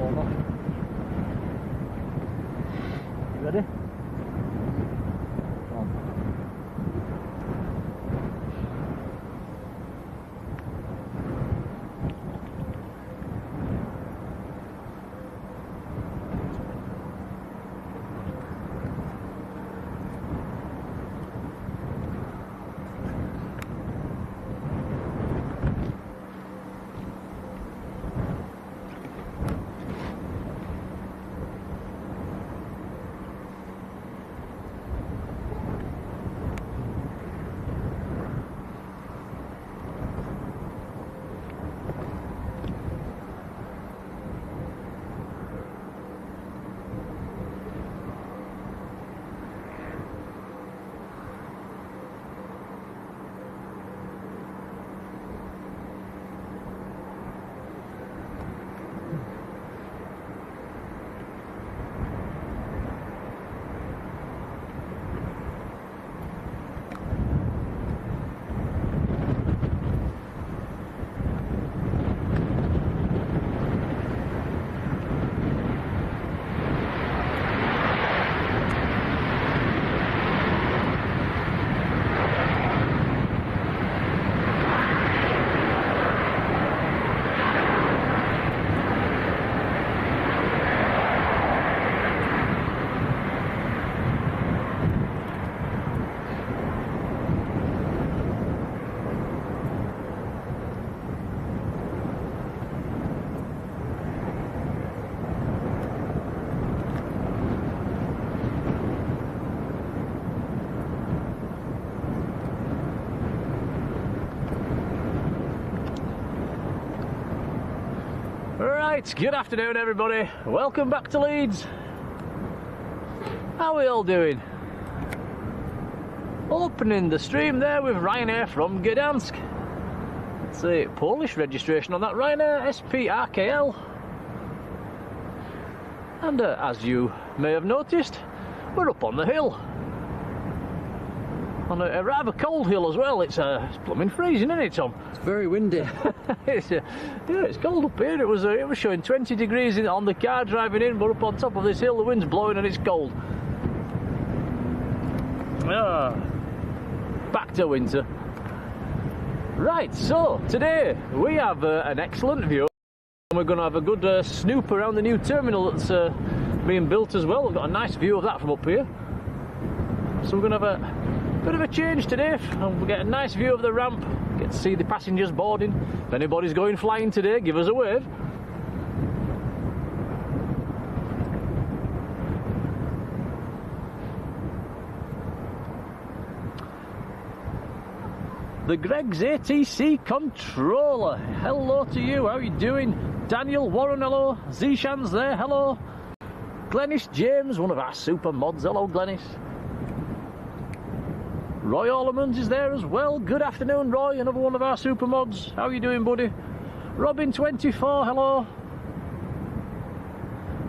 fall off. You ready? Come on. Right, good afternoon everybody, welcome back to Leeds. How are we all doing? Opening the stream there with Ryanair from Gdansk. It's a Polish registration on that Ryanair, SPRKL. And as you may have noticed, we're up on the hill. On a rather cold hill as well. It's blooming freezing, isn't it, Tom? It's very windy. Yeah, it's cold up here. It was showing 20 degrees on the car driving in, but up on top of this hill the wind's blowing and it's cold. Back to winter. Right, so today we have an excellent view. We're going to have a good snoop around the new terminal that's being built as well. We've got a nice view of that from up here. So we're going to have a bit of a change today, and we'll get a nice view of the ramp, get to see the passengers boarding. If anybody's going flying today, give us a wave. The Greg's ATC controller, hello to you, how are you doing? Daniel Warren, hello. Zishan's there, hello. Glenis James, one of our super mods, hello Glenis. Roy Orlemans is there as well. Good afternoon, Roy, another one of our super mods. How are you doing, buddy? Robin24, hello.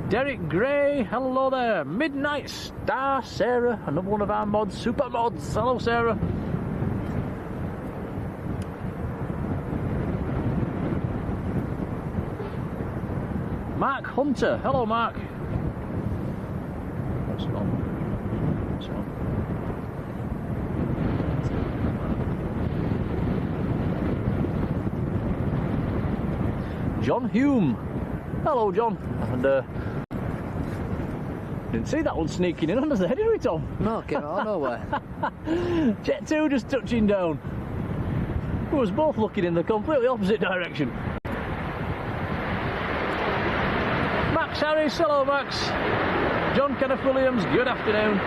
Derek Gray, hello there. Midnight Star, Sarah, another one of our mods, super mods. Hello, Sarah. Mark Hunter, hello, Mark. What's wrong? What's wrong? John Hume. Hello, John. And didn't see that one sneaking in under the head, did we, Tom? No, get on nowhere. Jet 2 just touching down. We was both looking in the completely opposite direction. Max Harris, hello Max. John Kenneth Williams, good afternoon.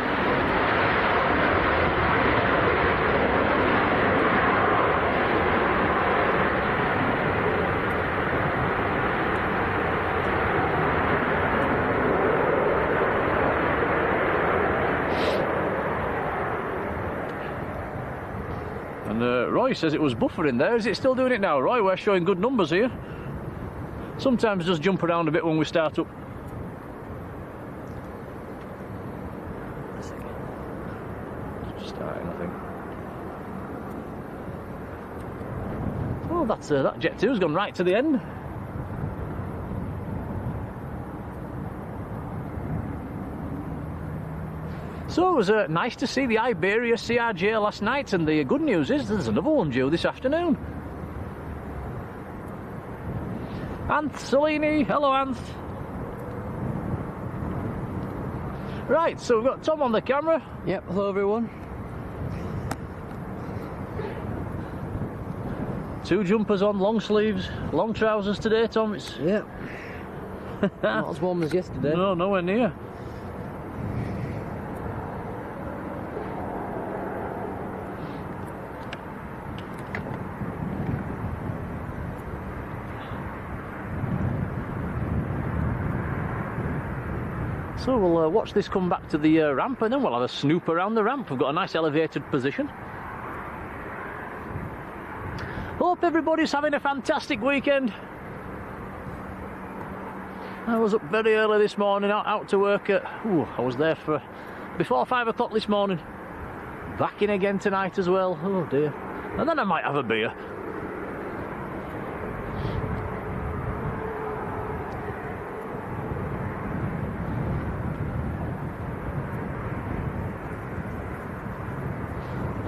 Roy says it was buffering there. Is it still doing it now, Roy? We're showing good numbers here. Sometimes it does jump around a bit when we start up. Just starting, I think. Oh, that Jet 2's gone right to the end. So it was nice to see the Iberia CRJ last night, and the good news is there's another one due this afternoon. Anth Salini, hello Anth. Right, so we've got Tom on the camera. Yep, hello everyone. 2 jumpers on, long sleeves, long trousers today, Tom. It's Yep. Not as warm as yesterday. no, nowhere near. So we'll watch this come back to the ramp, and then we'll have a snoop around the ramp. We've got a nice elevated position. Hope everybody's having a fantastic weekend. I was up very early this morning, out to work at... I was there for before 5 o'clock this morning. Back in again tonight as well. Oh dear. And then I might have a beer.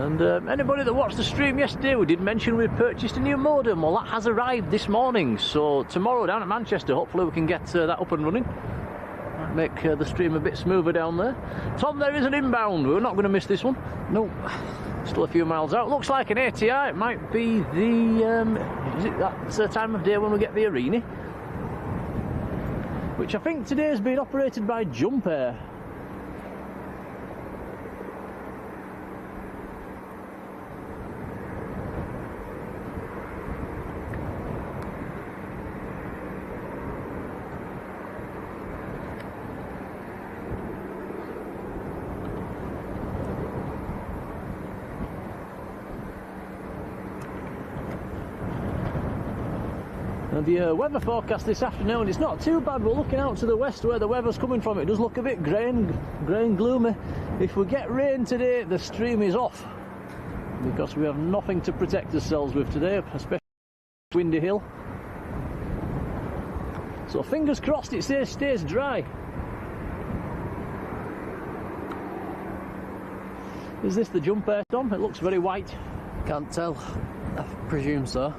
And anybody that watched the stream yesterday, we did mention we purchased a new modem. Well, that has arrived this morning, so tomorrow down at Manchester, hopefully we can get that up and running. Might make the stream a bit smoother down there. Tom, there is an inbound. We're not going to miss this one. Nope. Still a few miles out. Looks like an ATI. It might be the... is it that time of day when we get the Arena? Which I think today has been operated by Jump Air. And the weather forecast this afternoon, it's not too bad. We're looking out to the west where the weather's coming from. It does look a bit grey and gloomy. If we get rain today, the stream is off, because we have nothing to protect ourselves with today, especially Windy Hill. So fingers crossed it stays dry. Is this the Jump Air, Tom? It looks very white. Can't tell. I presume so.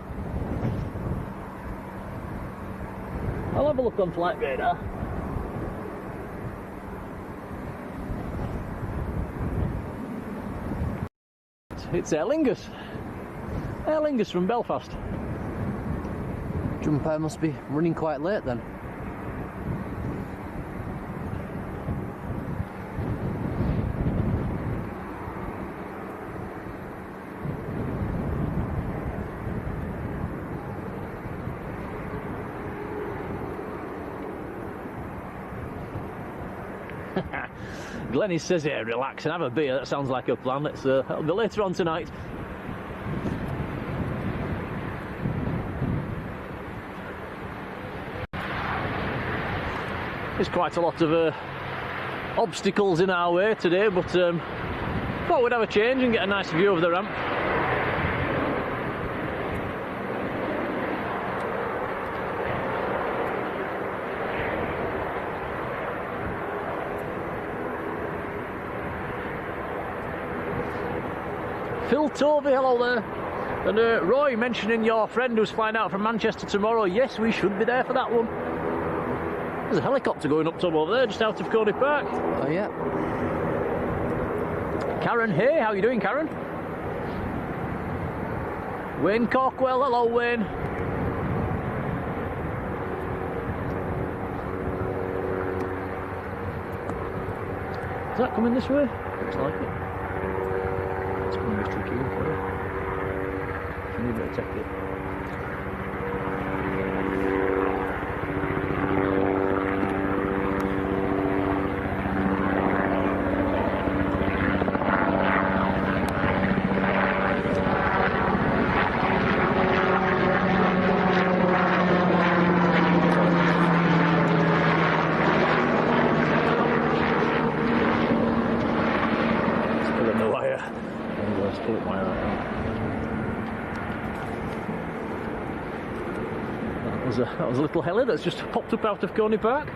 I'll have a look on flight radar. It's Aer Lingus. Aer Lingus from Belfast. Jump Air must be running quite late then. Glenis says here, relax and have a beer. That sounds like a plan. That'll be later on tonight. There's quite a lot of obstacles in our way today, but thought we'd have a change and get a nice view of the ramp. Phil Tovey, hello there. And Roy, mentioning your friend who's flying out from Manchester tomorrow. Yes, we should be there for that one. There's a helicopter going up, Tom, over there, just out of Coney Park. Oh, yeah. Karen, hey, how you doing, Karen? Wayne Corkwell, hello, Wayne. Is that coming this way? Looks like it. It's going to be tricky for you. You need to take it. That was a little heli that's just popped up out of Coney Park.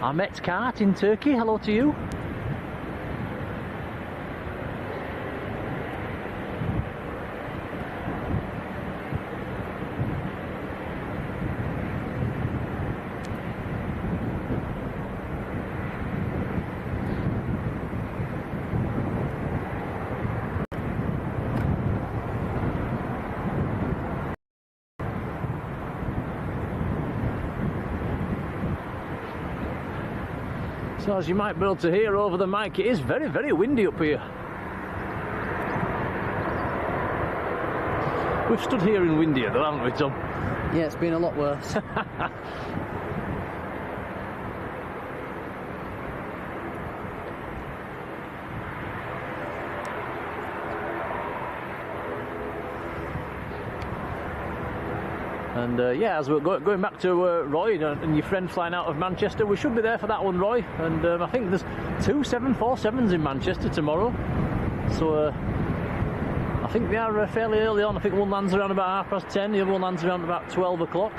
Ahmet Kart in Turkey, hello to you. So as you might be able to hear over the mic, it is very, very windy up here. We've stood here in windier though, haven't we, Tom? Yeah, it's been a lot worse. And yeah, as we're going back to Roy and your friend flying out of Manchester, we should be there for that one, Roy. And I think there's 2 747s in Manchester tomorrow. So I think they are fairly early on. I think one lands around about 10:30, the other one lands around about 12 o'clock.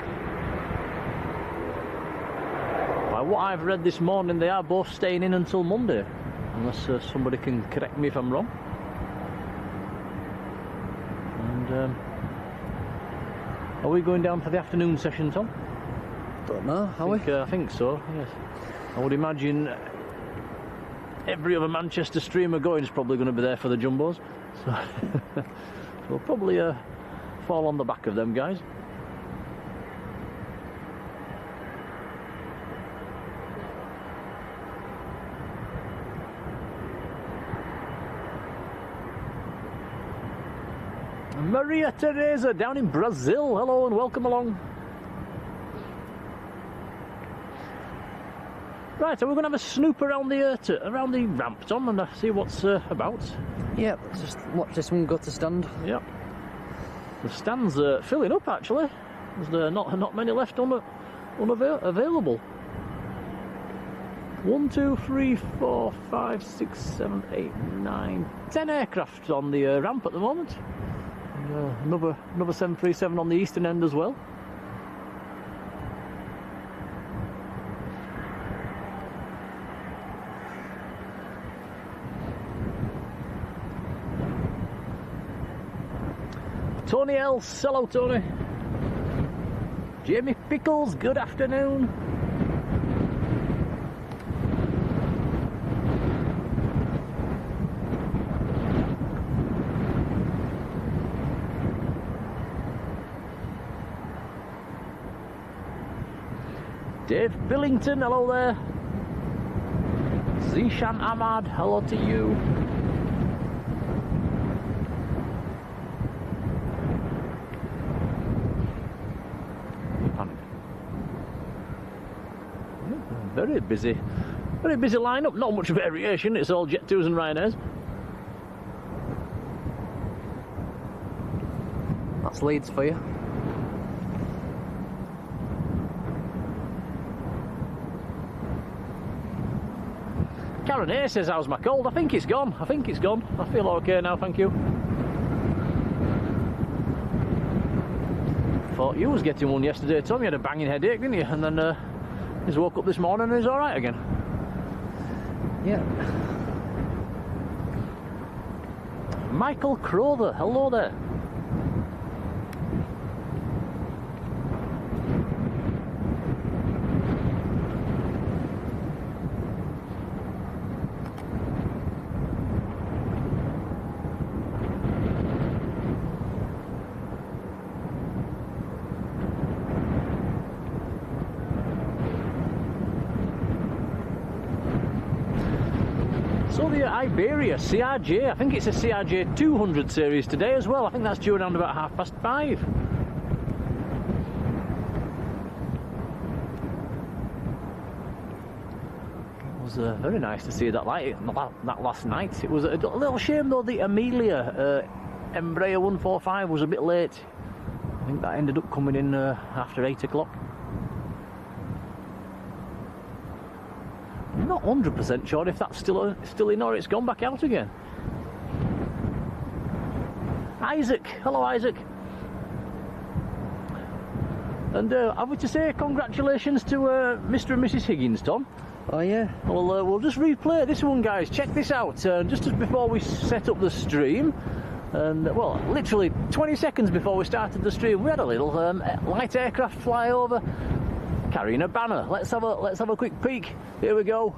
By what I've read this morning, they are both staying in until Monday. Unless somebody can correct me if I'm wrong. And are we going down for the afternoon session, Tom? Don't know, are we? I think so, yes. I would imagine every other Manchester streamer going is probably going to be there for the Jumbos. So we'll probably fall on the back of them guys. Maria Teresa down in Brazil. Hello and welcome along. Right, so we're going to have a snoop around the ramp, Tom, and see what's about. Yep, let's just watch this one go to stand. Yep. The stand's filling up actually. There's not many left unavailable. 1, 2, 3, 4, 5, 6, 7, 8, 9, 10 aircraft on the ramp at the moment. Another 737 on the eastern end as well. Tony Else, hello Tony. Jamie Pickles, good afternoon. Dave Billington, hello there. Zishan Ahmad, hello to you. Very busy lineup. Not much variation. It's all Jet 2s and Ryanairs. That's Leeds for you. Karen A says, how's my cold? I think it's gone. I feel okay now, thank you. Thought you was getting one yesterday, Tom. You had a banging headache, didn't you? And then he's woke up this morning and he's alright again. Yeah. Michael Crowther, hello there. So the Iberia CRJ, I think it's a CRJ-200 series today as well. I think that's due around about 5:30. It was very nice to see that last night. It was a little shame though the Amelia Embraer 145 was a bit late. I think that ended up coming in after 8 o'clock. I'm not 100% sure if that's still in or it's gone back out again. Isaac, hello Isaac. And I would to say congratulations to Mr. and Mrs. Higgins, Tom. Oh yeah? We'll just replay this one, guys. Check this out. Just as before we set up the stream, and well, literally 20 seconds before we started the stream, we had a little light aircraft fly over, carrying a banner. Let's have a quick peek. Here we go.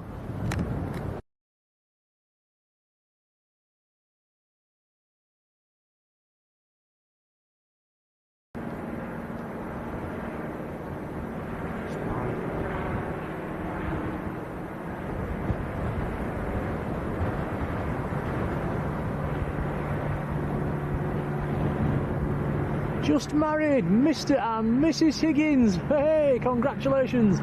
Just married, Mr. and Mrs. Higgins. Hey, congratulations.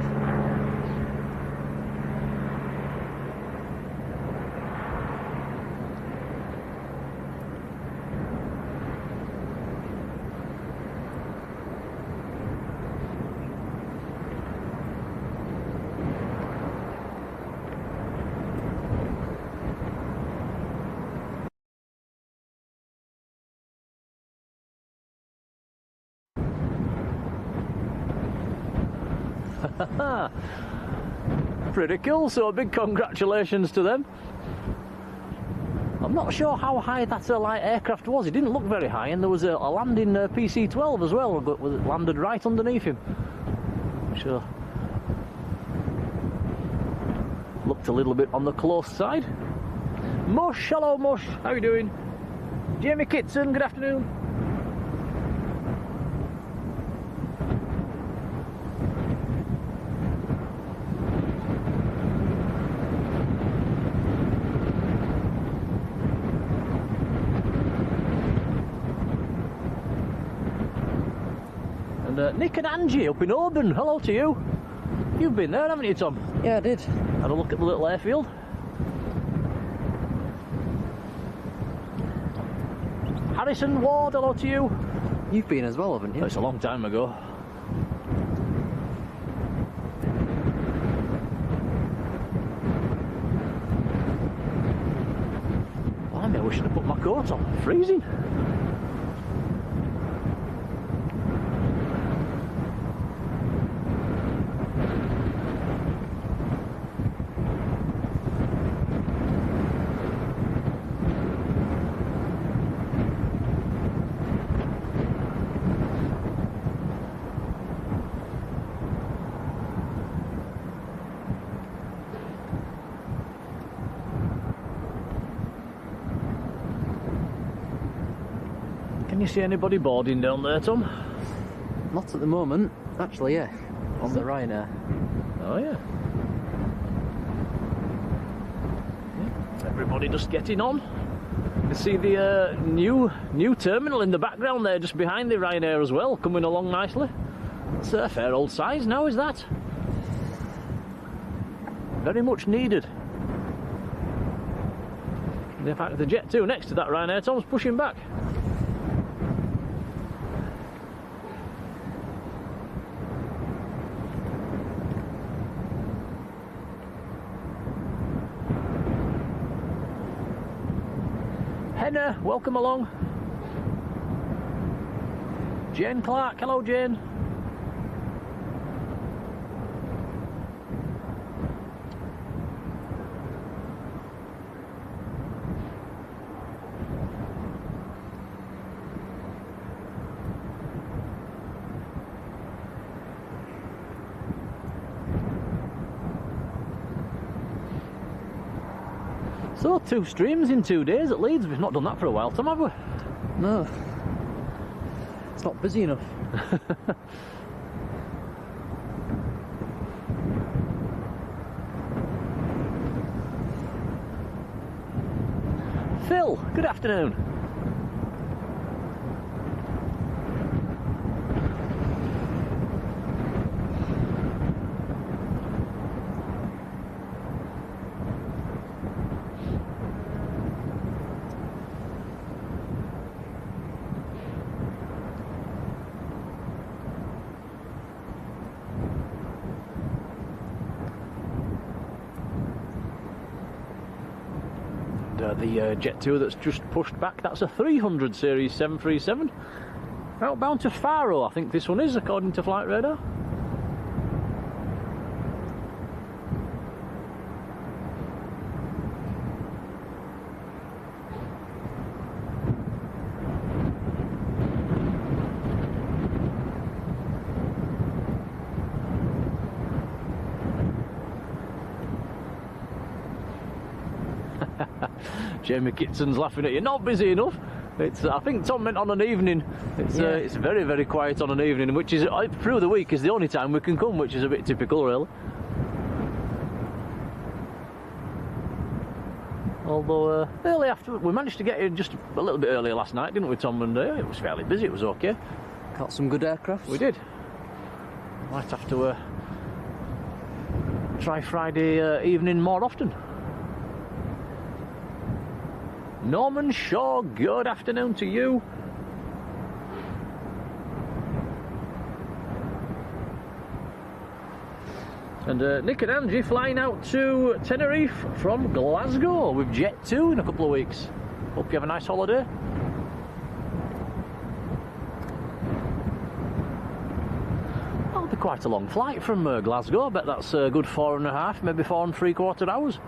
Pretty cool, so a big congratulations to them. I'm not sure how high that light aircraft was. It didn't look very high, and there was a landing PC-12 as well, but it landed right underneath him. Sure. Looked a little bit on the close side. Mush, hello Mush, how you doing? Jamie Kitson, good afternoon. Nick and Angie up in Auburn, hello to you. You've been there, haven't you, Tom? Yeah, I did. Had a look at the little airfield. Harrison Ward, hello to you. You've been as well, haven't you? It's a long time ago. Blimey, I wish I'd have put my coat on. Freezing. Can you see anybody boarding down there, Tom? Not at the moment. Actually, yeah. On the Ryanair. Oh, yeah. Everybody just getting on. You see the new terminal in the background there, just behind the Ryanair as well, coming along nicely. It's a fair old size now, is that? Very much needed. And in fact, the Jet 2 next to that Ryanair, Tom's pushing back. Henna, welcome along. Jane Clark, hello Jane. So, 2 streams in 2 days at Leeds. We've not done that for a while, Tom, have we? No. It's not busy enough. Phil, good afternoon. The Jet 2 that's just pushed back, that's a 300 series 737. Outbound to Faro, I think this one is, according to Flight Radar. Jamie Kitson's laughing at you. Not busy enough. It's. I think Tom meant on an evening. It's very, very quiet on an evening, which is through the week is the only time we can come, which is a bit typical, really. Although early after, we managed to get in just a little bit earlier last night, didn't we, Tom? And it was fairly busy. It was okay. Caught some good aircraft. We did. Might have to try Friday evening more often. Norman Shaw, good afternoon to you. And Nick and Angie flying out to Tenerife from Glasgow with Jet2 in a couple of weeks. Hope you have a nice holiday. That'll be quite a long flight from Glasgow. I bet that's a good 4.5, maybe 4 3/4 hours.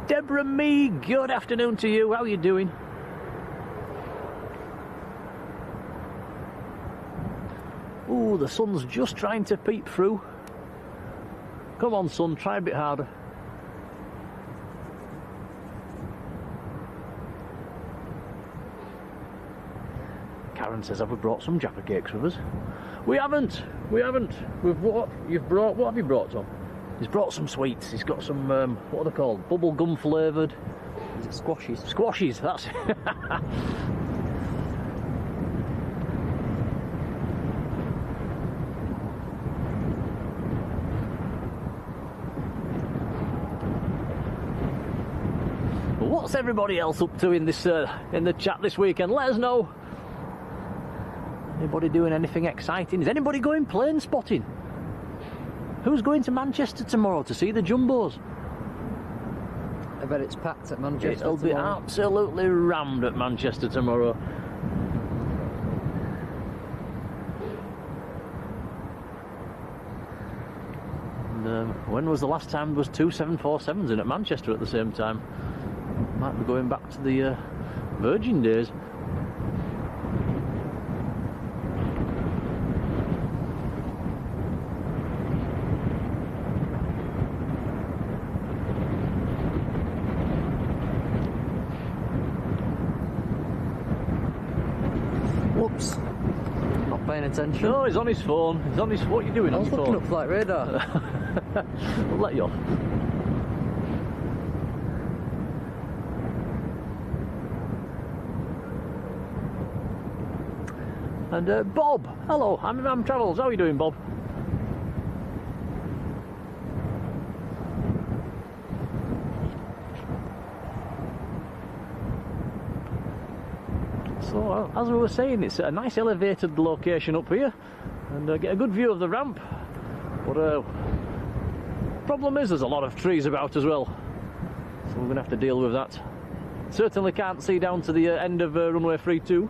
Deborah Me, good afternoon to you. How are you doing? Ooh, the sun's just trying to peep through. Come on, sun, try a bit harder. Karen says, have we brought some Jaffa cakes with us? We haven't. We've what? What have you brought, Tom? He's brought some sweets. He's got some, what are they called? Bubble gum flavoured. Is it squashies? Squashies, that's it. What's everybody else up to in this in the chat this weekend? Let us know. Anybody doing anything exciting? Is anybody going plane spotting? Who's going to Manchester tomorrow to see the Jumbos? I bet it's packed at Manchester It'll be absolutely rammed at Manchester tomorrow. And, when was the last time there was 2 747s in at Manchester at the same time? Might be going back to the Virgin days. Whoops. Not paying attention. No, he's on his phone. He's on his. What are you doing I on was your looking phone? up flight radar. We'll let you off. And Bob, hello, I'm Travels. How are you doing, Bob? So, as we were saying, it's a nice elevated location up here, and get a good view of the ramp. But problem is, there's a lot of trees about as well, so we're going to have to deal with that. Certainly can't see down to the end of runway 32.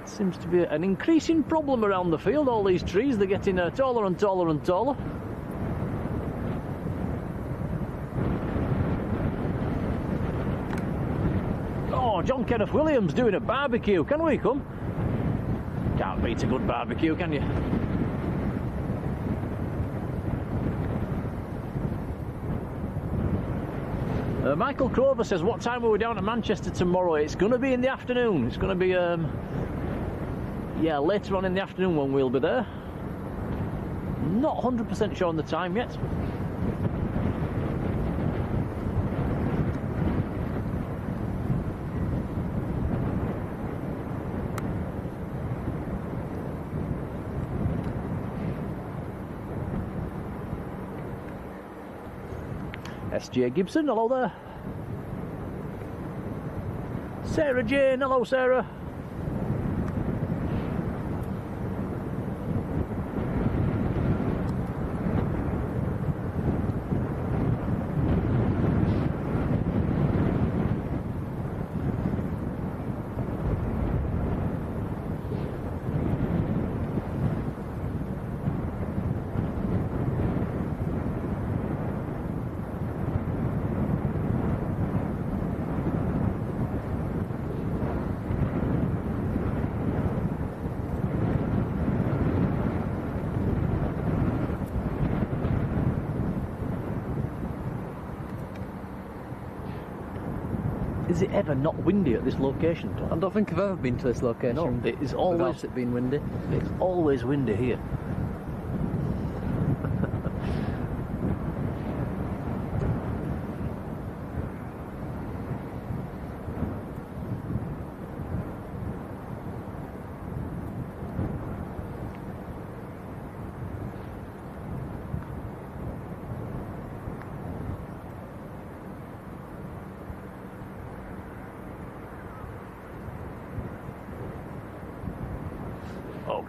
Seems to be an increasing problem around the field. All these trees, they're getting taller and taller and taller. Oh, John Kenneth Williams doing a barbecue. Can we come? Can't beat a good barbecue, can you? Michael Crover says, what time are we down at Manchester tomorrow? It's going to be in the afternoon. It's going to be, yeah, later on in the afternoon when we'll be there. Not 100% sure on the time yet. SJ Gibson, hello there. Sarah Jane, hello Sarah. Is it ever not windy at this location, Tom? I don't think I've ever been to this location. No, it is always without it being windy. It's always windy here.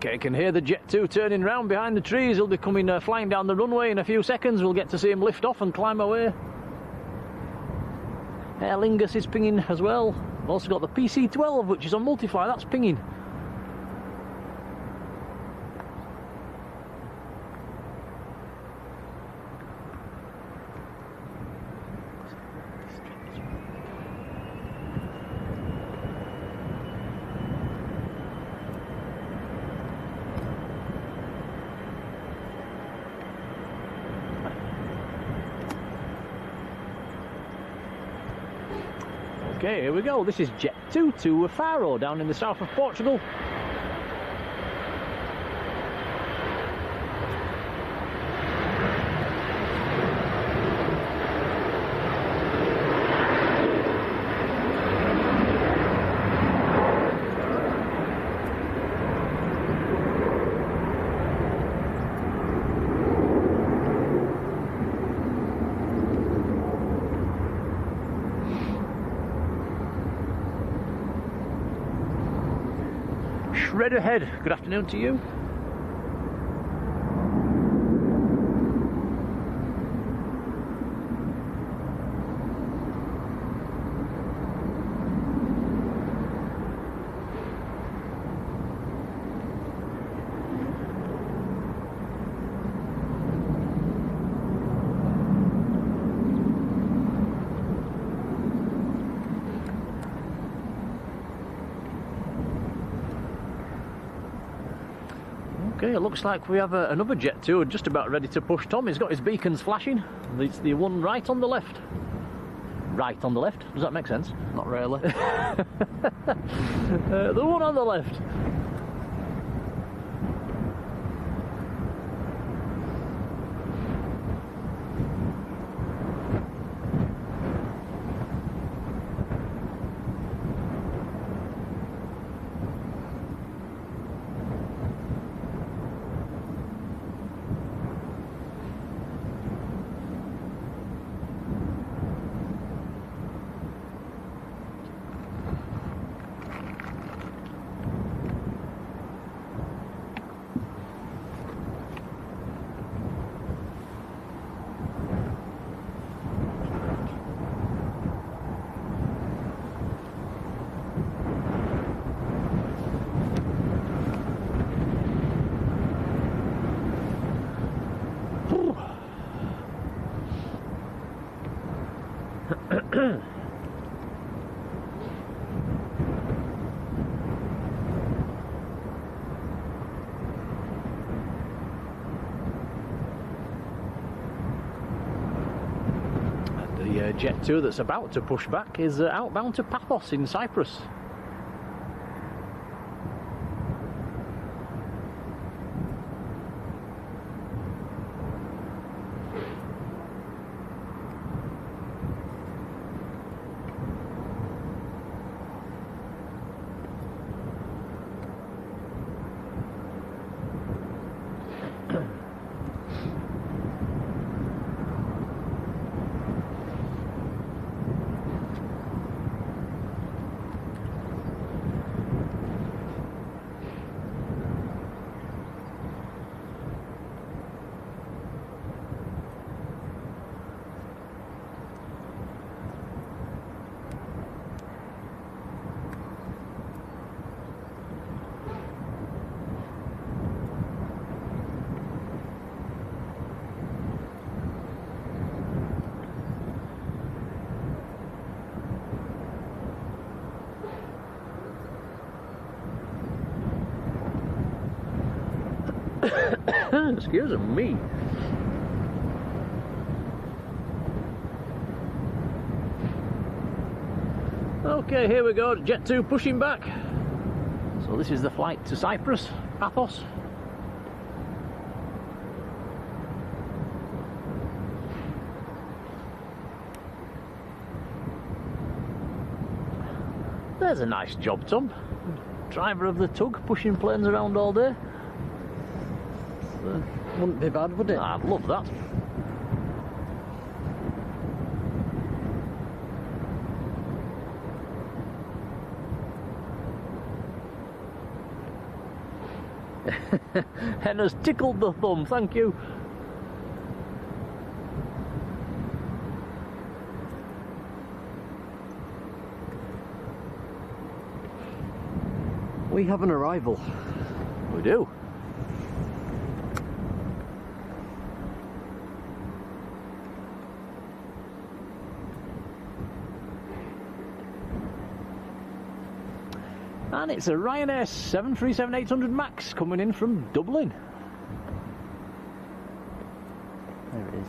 Okay, can hear the Jet 2 turning round behind the trees. He'll be coming flying down the runway in a few seconds. We'll get to see him lift off and climb away. Aer Lingus is pinging as well. We've also got the PC-12, which is on multi-fly. That's pinging. Okay, here we go. This is Jet 2 to Faro down in the south of Portugal. Shred ahead. Good afternoon to you. Okay, it looks like we have another Jet 2 just about ready to push Tom. He's got his beacons flashing. It's the one right on the left. Right on the left? Does that make sense? Not really. The one on the left. The Jet 2 that's about to push back is outbound to Paphos in Cyprus. Excuse me. Okay, here we go, Jet 2 pushing back. So this is the flight to Cyprus, Paphos. There's a nice job, Tom. Driver of the tug, pushing planes around all day. Wouldn't be bad, would it? I'd love that. Henna's tickled the thumb, thank you. We have an arrival. We do. And it's a Ryanair 737-800 MAX coming in from Dublin. There it is.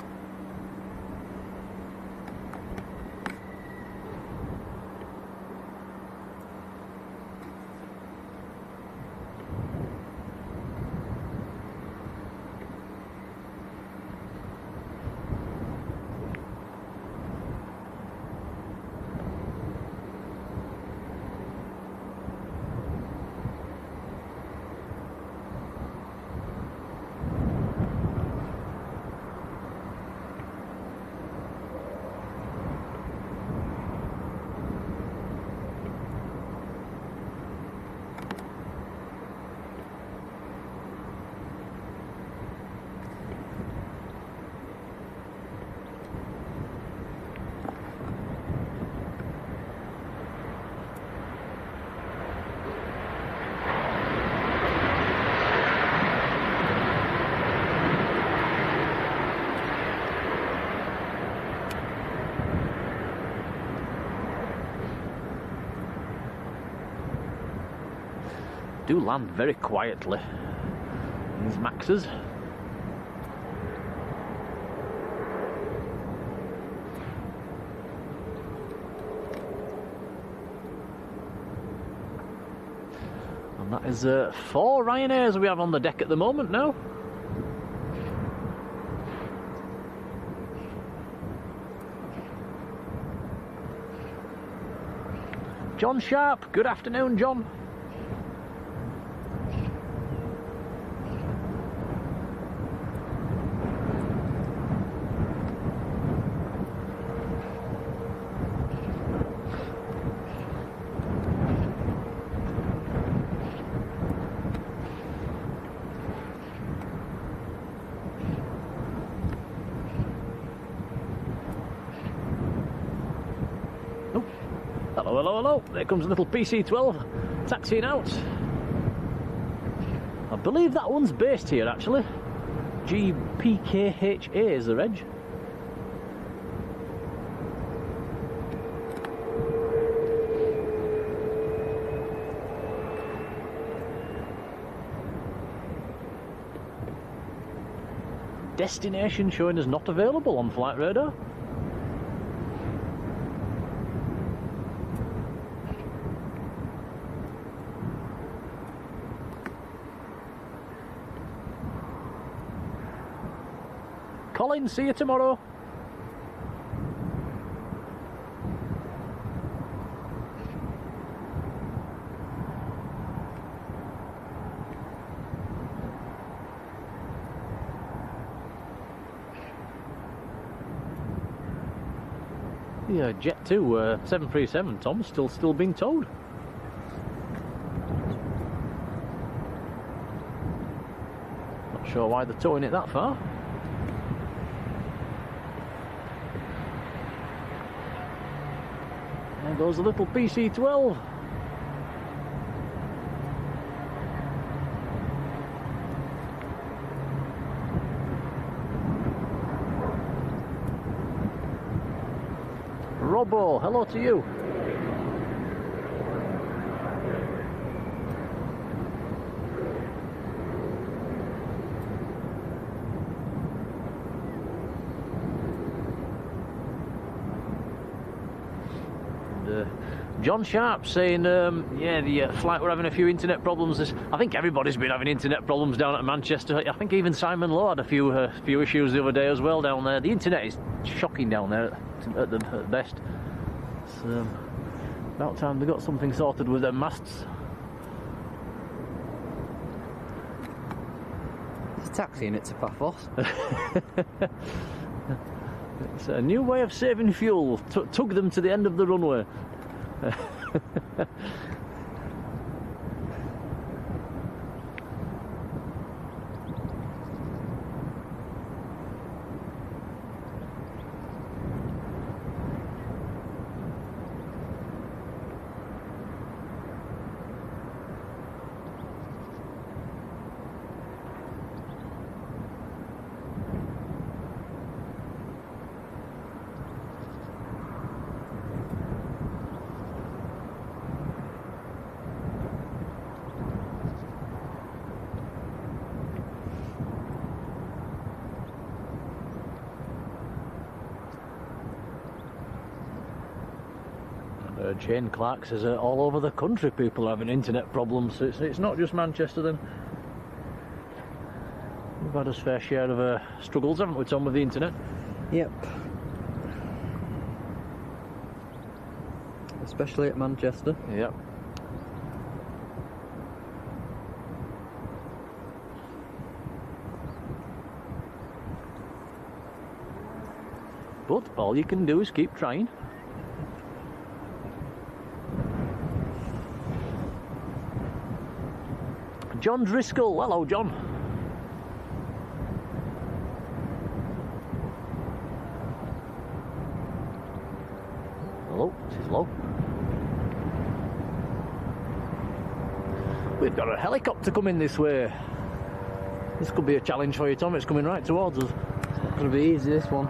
Do land very quietly, these Maxes. And that is 4 Ryanairs we have on the deck at the moment now. John Sharp, good afternoon, John. Hello, hello, hello. There comes a little PC-12 taxiing out. I believe that one's based here, actually. GPKHA is the reg. Destination showing as not available on flight radar. Colin, see you tomorrow. Yeah, Jet 2 737, Tom, still being towed. Not sure why they're towing it that far. There goes the little PC-12. Robbo, hello to you. John Sharp saying, yeah, the flight, we're having a few internet problems. I think everybody's been having internet problems down at Manchester. I think even Simon Lowe had a few issues the other day as well down there. The internet is shocking down there at the best. It's about time they got something sorted with their masts. There's a taxi in it to Paphos. It's a new way of saving fuel. Tug them to the end of the runway. Jane Clark says all over the country people are having internet problems. It's not just Manchester then. We've had a fair share of struggles, haven't we, Tom, with the internet? Yep. Especially at Manchester. Yep. But all you can do is keep trying. John Driscoll, hello John. Hello, this is low. We've got a helicopter coming this way. This could be a challenge for you, Tom. It's coming right towards us. It's not going to be easy, this one.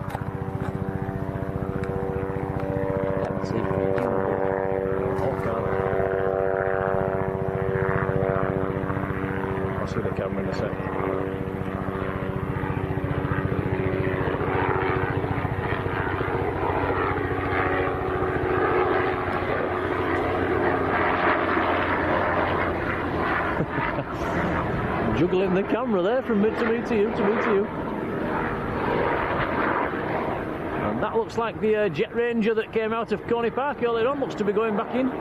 Let's see if we can. I'll see the camera in a sec. Juggling the camera there from me to you. And that looks like the Jet Ranger that came out of Coney Park earlier on, looks to be going back in.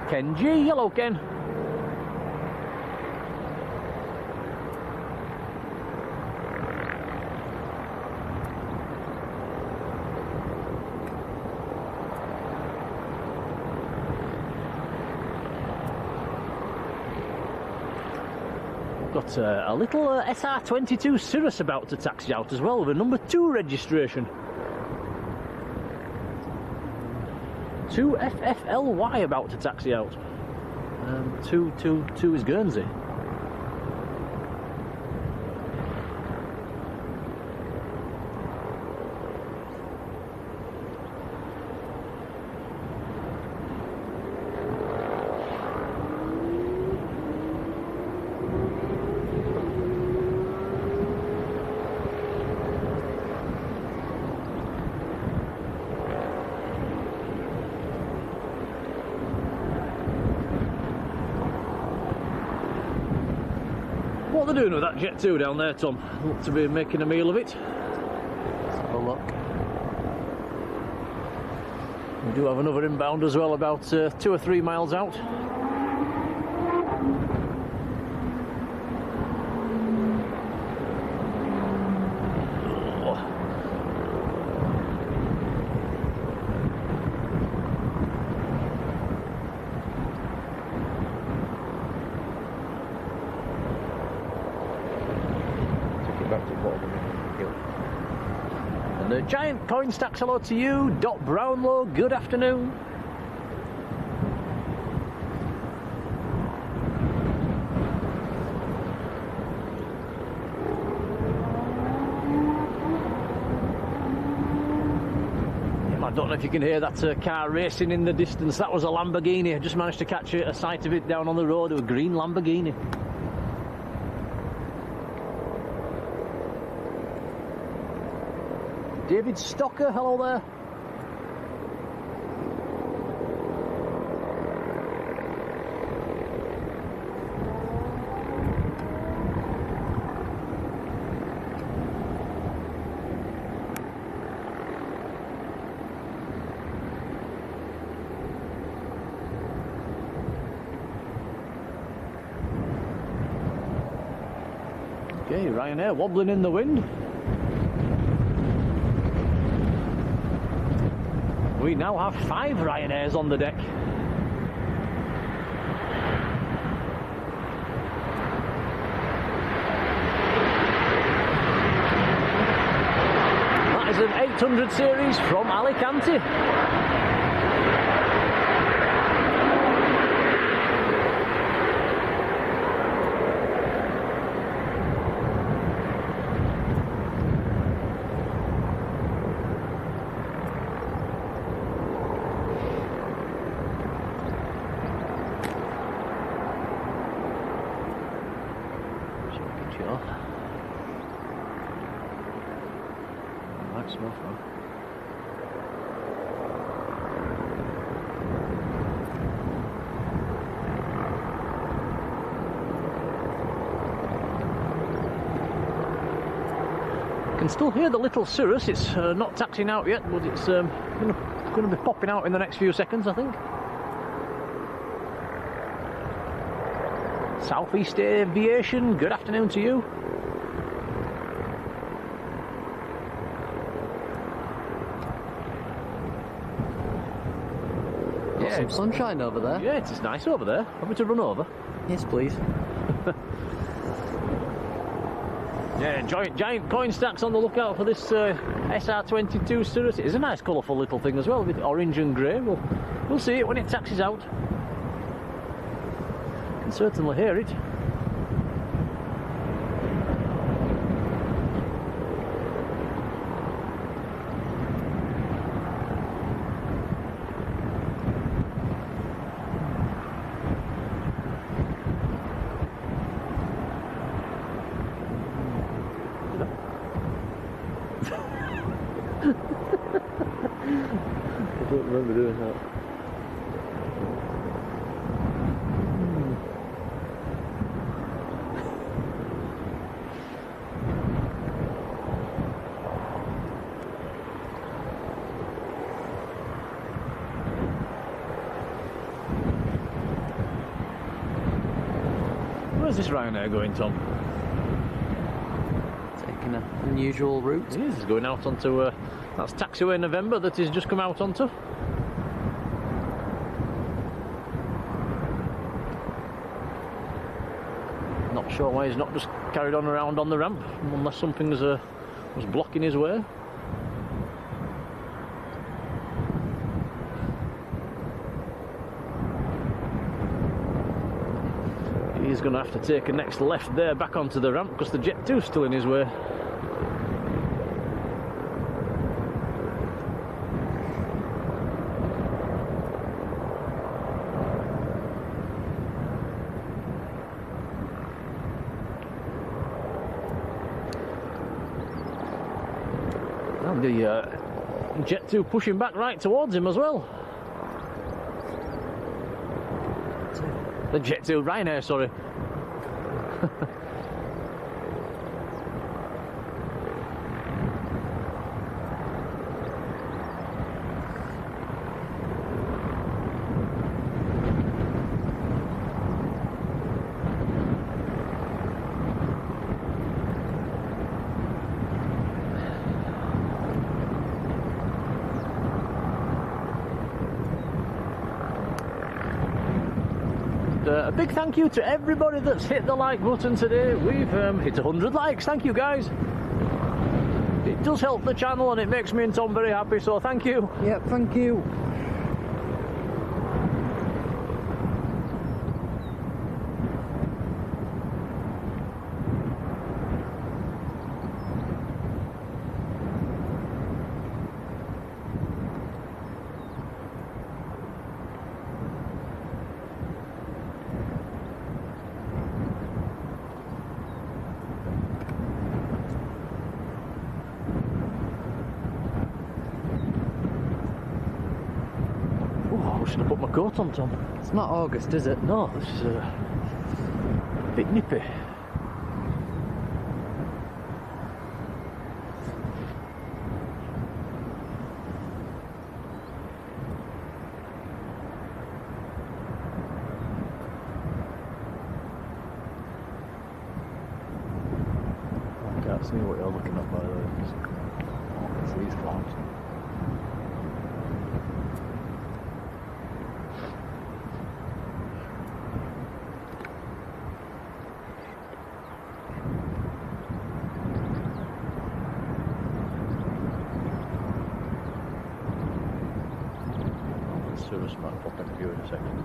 Ken G, hello Ken. Got a little SR22 Cirrus about to taxi out as well with a number 2 registration. 2FFLY about to taxi out. 2 is Guernsey. What are they doing with that Jet 2 down there, Tom? Look to be making a meal of it. Let's have a look. We do have another inbound as well, about 2 or 3 miles out. And the giant coin stacks, hello to you. Dot Brownlow, good afternoon. I don't know if you can hear that car racing in the distance. That was a Lamborghini. I just managed to catch a sight of it down on the road. A green Lamborghini. David Stocker, hello there. Okay, Ryanair wobbling in the wind. We now have 5 Ryanairs on the deck. That is an 800 series from Alicante. Can still hear the little cirrus. It's not taxiing out yet, but it's going to be popping out in the next few seconds, I think. Southeast Aviation, good afternoon to you. Got some sunshine over there. Yeah, it's nice over there. Want me to run over? Yes, please. Yeah, giant coin stacks on the lookout for this SR22 Cirrus. It is a nice colourful little thing as well, with orange and grey. We'll see it when it taxis out. Can certainly hear it. I don't remember doing that. Where's this Ryanair going, Tom? Taking an unusual route. It is. It's going out onto that's Taxiway November that he's just come out onto. Not sure why he's not just carried on around on the ramp, unless something was blocking his way. He's going to have to take a next left there back onto the ramp because the Jet 2's still in his way. And the Jet 2 pushing back right towards him as well. The Jet 2 Ryanair, sorry. A big thank you to everybody that's hit the like button today. We've hit 100 likes. Thank you, guys. It does help the channel and it makes me and Tom very happy, so thank you. Yep, thank you. should have put my coat on, Tom. It's not August, is it? No, this is a bit nippy. I can't see what you're looking at by the way. It's these clouds. Service might pop into view in a second.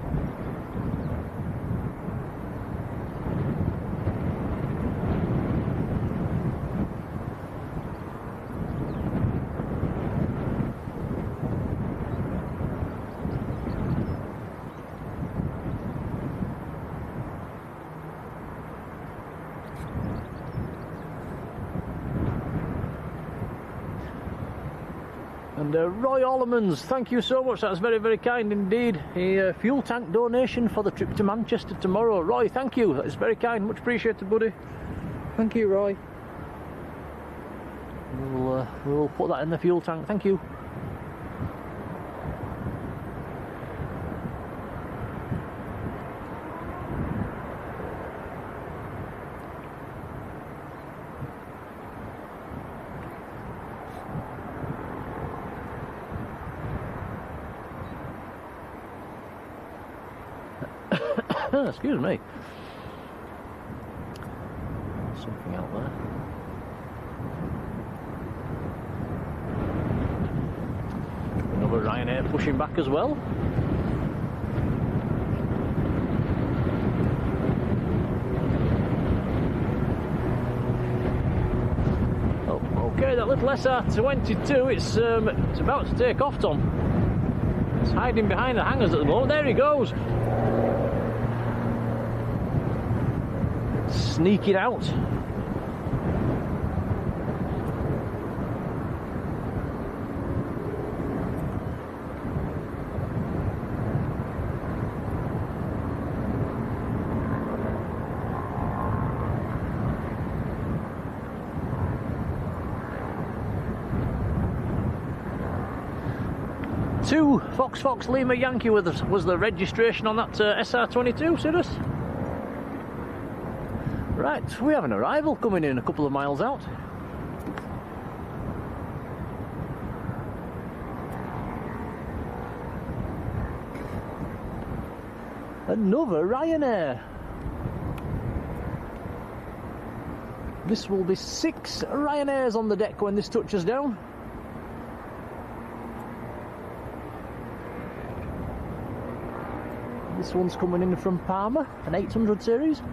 And Roy Orlemans, thank you so much, that's very, very kind indeed. A fuel tank donation for the trip to Manchester tomorrow. Roy, thank you, that's very kind, much appreciated, buddy. Thank you, Roy. We'll put that in the fuel tank, thank you. Excuse me. Something out there. Another Ryanair pushing back as well. Oh, okay, that little SR-22, it's about to take off, Tom. It's hiding behind the hangars at the moment. There he goes. Sneaking out. Two Fox Lima Yankee was the registration on that SR-22, serious? Right, we have an arrival coming in a couple of miles out. Another Ryanair. This will be 6 Ryanairs on the deck when this touches down. This one's coming in from Parma, an 800 series.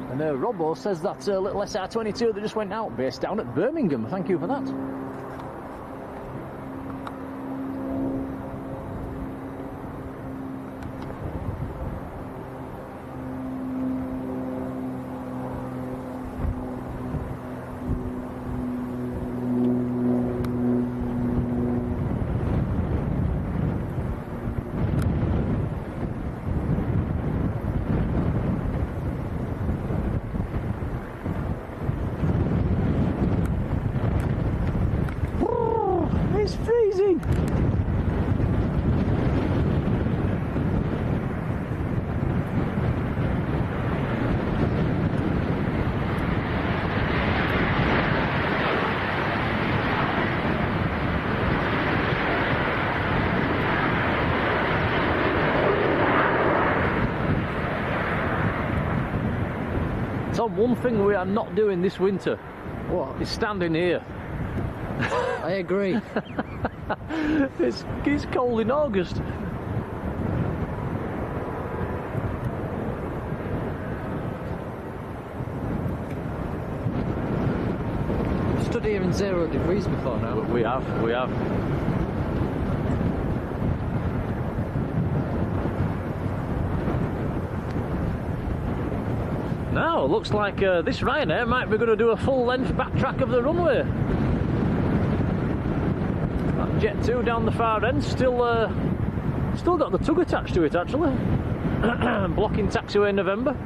And Robbo says that little SR-22 that just went out, based down at Birmingham. Thank you for that. It's freezing! Tom, one thing we are not doing this winter, What? is standing here. I agree. It's cold in August. I've stood here in 0 degrees before now. We have. Now, looks like this Ryanair might be going to do a full-length backtrack of the runway. That Jet 2 down the far end, still got the tug attached to it, actually. Blocking taxiway November.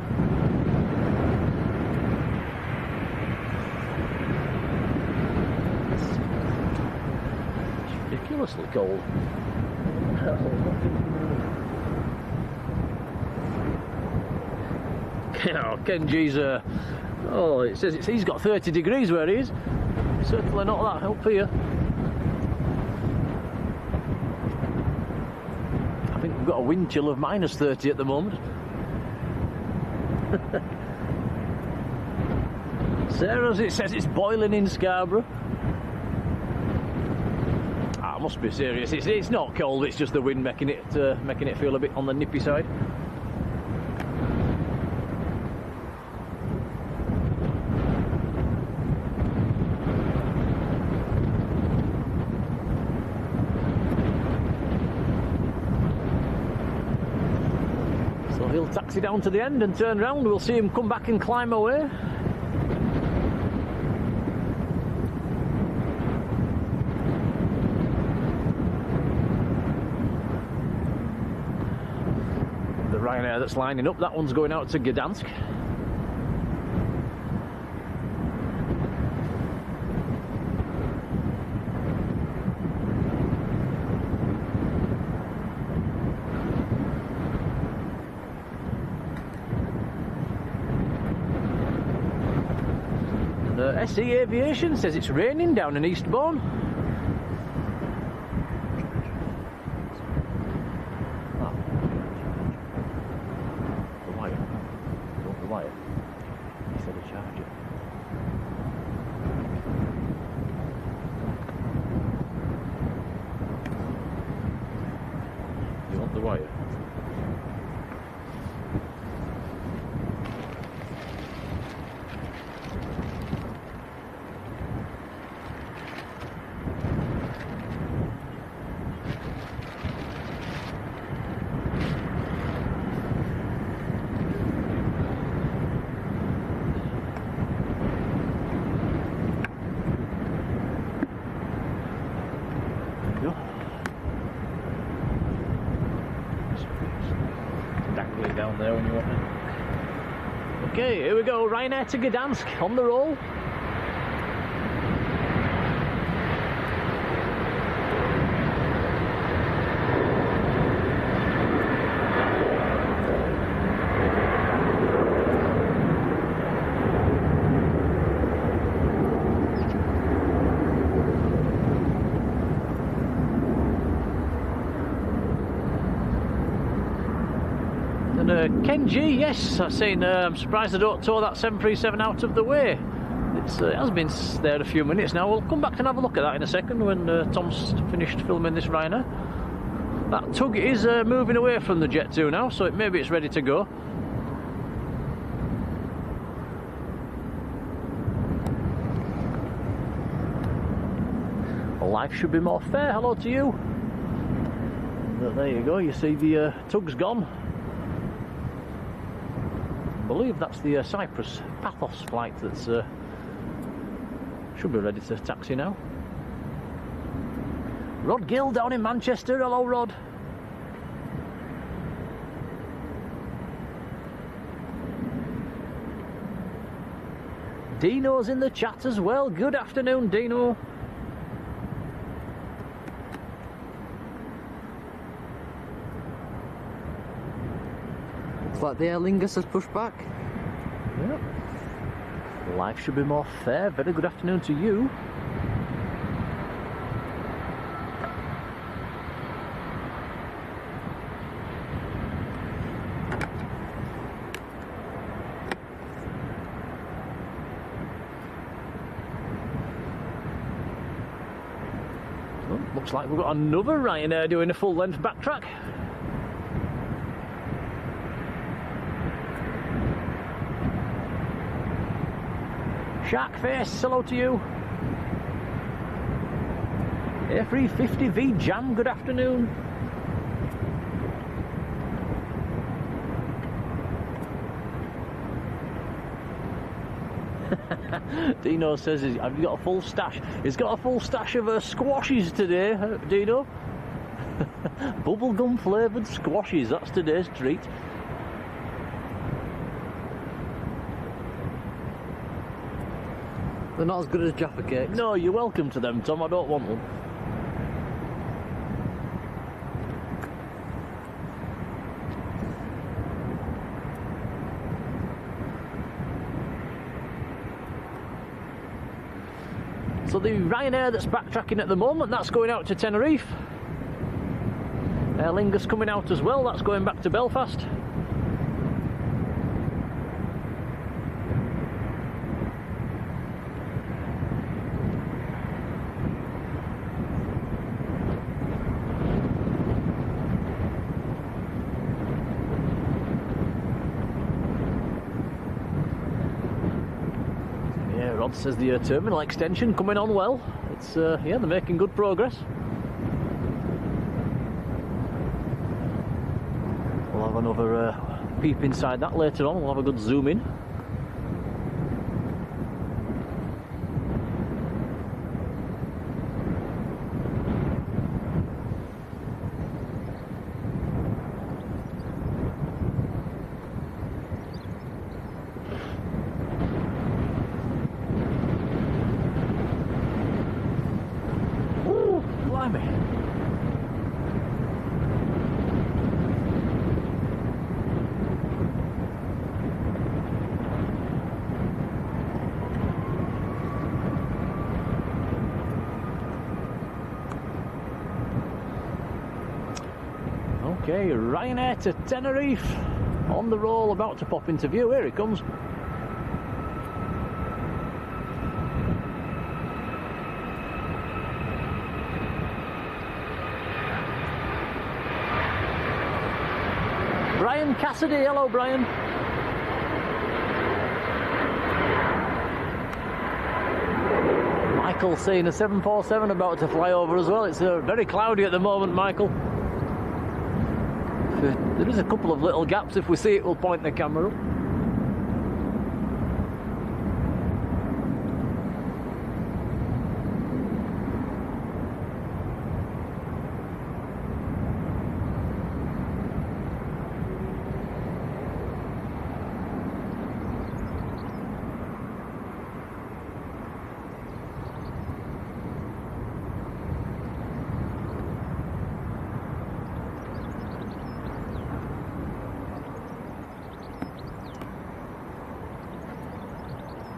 It's ridiculously cold. Oh, Kenji's, oh, it says he's got 30 degrees where he is. Certainly not that up here. I think we've got a wind chill of minus 30 at the moment. Sarah's, it says it's boiling in Scarborough. Ah, must be serious. It's not cold, it's just the wind making it feel a bit on the nippy side. He'll taxi down to the end and turn round. We'll see him come back and climb away. The Ryanair that's lining up, that one's going out to Gdansk. SE Aviation says it's raining down in Eastbourne. Oh. The wire. You want the wire? Instead of charger. You want the wire? Down there when you want it. Okay, here we go. Ryanair to Gdansk on the roll. Kenji, yes, I've seen. I'm surprised I don't tow that 737 out of the way. It has been there a few minutes now. We'll come back and have a look at that in a second when Tom's finished filming this Ryanair. That tug is moving away from the Jet 2 now, so maybe it's ready to go. Life should be more fair. Hello to you. But there you go. You see the tug's gone. I believe that's the Cyprus Pathos flight that's should be ready to taxi now. Rod Gill down in Manchester. Hello, Rod. Dino's in the chat as well. Good afternoon, Dino. Looks like the Aer Lingus has pushed back. Yep. Life should be more fair. Very good afternoon to you. Well, looks like we've got another Ryanair doing a full-length backtrack. Sharkface, hello to you. A350V Jam, good afternoon. Dino says, have you got a full stash? He's got a full stash of squashes today, Dino. Bubblegum flavoured squashes, that's today's treat. They're not as good as Jaffa cakes. No, you're welcome to them, Tom, I don't want one. So the Ryanair that's backtracking at the moment, that's going out to Tenerife. Aer Lingus coming out as well, that's going back to Belfast. Rod says the terminal extension coming on well. It's yeah, they're making good progress. We'll have another peep inside that later on. We'll have a good zoom in. Okay, Ryanair to Tenerife, on the roll, about to pop into view. Here he comes. Brian Cassidy, hello Brian. Michael seeing a 747 about to fly over as well. It's very cloudy at the moment, Michael. There is a couple of little gaps. If we see it, we'll point the camera up.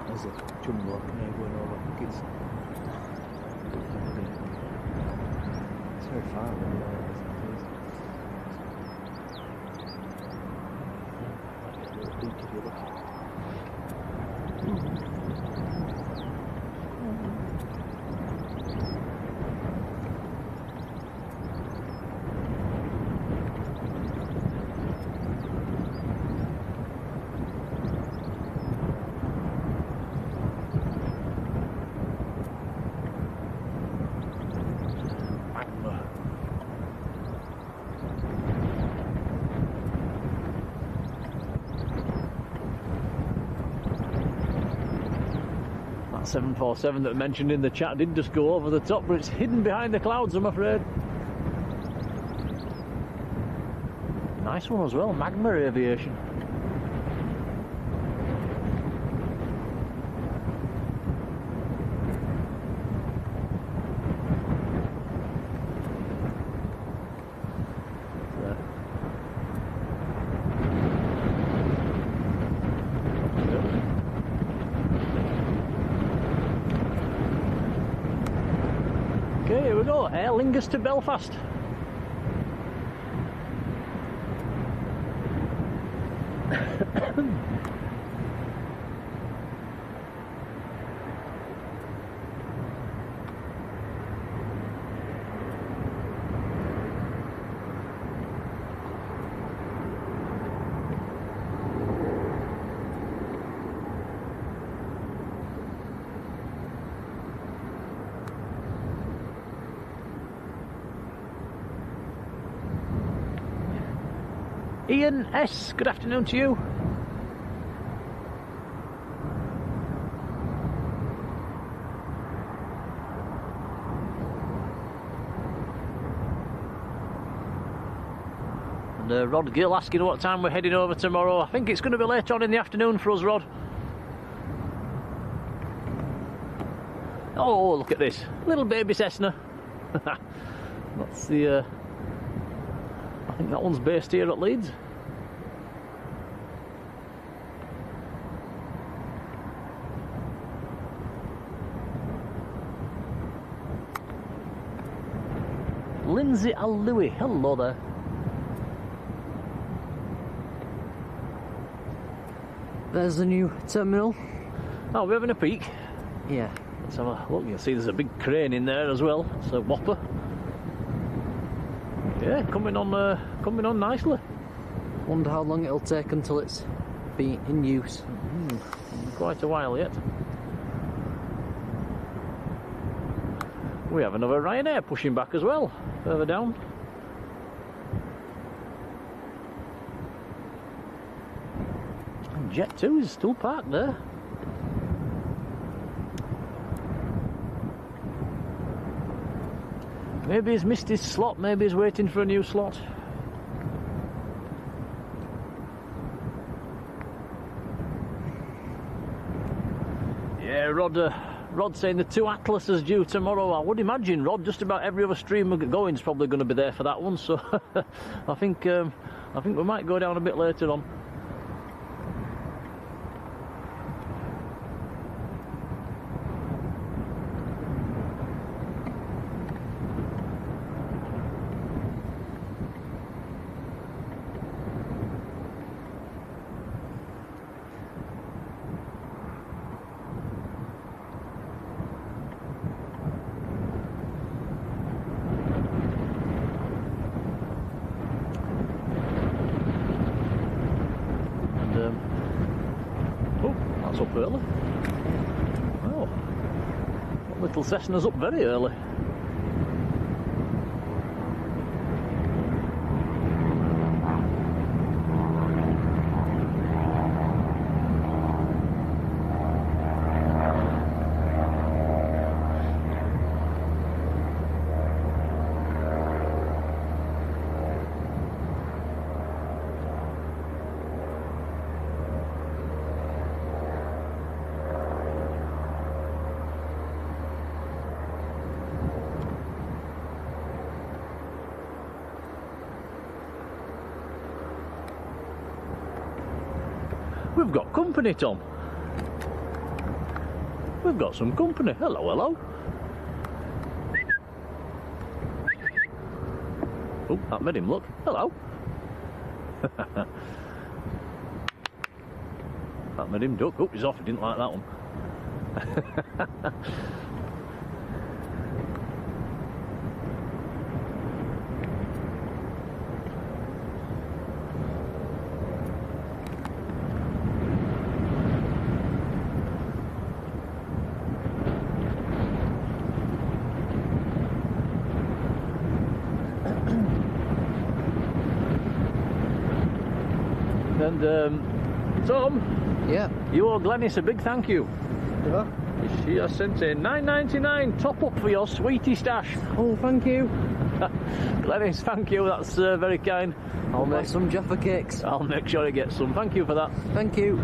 There's a jumbo now going over. I think it's very far away. That 747 that I mentioned in the chat did just go over the top, but it's hidden behind the clouds, I'm afraid. Nice one as well, Magma Aviation. Okay, here we go, Aer Lingus to Belfast. Ian S, good afternoon to you. And Rod Gill asking what time we're heading over tomorrow. I think it's going to be later on in the afternoon for us, Rod. Oh, look at this. Little baby Cessna. That's the... I think that one's based here at Leeds. Lindsay Al-Louis, hello there. There's the new terminal. Oh, we're having a peek. Yeah. Let's have a look. You'll see there's a big crane in there as well. It's a whopper. Yeah, coming on nicely. Wonder how long it'll take until it's be in use. Quite a while yet. We have another Ryanair pushing back as well, further down. And Jet 2 is still parked there. Maybe he's missed his slot, maybe he's waiting for a new slot. Yeah, Rod saying the 2 Atlases due tomorrow. I would imagine, Rod, just about every other stream going is probably going to be there for that one, so I think we might go down a bit later on. Oh, that's up early. Oh, that little Cessna's up very early. We've got company, Tom. We've got some company. Hello, hello. Oh, that made him look. Hello. That made him duck. Oh, he's off. He didn't like that one. And Tom, Yeah. you owe Glenis a big thank you. Yeah. She has sent a $9.99 top up for your sweetie stash. Oh, thank you. Glenis, thank you. That's very kind. I'll make some Jaffa cakes. I'll make sure he gets some. Thank you for that. Thank you.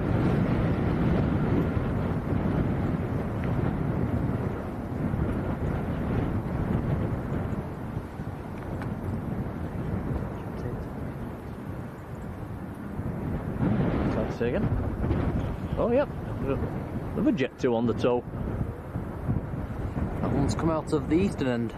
Say again. Oh, yep. Another Jet 2 on the toe. That one's come out of the eastern end.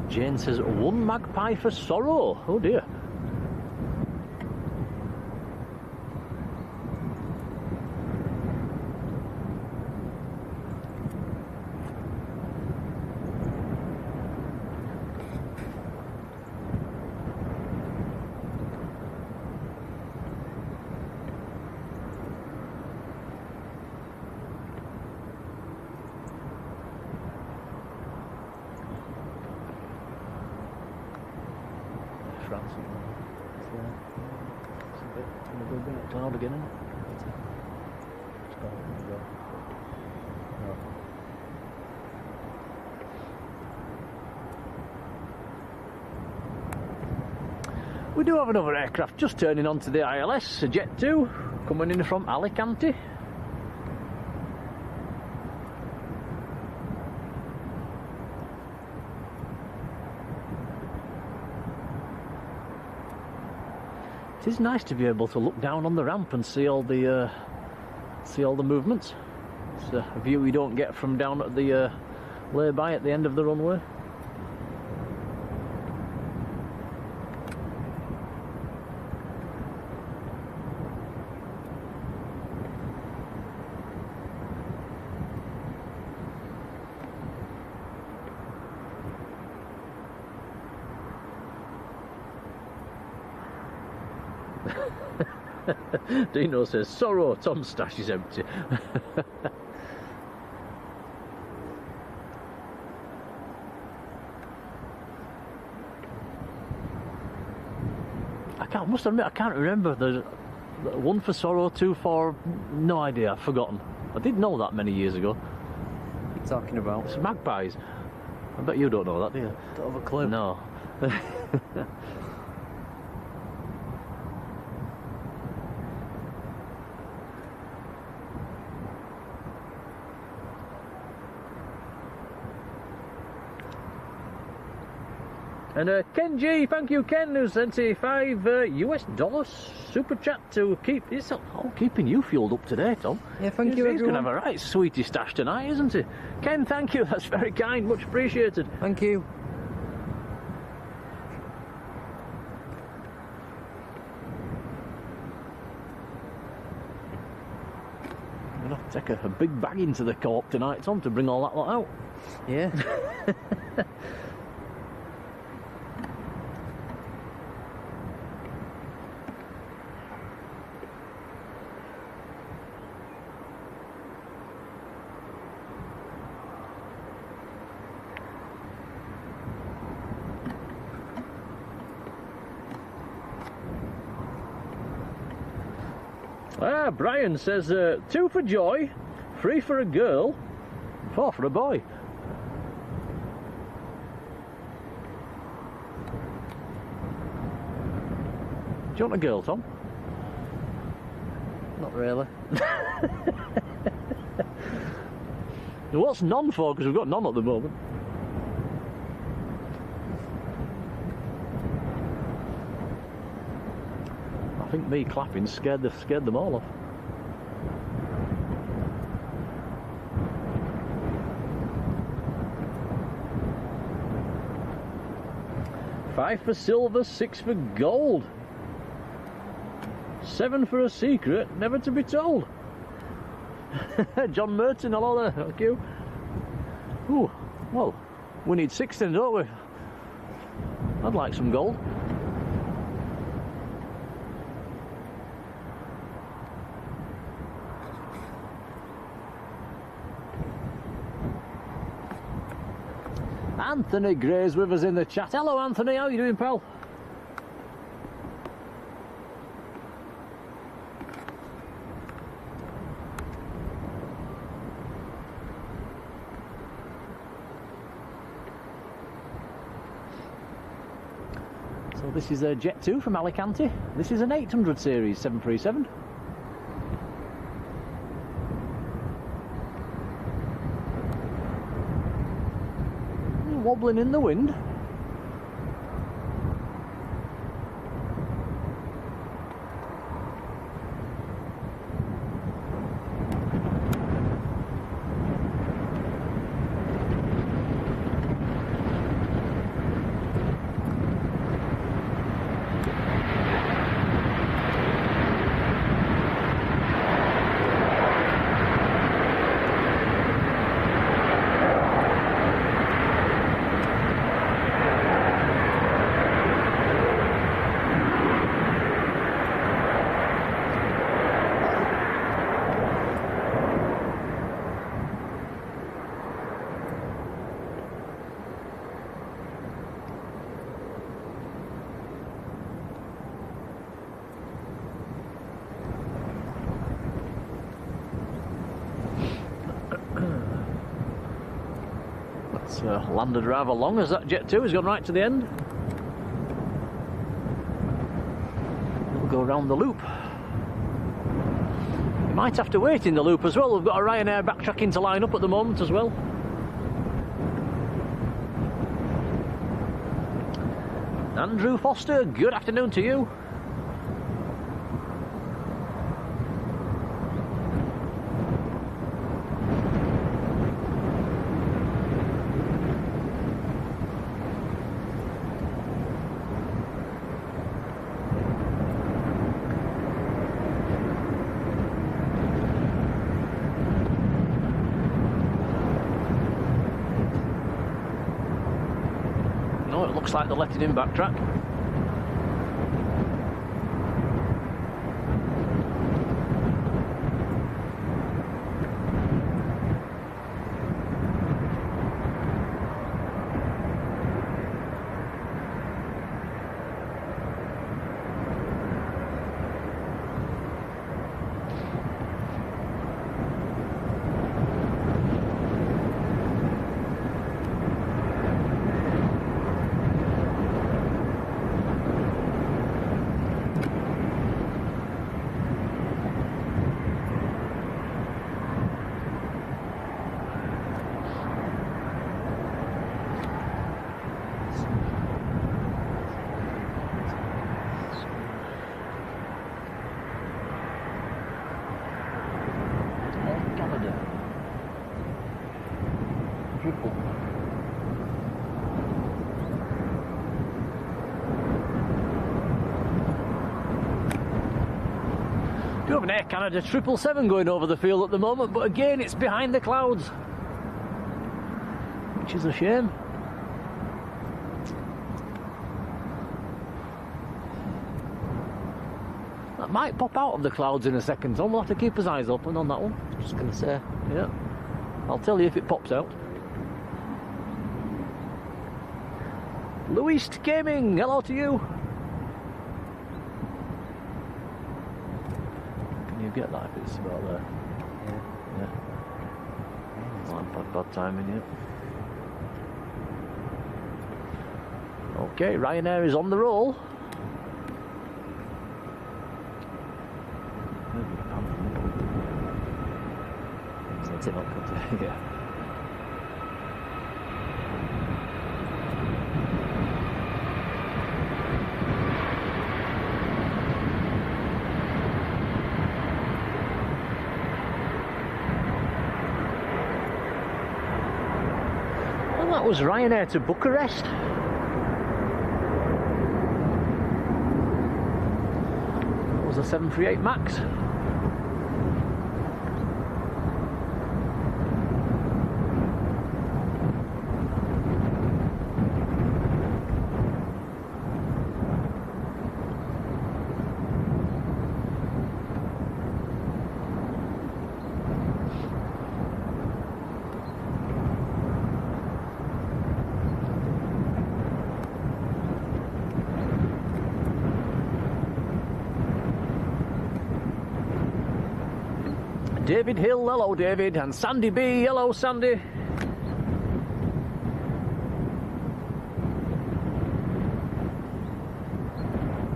Jane says, 1 magpie for sorrow. Oh dear. bit. And we'll bring it cloud again, innit? No. We do have another aircraft just turning onto the ILS, a Jet 2, coming in from Alicante. It is nice to be able to look down on the ramp and see all the movements. It's a view you don't get from down at the lay-by at the end of the runway. Dino says, sorrow, Tom's stash is empty. I must admit, I can't remember. There's one for sorrow, two for... no idea, I've forgotten. I did know that many years ago. What are you talking about? It's magpies. I bet you don't know that, do you? Don't have a clue. No. And Ken G, thank you Ken, who sent a $5 super chat to keep it's all keeping you fueled up today, Tom. Yeah, thank you He's everyone. going to have a right sweetie stash tonight, isn't he? Ken, thank you, that's very kind, much appreciated. Thank you. I'm going to have to take a big bag into the co-op tonight, Tom, to bring all that lot out. Yeah. Brian says 2 for Joy, 3 for a girl, 4 for a boy. Do you want a girl, Tom? Not really. What's none for? Because we've got none at the moment. I think me clapping scared them all off. $5 for silver, 6 for gold, 7 for a secret, never to be told. John Merton, hello there, thank you. Ooh, well, we need 16, don't we? I'd like some gold. Anthony Gray's with us in the chat. Hello Anthony, how are you doing, pal? So this is a Jet 2 from Alicante. This is an 800 series 737. Wobbling in the wind. It's landed rather long as that Jet 2 has gone right to the end. We'll go around the loop. We might have to wait in the loop as well. We've got a Ryanair backtracking to line up at the moment as well. Andrew Foster, good afternoon to you. Looks like they're letting him backtrack. Do have an Air Canada 777 going over the field at the moment, but again it's behind the clouds, which is a shame. That might pop out of the clouds in a second, so we'll have to keep his eyes open on that one. Just going to say. Yeah, I'll tell you if it pops out. Luis Gaming, hello to you. Can you get that if it's about there? Yeah. Bad timing, yeah. Okay, Ryanair is on the roll. Set it up. Yeah. Well, that was Ryanair to Bucharest. That was a 738 MAX. David Hill, hello David, and Sandy B, hello Sandy.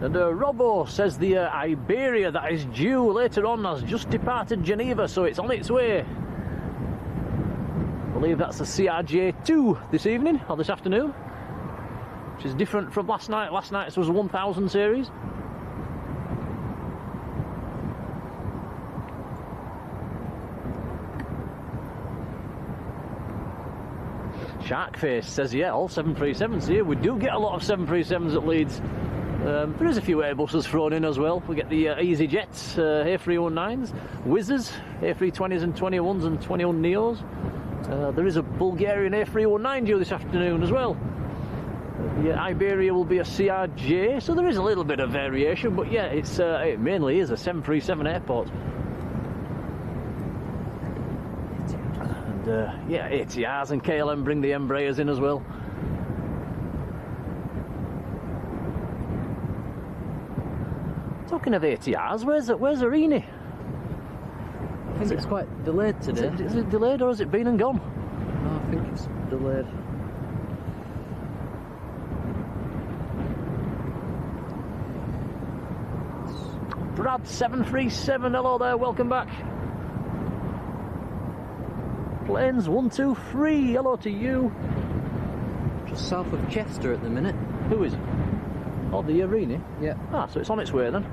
And Robbo says the Iberia that is due later on has just departed Geneva, so it's on its way. I believe that's a CRJ-2 this evening, or this afternoon, which is different from last night. Last night's was a 1000 series. Sharkface says, yeah, all 737s here. We do get a lot of 737s at Leeds. There is a few Airbuses thrown in as well. We get the EasyJets, A319s, Wizzers, A320s and 21s and 21 Neos. There is a Bulgarian A319 due this afternoon as well. The Iberia will be a CRJ, so there is a little bit of variation, but yeah, it mainly is a 737 airport. Yeah, ATRs and KLM bring the Embraers in as well. Talking of ATRs, where's Arini? I think it's quite delayed today. Is it delayed or has it been and gone? No, I think it's delayed. Brad 737, hello there, welcome back. Planes 123, hello to you. Just south of Chester at the minute. Who is it? Oh, the arena? Yeah. Ah, so it's on its way then.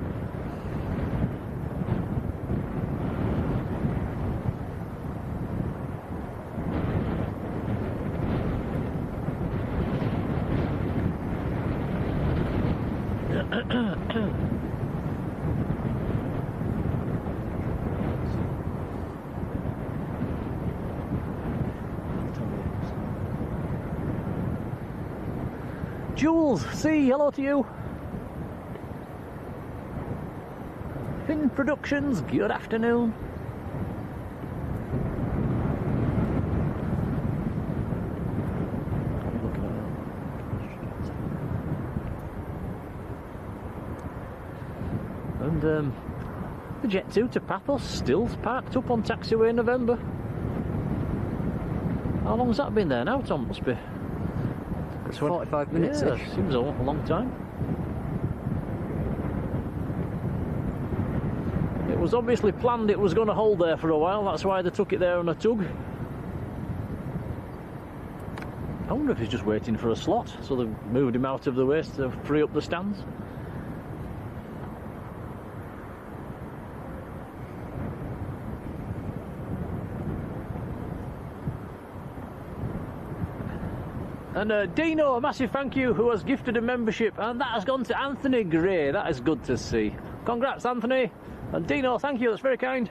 Jules, C, hello to you. Finn Productions, good afternoon. And the Jet 2 to Paphos still parked up on taxiway November. How long's that been there now, Tom? Must be 45 minutes. Yeah, seems a long time. It was obviously planned it was going to hold there for a while, that's why they took it there on a tug. I wonder if he's just waiting for a slot, so they've moved him out of the way to free up the stands. And Dino, a massive thank you, who has gifted a membership, and that has gone to Anthony Gray. That is good to see. Congrats, Anthony. And Dino, thank you, that's very kind.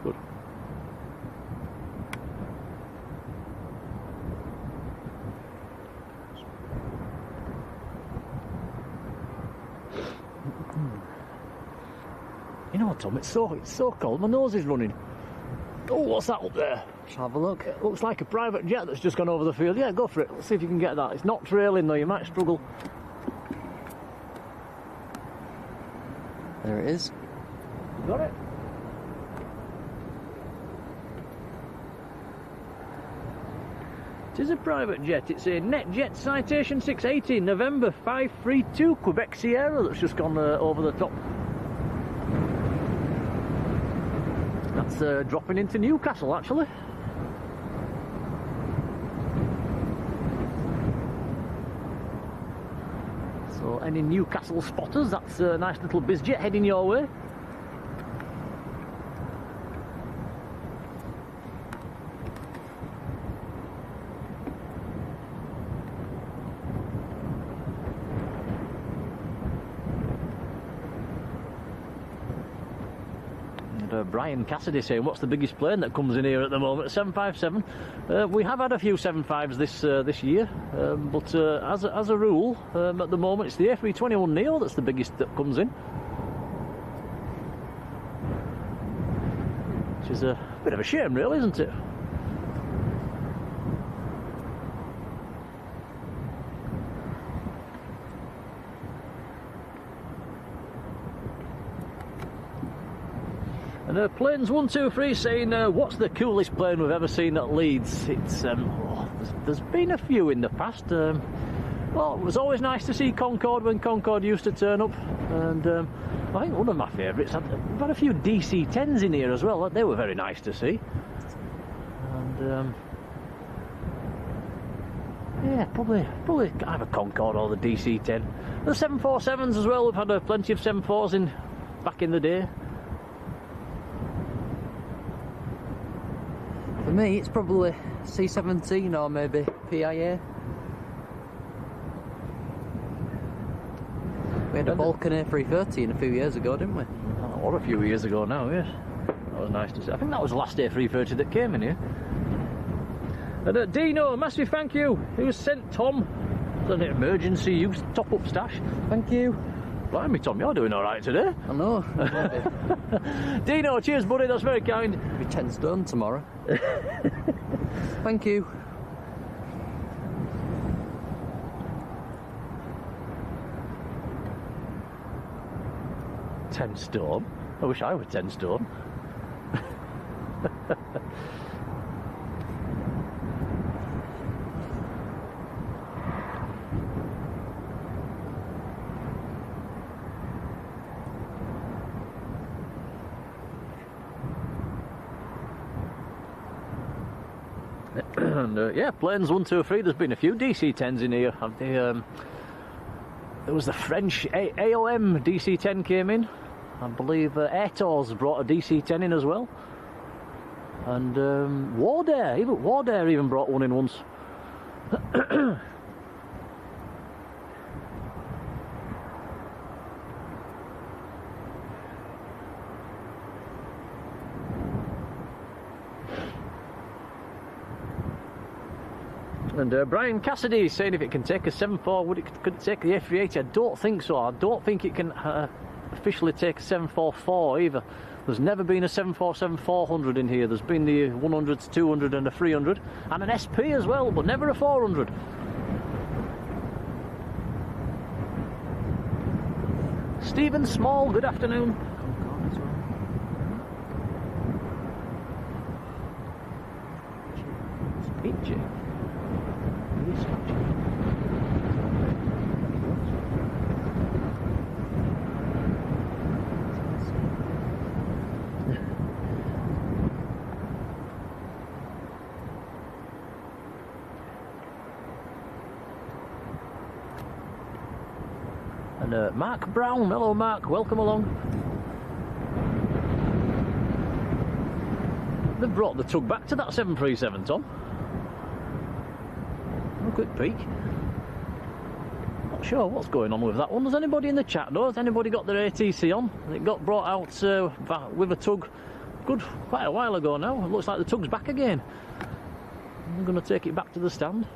Good. You know what, Tom? It's so cold. My nose is running. Oh, what's that up there? Let's have a look. It looks like a private jet that's just gone over the field. Yeah, go for it. Let's see if you can get that. It's not trailing though. You might struggle. There it is. You got it? It is a private jet. It's a NetJet Citation 680 November 532 Quebec Sierra that's just gone over the top. That's dropping into Newcastle actually. So any Newcastle spotters, that's a nice little bizjet heading your way. Brian Cassidy saying, what's the biggest plane that comes in here at the moment? 757. We have had a few 75s this year, but as a rule, at the moment it's the A321neo that's the biggest that comes in, which is a bit of a shame, really, isn't it? And Planes 123 saying, what's the coolest plane we've ever seen at Leeds? It's there's been a few in the past. Well, it was always nice to see Concorde when Concorde used to turn up, and I think one of my favourites, we've had a few DC-10s in here as well. They were very nice to see. And yeah, probably either Concorde or the DC-10. The 747s as well. We've had plenty of 74s back in the day. For me, it's probably C-17 or maybe PIA. We had a Vulcan A330 a few years ago, didn't we? Or a few years ago now, yes. That was nice to see. I think that was the last A330 that came in here. And Dino, a massive thank you. Who sent Tom an emergency use top-up stash. Thank you. Blimey, Tom, you're doing all right today. I know. Dino, cheers, buddy. That's very kind. Be 10 stone tomorrow. Thank you. Ten stone? I wish I were 10 stone. And yeah, planes 1, 2, 3. There's been a few DC-10s in here. There was the French AOM DC-10 came in. I believe Airtours brought a DC-10 in as well. And Wardair even brought one in once. And Brian Cassidy is saying if it can take a 7.4, could it take the A380? I don't think so. I don't think it can officially take a 744 either. There's never been a 747-400 in here. There's been the 100s, 200 and a 300 and an SP as well, but never a 400. Stephen Small, good afternoon. Itchy. And Mark Brown, hello Mark, welcome along. They've brought the tug back to that 737, Tom. Oh, quick peek. Not sure what's going on with that one. Does anybody in the chat know? Has anybody got their ATC on? It got brought out with a tug quite a while ago now. It looks like the tug's back again. I'm going to take it back to the stand.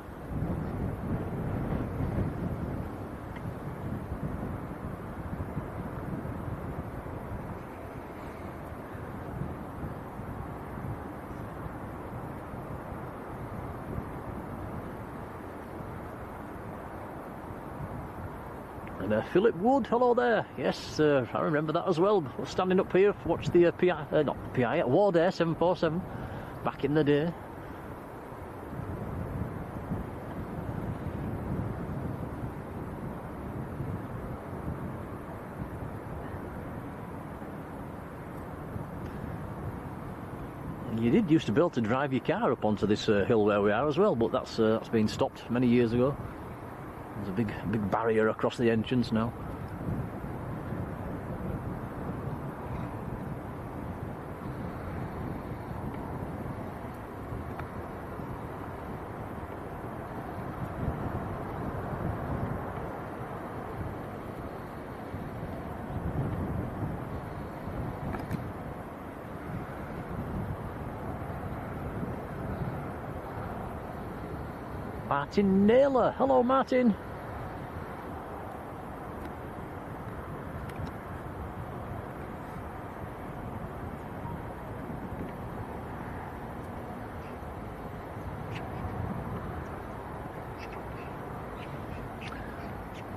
And Philip Wood, hello there. Yes, I remember that as well. Standing up here, watched the Wardair 747 back in the day. You did used to be able to drive your car up onto this hill where we are as well, but that's been stopped many years ago. There's a big barrier across the entrance now. Martin Naylor, hello Martin.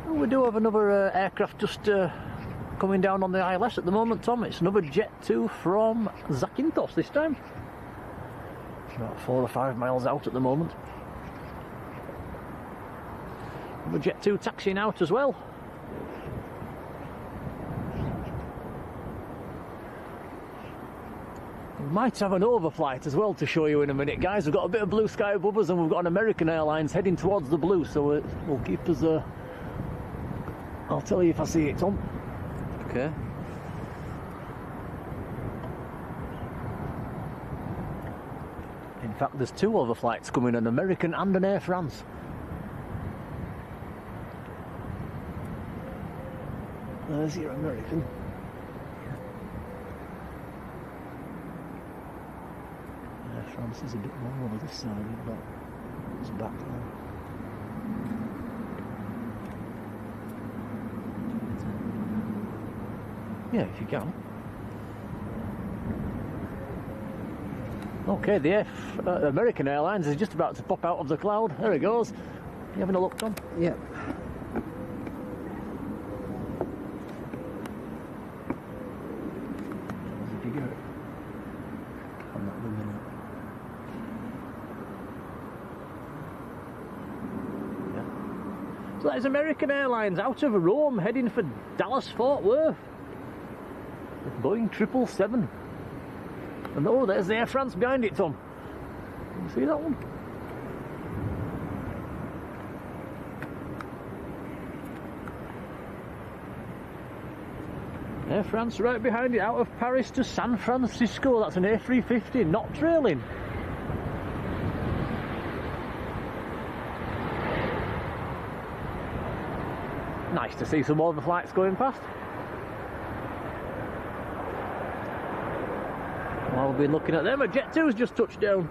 We do have another aircraft just coming down on the ILS at the moment, Tom. It's another Jet 2 from Zakynthos this time. About 4 or 5 miles out at the moment. Another Jet 2 taxiing out as well. We might have an overflight as well to show you in a minute, guys. We've got a bit of blue sky above us and we've got an American Airlines heading towards the blue, so it will keep us... I'll tell you if I see it, Tom. Okay. In fact, there's 2 overflights coming, an American and an Air France. There's your American. Air France is a bit more over this side, but it's back now. Yeah, if you can. Okay, the American Airlines is just about to pop out of the cloud. There it goes. You having a look, Tom? Yep. If you get it. I'm not moving it. Yeah. So that is American Airlines out of Rome, heading for Dallas Fort Worth. With Boeing 777. And oh, there's the Air France behind it, Tom. Can you see that one? Air France right behind it, out of Paris to San Francisco. That's an A350, not trailing. Nice to see some more of the flights going past. While we've been looking at them, a Jet 2's just touched down.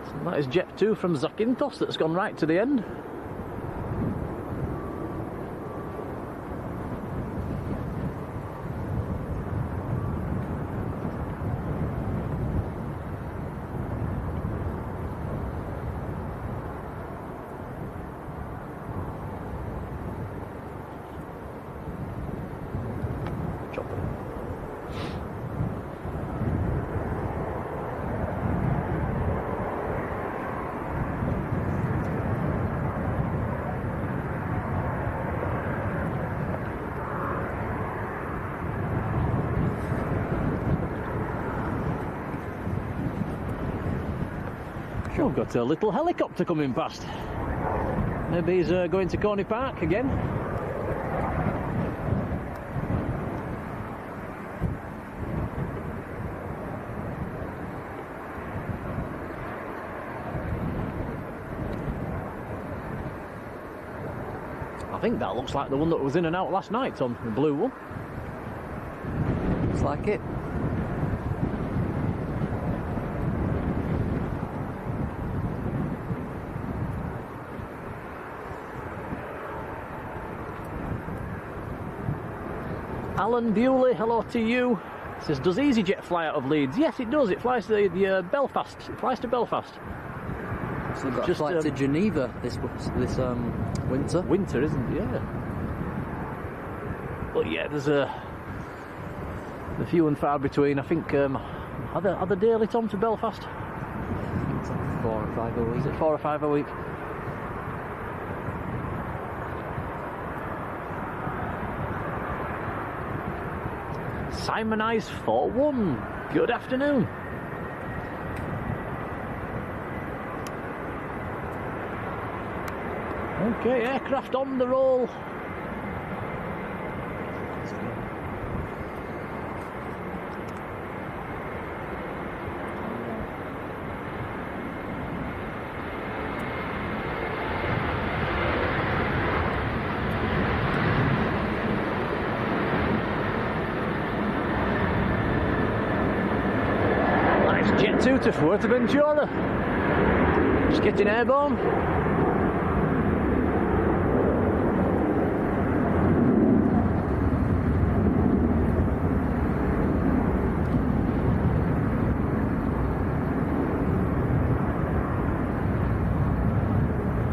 So that is Jet 2 from Zakynthos that's gone right to the end. We've got a little helicopter coming past. Maybe he's going to Corney Park again. I think that looks like the one that was in and out last night, Tom, the blue one. Looks like it. Alan Bewley, hello to you. Says, does EasyJet fly out of Leeds? Yes, it does. It flies to the Belfast. It flies to Belfast. So you've got a flight to Geneva this winter. Winter, isn't it? Yeah. But yeah, there's a few and far between. I think are there daily, Tom, to Belfast? I think it's like 4 or 5 a week. Is it 4 or 5 a week? Simon Eyes 41. Good afternoon. Okay, aircraft on the roll. Jet 2 to Fuerteventura. Just getting airborne.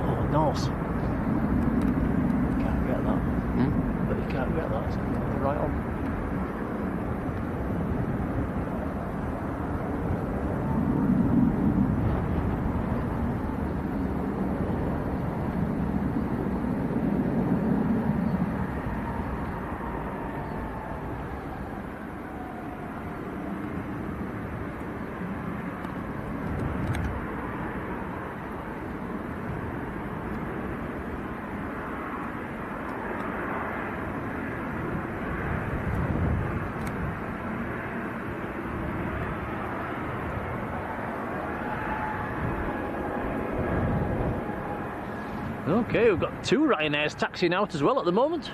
Oh, Norse. You can't get that. But you can't get that. It's right on. Okay, we've got 2 Ryanair's taxiing out as well at the moment.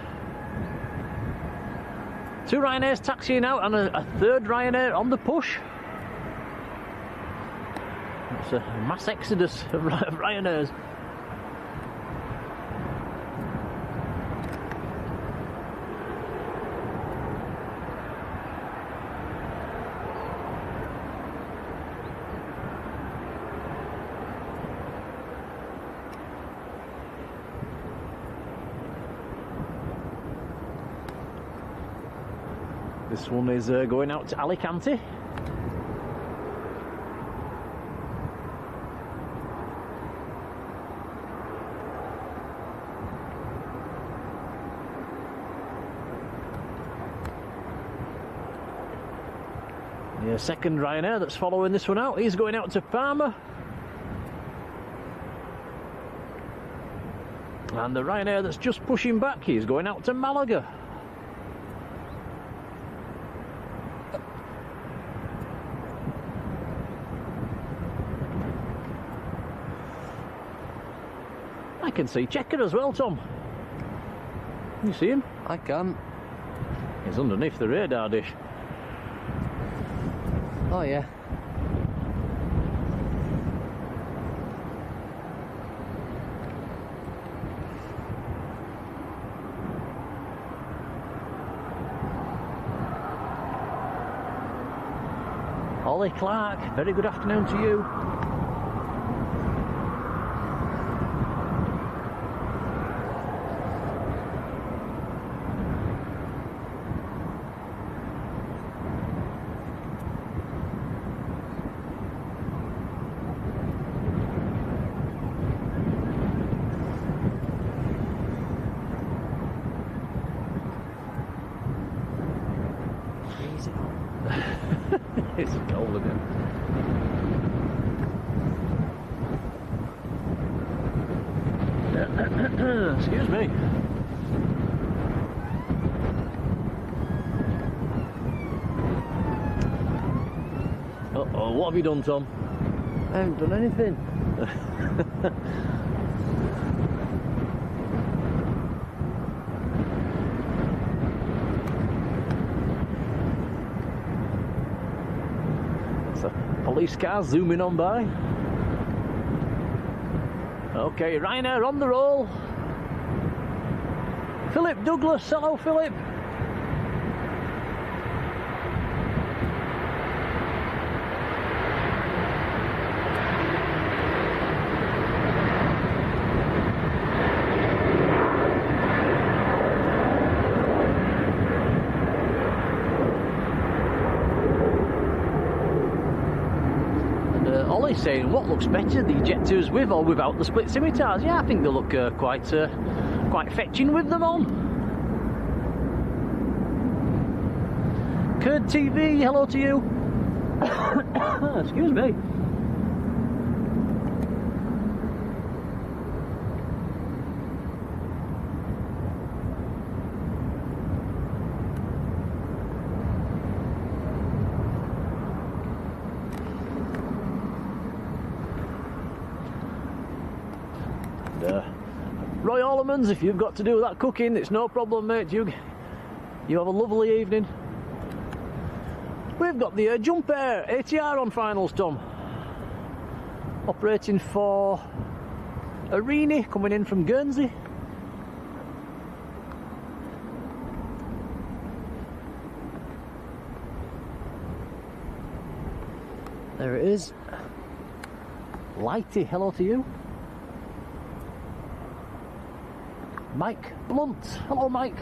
2 Ryanair's taxiing out and a 3rd Ryanair on the push. It's a mass exodus of Ryanair's. This one is going out to Alicante. The 2nd Ryanair that's following this one out, he's going out to Parma. And the Ryanair that's just pushing back, he's going out to Malaga. I can see Checker as well, Tom. Can you see him? I can. He's underneath the radar dish. Oh yeah. Ollie Clark, very good afternoon to you. It's cold again. Excuse me. Uh-oh, what have you done, Tom? I haven't done anything. Police car zooming on by. Okay, Ryanair on the roll. Philip Douglas, hello Philip. Saying what looks better, the Jet2s with or without the split scimitars? Yeah, I think they look quite fetching with them on. Kurd TV, hello to you. Excuse me. Roy Orlemans, if you've got to do that cooking, it's no problem, mate. You have a lovely evening. We've got the Jump Air ATR on finals, Tom. Operating for Arini, coming in from Guernsey. There it is. Lighty, hello to you. Mike Blunt, hello Mike.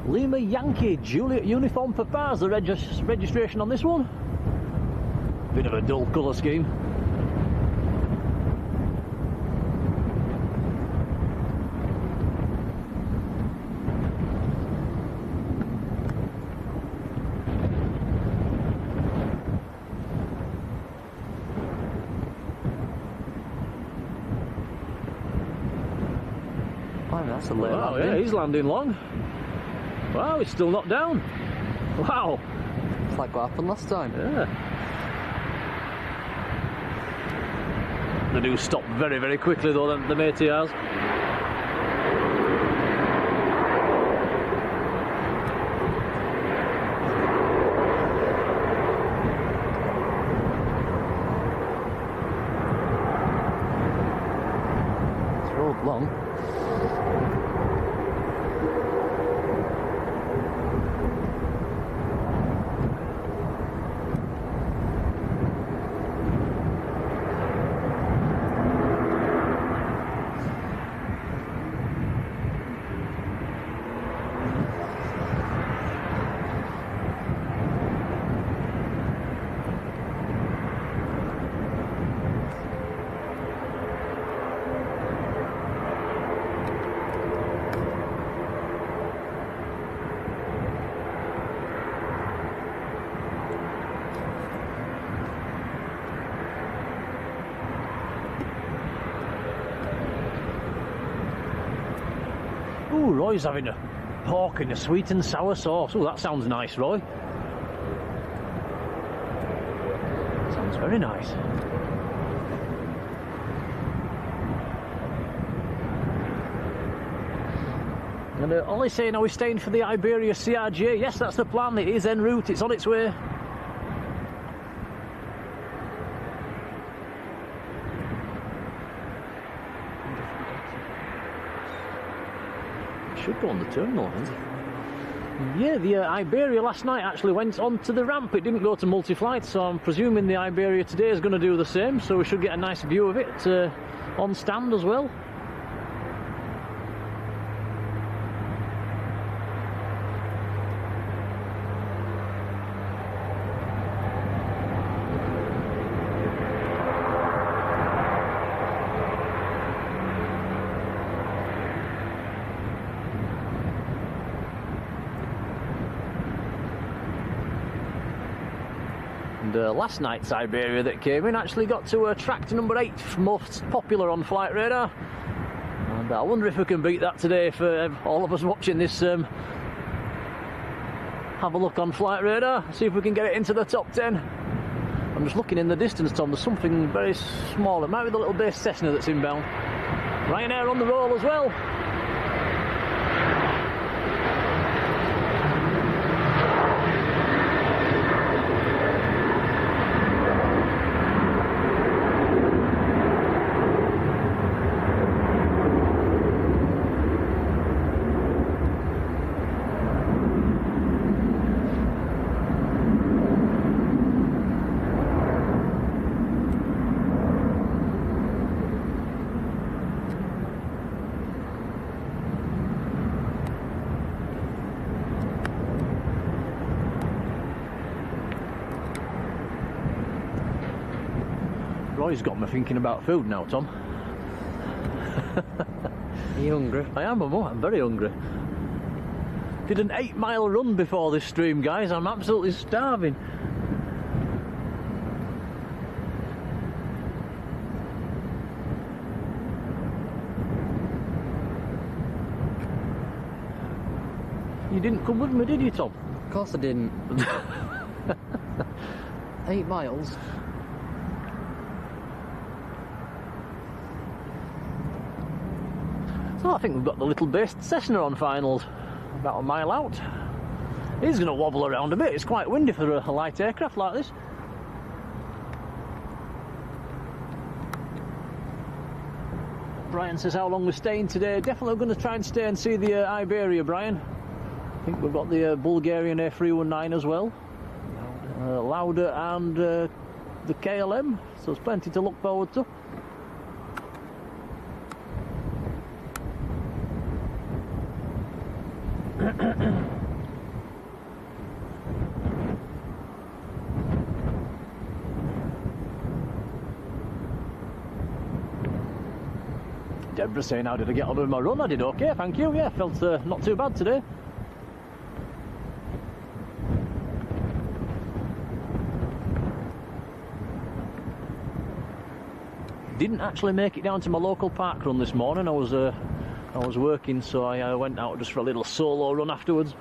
Lima Yankee, Juliet Uniform Papa's the registration on this one. Bit of a dull colour scheme. Blimey, that's a late Wow, landing. yeah, he's landing long. Wow, he's still not down. Wow. It's like what happened last time. Yeah. They do stop very, very quickly though, the matey has. It's rolled long. Ooh, Roy's having a pork in a sweet and sour sauce. Oh, that sounds nice, Roy. Sounds very nice. And Ollie's saying, are we staying for the Iberia CRJ? Yes, that's the plan. It is en route. It's on its way. Should go on the terminal, hasn't it? Yeah, the Iberia last night actually went onto the ramp. It didn't go to multi-flight, so I'm presuming the Iberia today is going to do the same, so we should get a nice view of it on stand as well. And last night's Iberia that came in actually got to track number 8, most popular on Flight Radar. And I wonder if we can beat that today for all of us watching this. Have a look on Flight Radar, see if we can get it into the top 10. I'm just looking in the distance, Tom. There's something very small. It might be the little base Cessna that's inbound. Ryanair on the roll as well. Roy's got me thinking about food now, Tom. Are you hungry? I am, I'm very hungry. Did an 8-mile run before this stream, guys. I'm absolutely starving. You didn't come with me, did you, Tom? Of course I didn't. 8 miles? So I think we've got the little base Cessna on finals, about a mile out. He's going to wobble around a bit. It's quite windy for a light aircraft like this. Brian says how long we're staying today. Definitely going to try and stay and see the Iberia, Brian. I think we've got the Bulgarian A319 as well. Lauda and the KLM, so there's plenty to look forward to. Deborah saying, how did I get on with my run? I did okay, thank you. Yeah, felt not too bad today. Didn't actually make it down to my local park run this morning. I was I was working, so I went out just for a little solo run afterwards.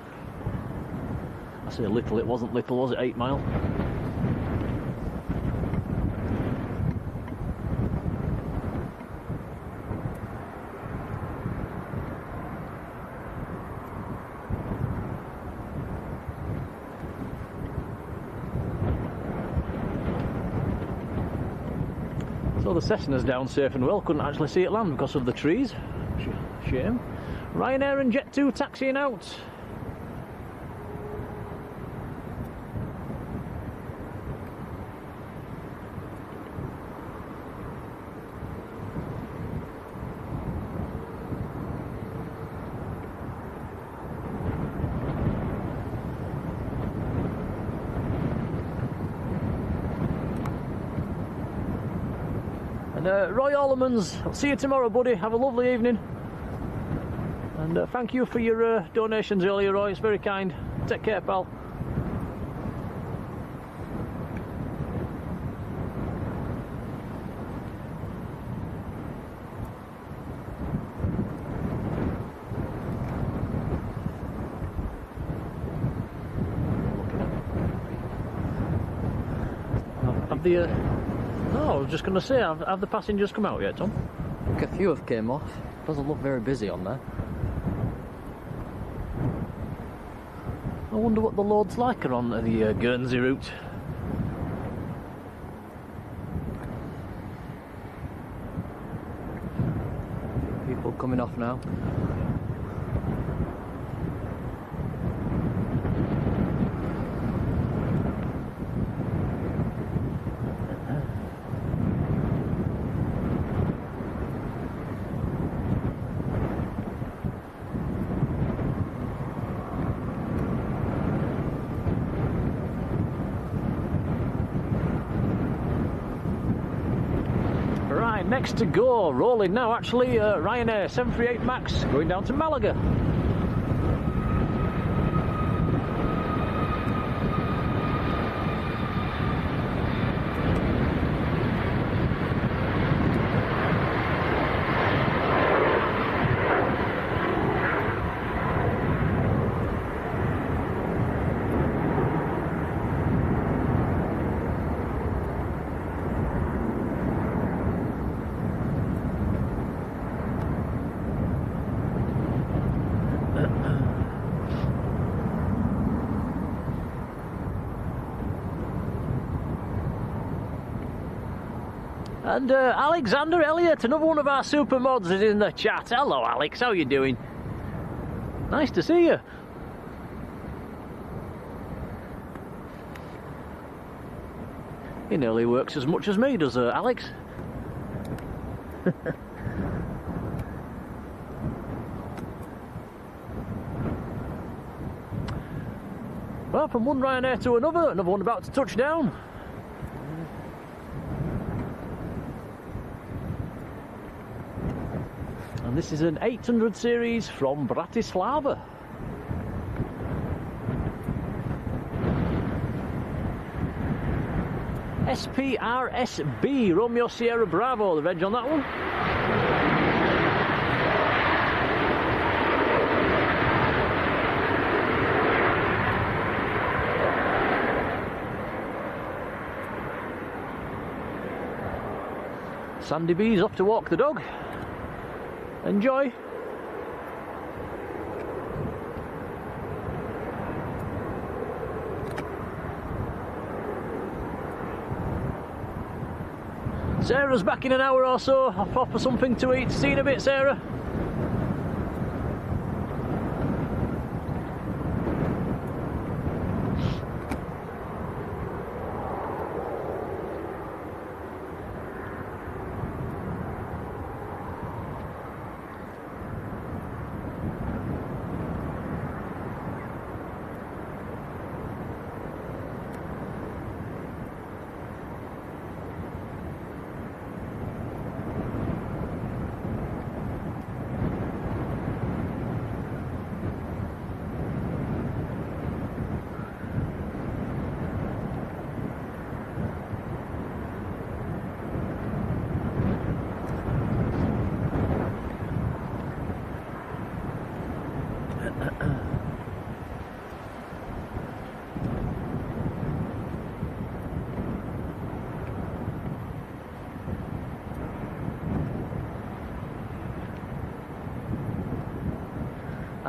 I say little, it wasn't little, was it? 8 mile. So the Cessna's down safe and well, couldn't actually see it land because of the trees. Shame. Ryanair and Jet2 taxiing out. And Roy Allemans, I'll see you tomorrow, buddy. Have a lovely evening. And thank you for your donations earlier, Roy. It's very kind. Take care, pal. Have the... No, I was just going to say, have the passengers come out yet, Tom? I think a few have came off. Doesn't look very busy on there. I wonder what the loads like are on the Guernsey route. People coming off now. Next to go, rolling now actually, Ryanair 738 MAX going down to Malaga. And Alexander Elliott, another one of our super mods, is in the chat. Hello Alex, how you doing? Nice to see you. He nearly works as much as me, does Alex? Well, from one Ryanair to another one about to touch down. And this is an 800 series from Bratislava. SPRSB, Romeo Sierra Bravo, the reg on that one. Sandy B's off to walk the dog. Enjoy. Sarah's back in an hour or so. I'll pop her something to eat. See you in a bit, Sarah.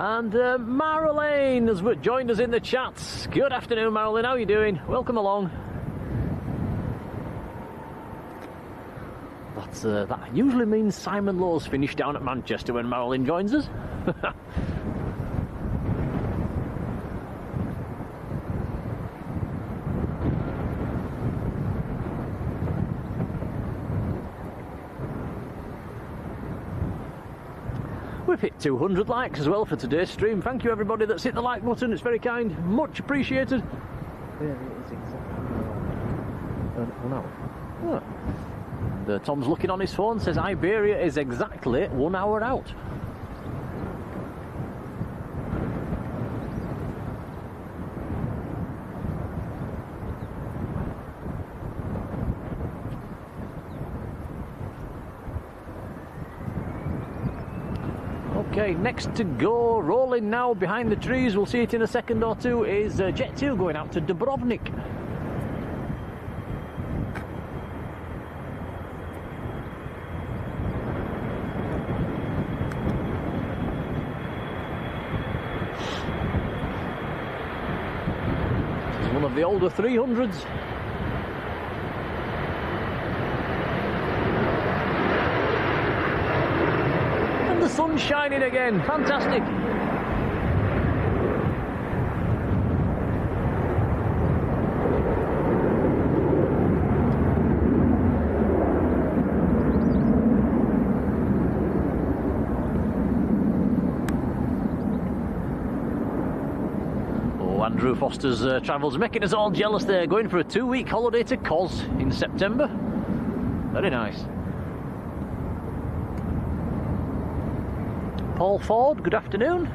And Marjolein has joined us in the chats. Good afternoon, Marjolein. How are you doing? Welcome along. That usually means Simon Lowe's finished down at Manchester when Marjolein joins us. We've hit 200 likes as well for today's stream. Thank you everybody that's hit the like button, it's very kind, much appreciated. Yeah, it is exactly 1 hour. Oh. And, Tom's looking on his phone, says Iberia is exactly 1 hour out. Okay, next to go, rolling now behind the trees, we'll see it in a second or two, is Jet 2 going out to Dubrovnik. This is one of the older 300s. The sun's shining again, fantastic. Oh, Andrew Foster's travels making us all jealous there, going for a 2-week holiday to Kos in September. Very nice. Paul Ford, good afternoon.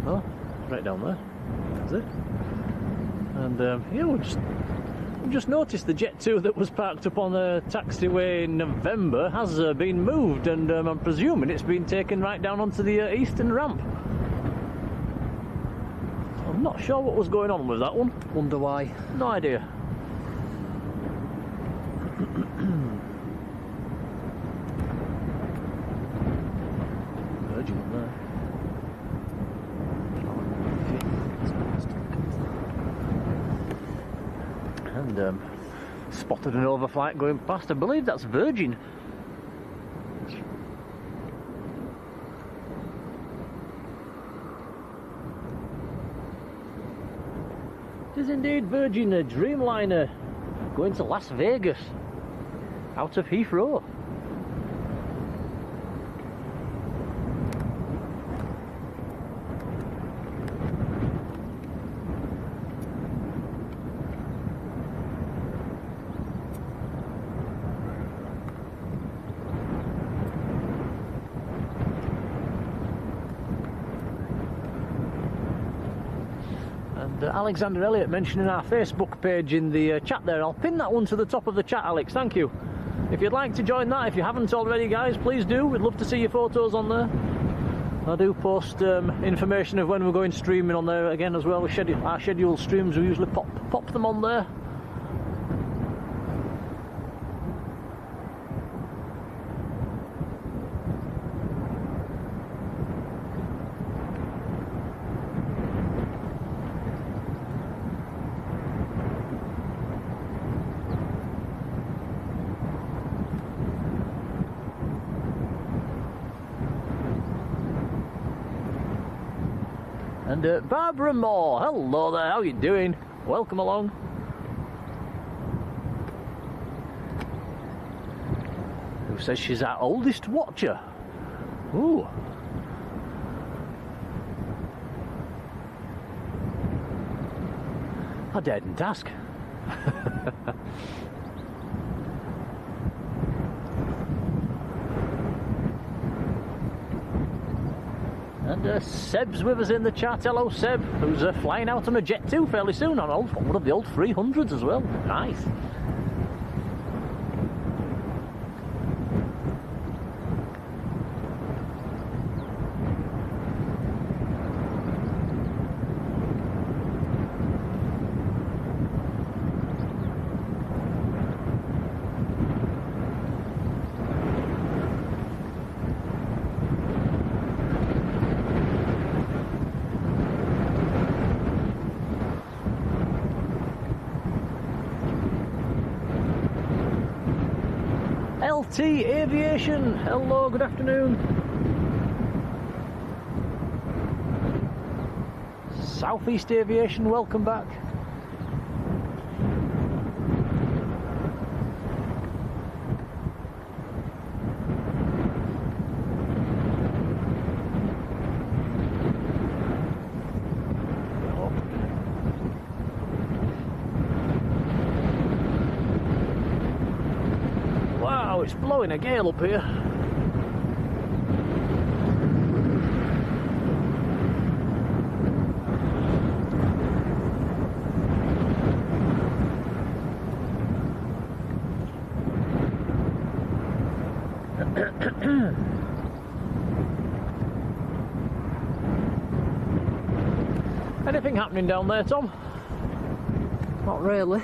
Oh, right down there. That's it. And yeah, we just noticed the Jet 2 that was parked up on the taxiway in November has been moved, and I'm presuming it's been taken right down onto the eastern ramp. I'm not sure what was going on with that one. Wonder why. No idea. Virgin up there. And spotted an overflight going past. I believe that's Virgin. It is indeed Virgin, a Dreamliner going to Las Vegas out of Heathrow. Alexander Elliott mentioning our Facebook page in the chat there. I'll pin that one to the top of the chat, Alex, thank you. If you'd like to join that, if you haven't already, guys, please do. We'd love to see your photos on there. I do post information of when we're going streaming on there again as well. Our scheduled streams, we usually pop them on there. And Barbara Moore, hello there, how you doing? Welcome along. Who says she's our oldest watcher? Ooh. I daren't ask. And Seb's with us in the chat. Hello, Seb, who's flying out on a Jet 2 fairly soon on one of the old 300s as well. Nice. LT Aviation, hello, good afternoon. Southeast Aviation, welcome back. It's blowing a gale up here. Anything happening down there, Tom? Not really.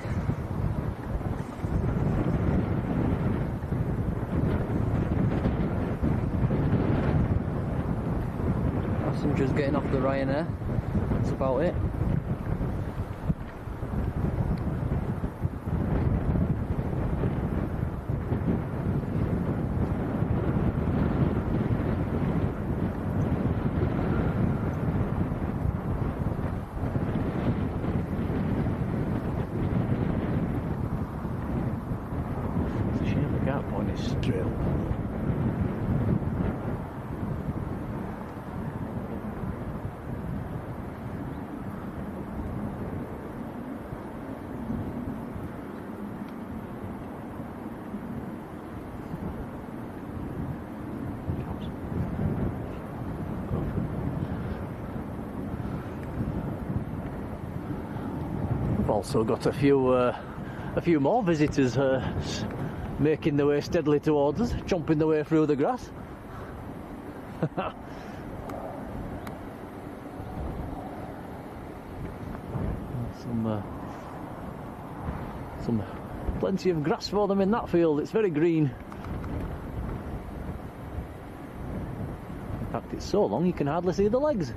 Passengers getting off the Ryanair. That's about it. It's a shame we can't point this straight up. Also got a few more visitors making their way steadily towards us, chomping their way through the grass. Some plenty of grass for them in that field. It's very green. In fact, it's so long you can hardly see the legs.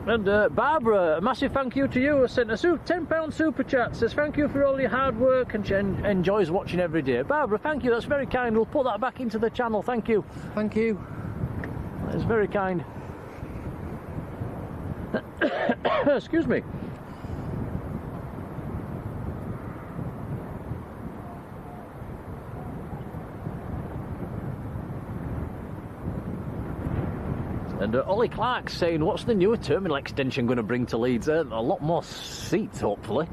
And Barbara, a massive thank you to you. Sent a £10 super chat. Says thank you for all your hard work and she enjoys watching every day. Barbara, thank you. That's very kind. We'll put that back into the channel. Thank you. Thank you. That is very kind. Excuse me. And Ollie Clark's saying, what's the newer terminal extension going to bring to Leeds? A lot more seats, hopefully.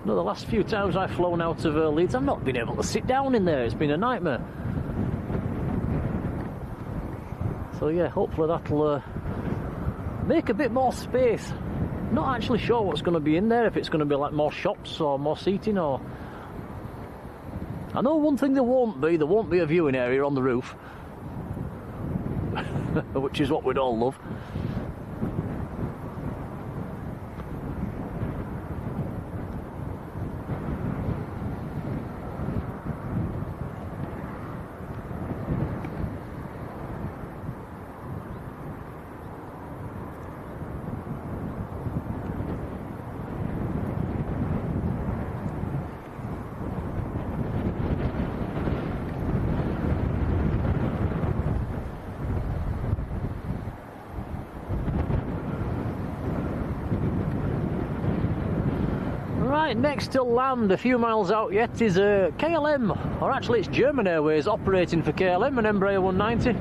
No, the last few times I've flown out of Leeds, I've not been able to sit down in there. It's been a nightmare. So yeah, hopefully that'll make a bit more space. Not actually sure what's going to be in there, if it's going to be like more shops or more seating or... I know one thing there won't be a viewing area on the roof. Which is what we'd all love. Right, next to land, a few miles out yet, is KLM, or actually it's German Airways operating for KLM, an Embraer 190.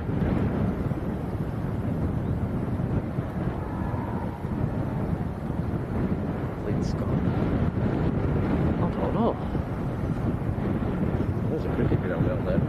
Leeds gone. I don't know. There's a cricket ground out there.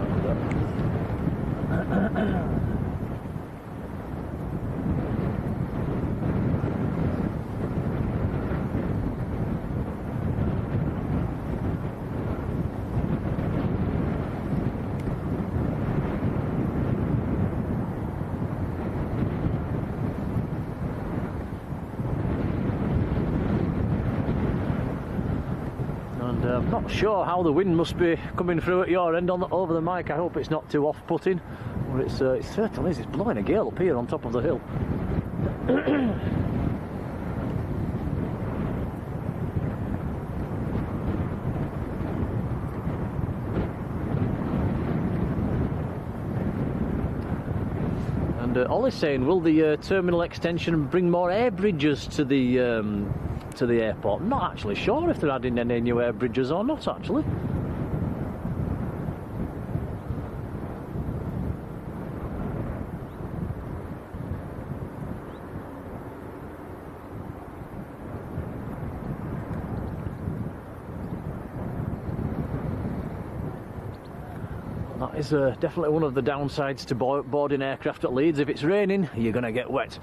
I'm not sure how the wind must be coming through at your end over the mic. I hope it's not too off-putting. But it certainly is. It's blowing a gale up here on top of the hill. And Ollie's saying, will the terminal extension bring more air bridges to the airport? Not actually sure if they're adding any new air bridges or not, actually. That is definitely one of the downsides to boarding aircraft at Leeds. If it's raining, you're going to get wet.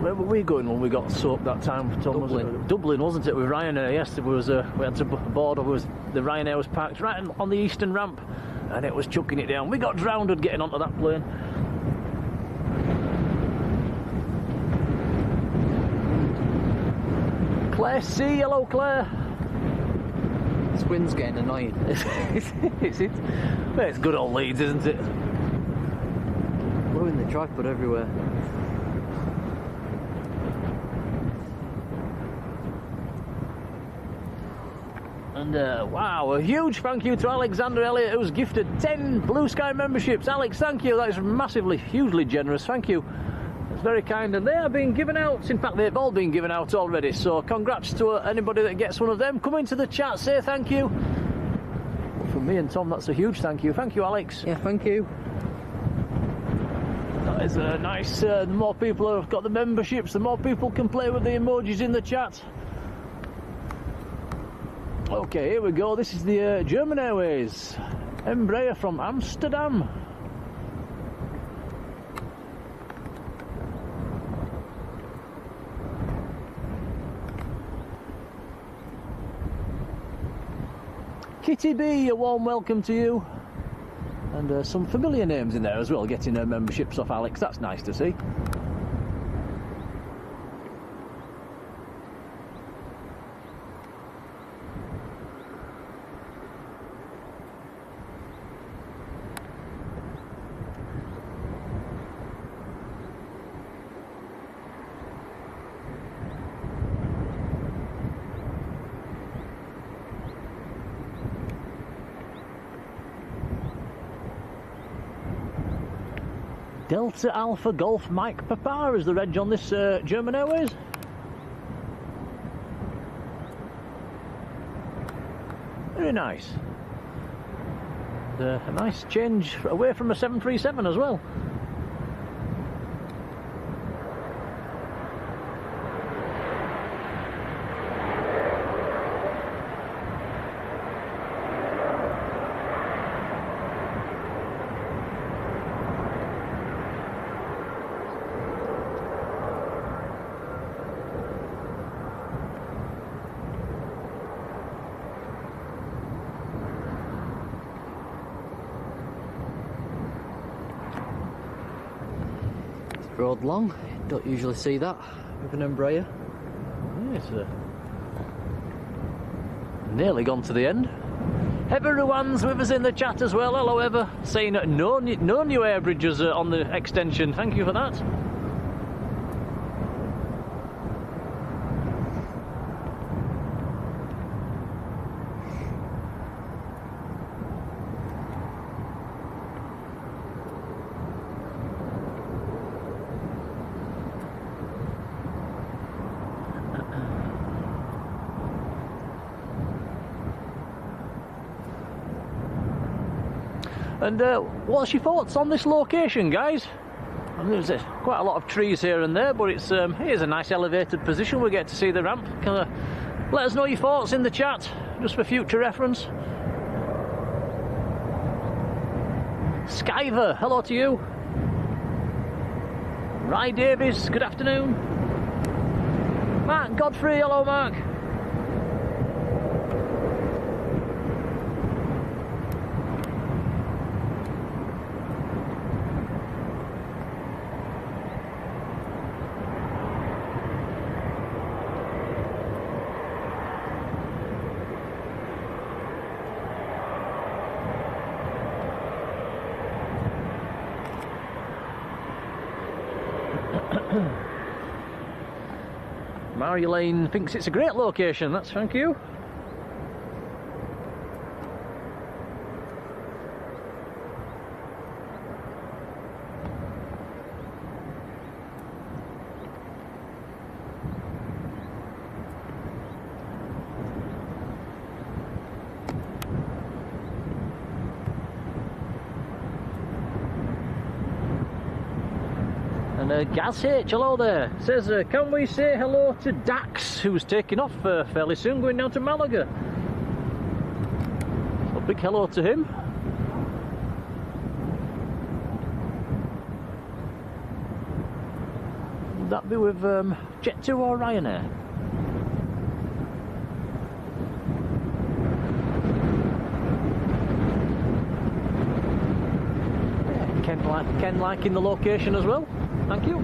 Where were we going when we got soaked that time? Dublin. Dublin, wasn't it? With Ryanair, yes. There was, we had to board, the Ryanair was parked right on the eastern ramp and it was chucking it down. We got drowned getting onto that plane. Claire C, hello Claire. This wind's getting annoying. It's good old Leeds, isn't it? Blowing the tripod everywhere. And wow, a huge thank you to Alexander Elliott, who's gifted 10 Blue Sky memberships. Alex, thank you. That is massively, hugely generous. Thank you. It's very kind, and they are being given out. In fact, they've all been given out already, so congrats to anybody that gets one of them. Come into the chat, say thank you. Well, from me and Tom, that's a huge thank you. Thank you, Alex. Yeah, thank you. That is nice. The more people have got the memberships, the more people can play with the emojis in the chat. Okay, here we go. This is the German Airways Embraer from Amsterdam. Kitty B, a warm welcome to you. And some familiar names in there as well, getting memberships off Alex. That's nice to see. Delta Alpha Golf Mike Papa is the reg on this German Airways. Very nice. A nice change away from a 737 as well. Road long, don't usually see that with an Embraer. Yes, nearly gone to the end. Everyone's with us in the chat as well. Hello, Ever. Saying no new air bridges on the extension. Thank you for that. And what's your thoughts on this location, guys? I mean, there's quite a lot of trees here and there, but it's here's a nice elevated position. We get to see the ramp. Let us know your thoughts in the chat, just for future reference. Skyver, hello to you. Rye Davies, good afternoon. Mark Godfrey, hello Mark. Marjolein thinks it's a great location, that's thank you. And Gaz H, hello there, says, can we say hello to Dax, who's taking off fairly soon, going down to Malaga? So big hello to him. Would that be with Jet2 or Ryanair? Ken liking the location as well. Thank you.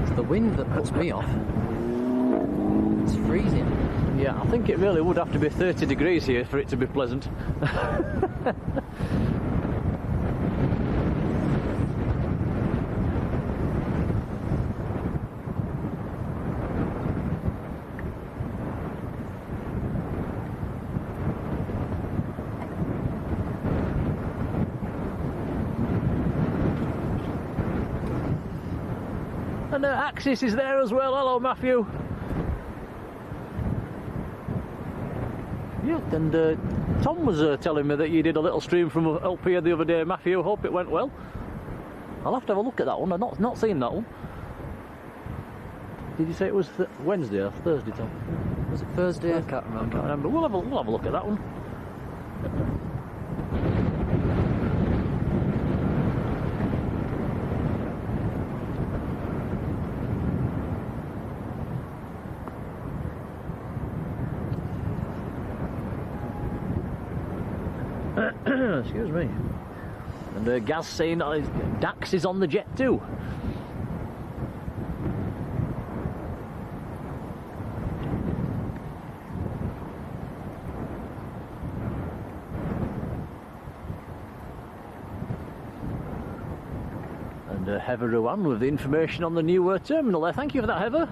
It's the wind that puts me off. It's freezing. Yeah, I think it really would have to be 30 degrees here for it to be pleasant. And Axis is there as well. Hello, Matthew. Yeah, and Tom was telling me that you did a little stream from up here the other day, Matthew. Hope it went well. I'll have to have a look at that one. I've not seen that one. Did you say it was Wednesday or Thursday, Tom? Was it Thursday? I can't remember. We'll have a look at that one. Excuse me. And Gaz saying Dax is on the jet too. And Heather Ruan with the information on the new terminal there. Thank you for that, Heather.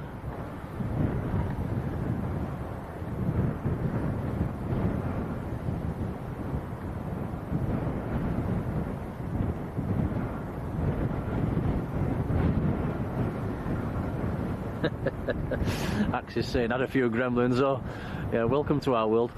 Axis saying had a few gremlins, oh yeah, welcome to our world.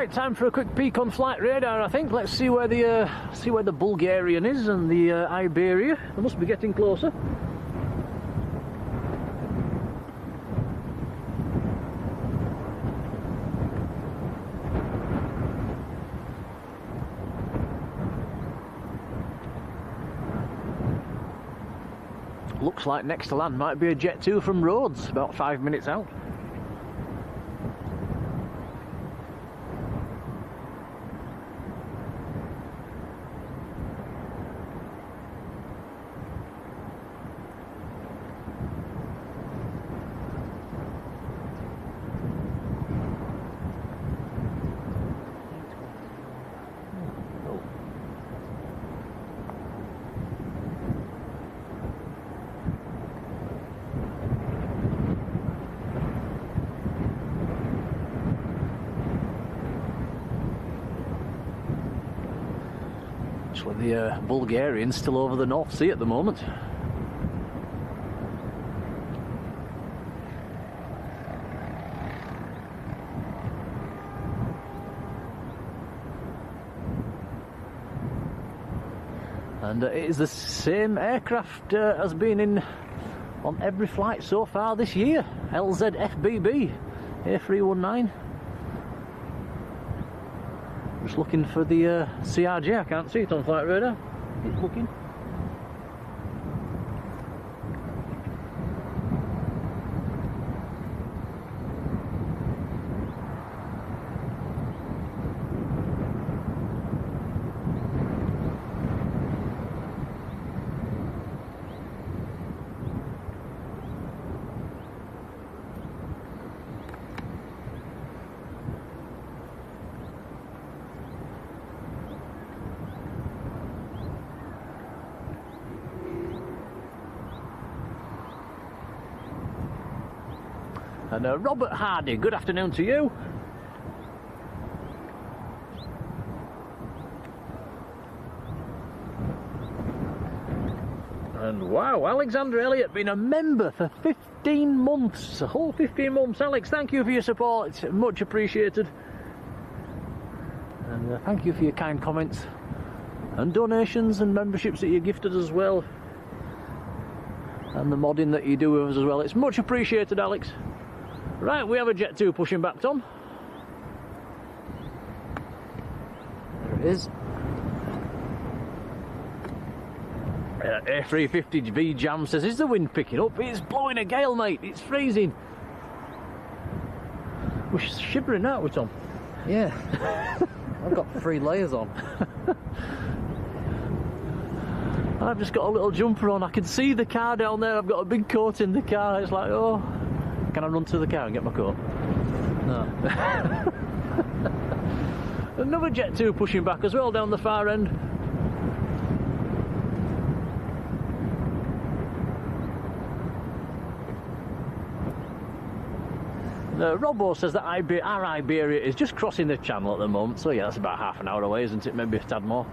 Right, time for a quick peek on flight radar. I think. Let's see where the Bulgarian is and the Iberia. They must be getting closer. Looks like next to land might be a Jet 2 from Rhodes, about 5 minutes out. With the Bulgarians still over the North Sea at the moment. And it is the same aircraft has been in on every flight so far this year. LZFBB A319. Just looking for the CRJ, I can't see it on flight radar. It's looking. And Robert Hardy, good afternoon to you. And wow, Alexander Elliott been a member for 15 months, a whole 15 months. Alex, thank you for your support, it's much appreciated. And thank you for your kind comments and donations and memberships that you gifted as well. And the modding that you do with us as well, it's much appreciated, Alex. Right, we have a Jet 2 pushing back, Tom. There it is. A350V Jam says, is the wind picking up? It's blowing a gale, mate. It's freezing. We're shivering, aren't we, Tom? Yeah. I've got 3 layers on. I've just got a little jumper on. I can see the car down there. I've got a big coat in the car. It's like, oh... Can I run to the car and get my coat? No. Another Jet 2 pushing back as well down the far end. Robbo says that our Iberia is just crossing the channel at the moment, so yeah, that's about half an hour away, isn't it? Maybe a tad more.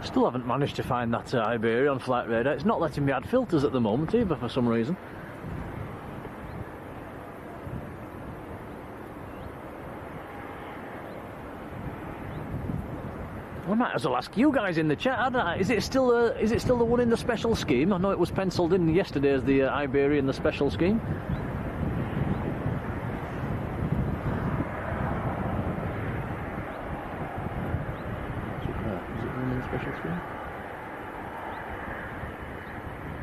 Still haven't managed to find that Iberia on flight radar. It's not letting me add filters at the moment either for some reason. We might as well ask you guys in the chat. Is it still the one in the special scheme? I know it was penciled in yesterday as the Iberia in the special scheme. Is it the one in the special scheme?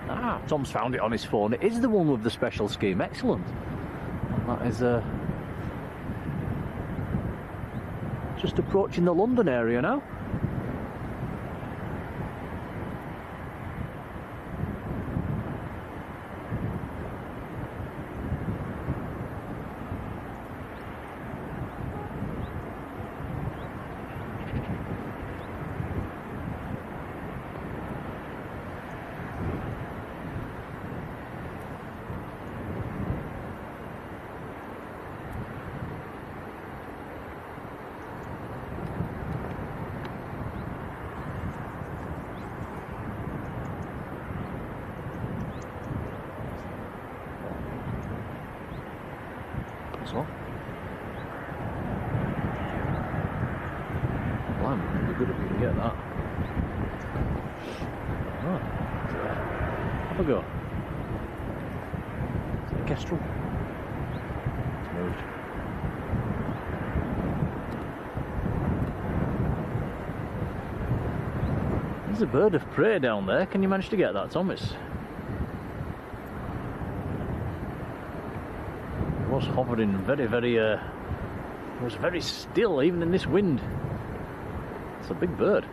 Ah, Tom's found it on his phone. It is the one with the special scheme. Excellent. That is just approaching the London area now. So, blimey, it'd be good if we can get that. Oh, have a go. Is it a kestrel? It's moved. There's a bird of prey down there. Can you manage to get that, Tom? It was hovering it was very still even in this wind. It's a big bird.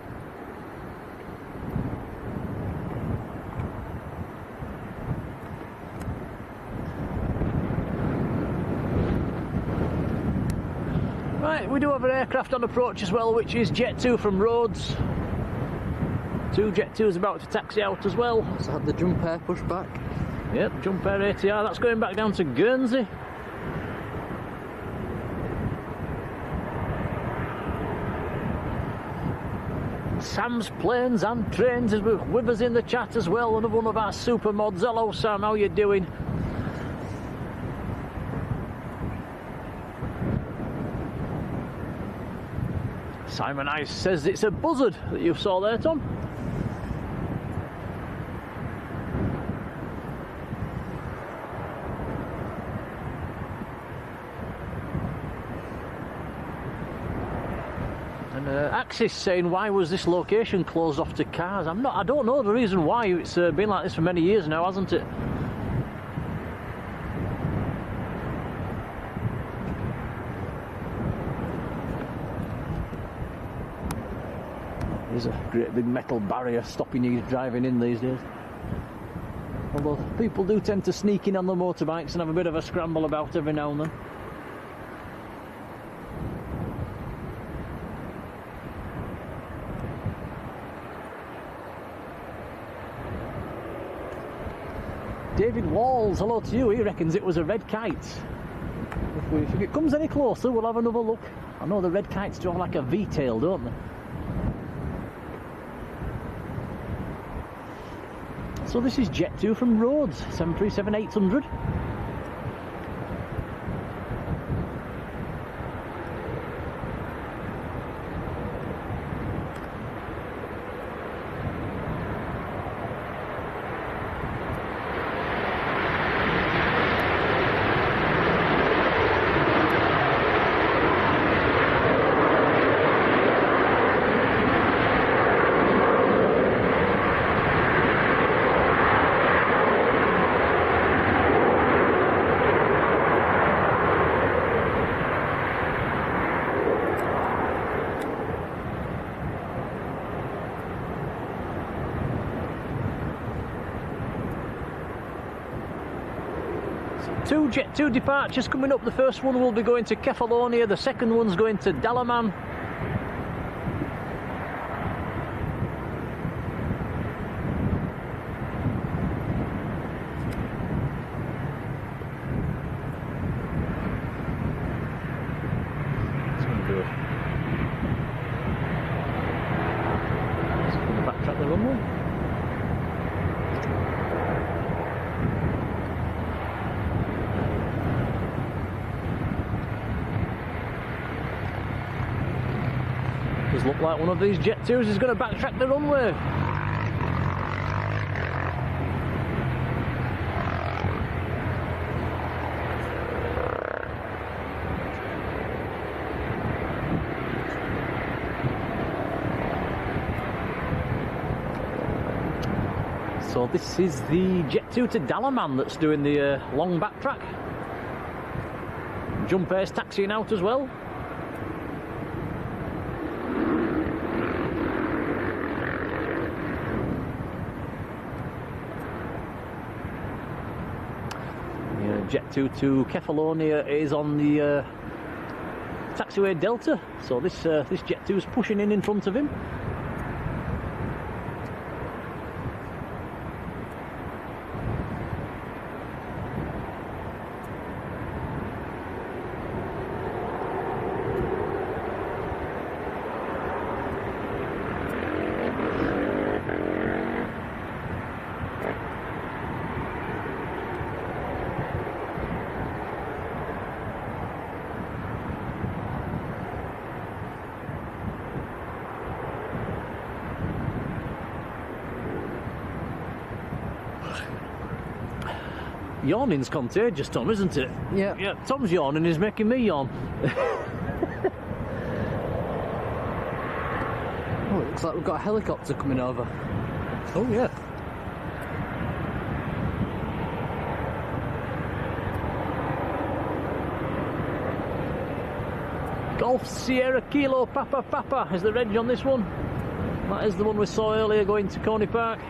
Right, we do have an aircraft on approach as well, which is Jet 2 from Rhodes. 2 Jet 2 is about to taxi out as well. So had the jump air pushed back. Yep, jump air ATR, that's going back down to Guernsey. Sam's Planes and Trains is with us in the chat as well, another one of our super mods. Hello Sam, how you doing? Simon Ice says it's a buzzard that you saw there, Tom. Axis saying, why was this location closed off to cars? I don't know the reason why. It's been like this for many years now, hasn't it? There's a great big metal barrier stopping you driving in these days. Although people do tend to sneak in on the motorbikes and have a bit of a scramble about every now and then. David Walls, hello to you. He reckons it was a red kite. If it comes any closer, we'll have another look. I know the red kites do have like a V-tail, don't they? So this is Jet 2 from Rhodes, 737-800. Two Jet 2 departures coming up. The first one will be going to Kefalonia, the second one's going to Dalaman. It's going to do it. It's going to backtrack the runway. Does look like one of these Jet 2s is going to backtrack the runway. So this is the Jet 2 to Dalaman that's doing the long backtrack. Jump Air's taxiing out as well. Jet 2 to Kefalonia is on the taxiway Delta, so this Jet 2 is pushing in front of him. Yawning's contagious, Tom, isn't it? Yeah. Yeah, Tom's yawning is making me yawn. Oh, it looks like we've got a helicopter coming over. Oh, yeah. Golf Sierra Kilo Papa Papa is the reg on this one. That is the one we saw earlier going to Coney Park.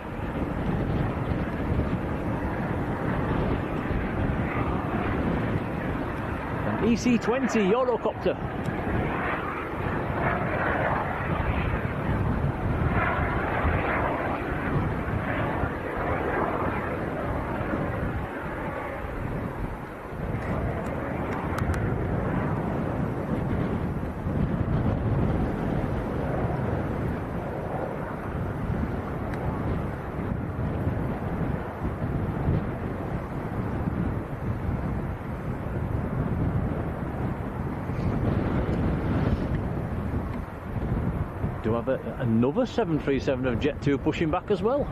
EC20 Eurocopter. Do have another 737 of Jet 2 pushing back as well.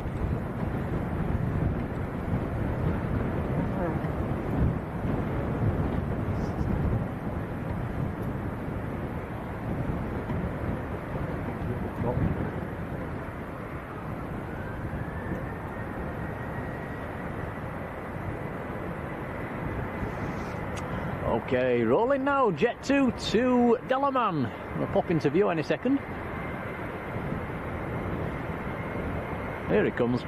Okay, rolling now, Jet 2 to Dalaman. We'll pop into view any second. Here it comes.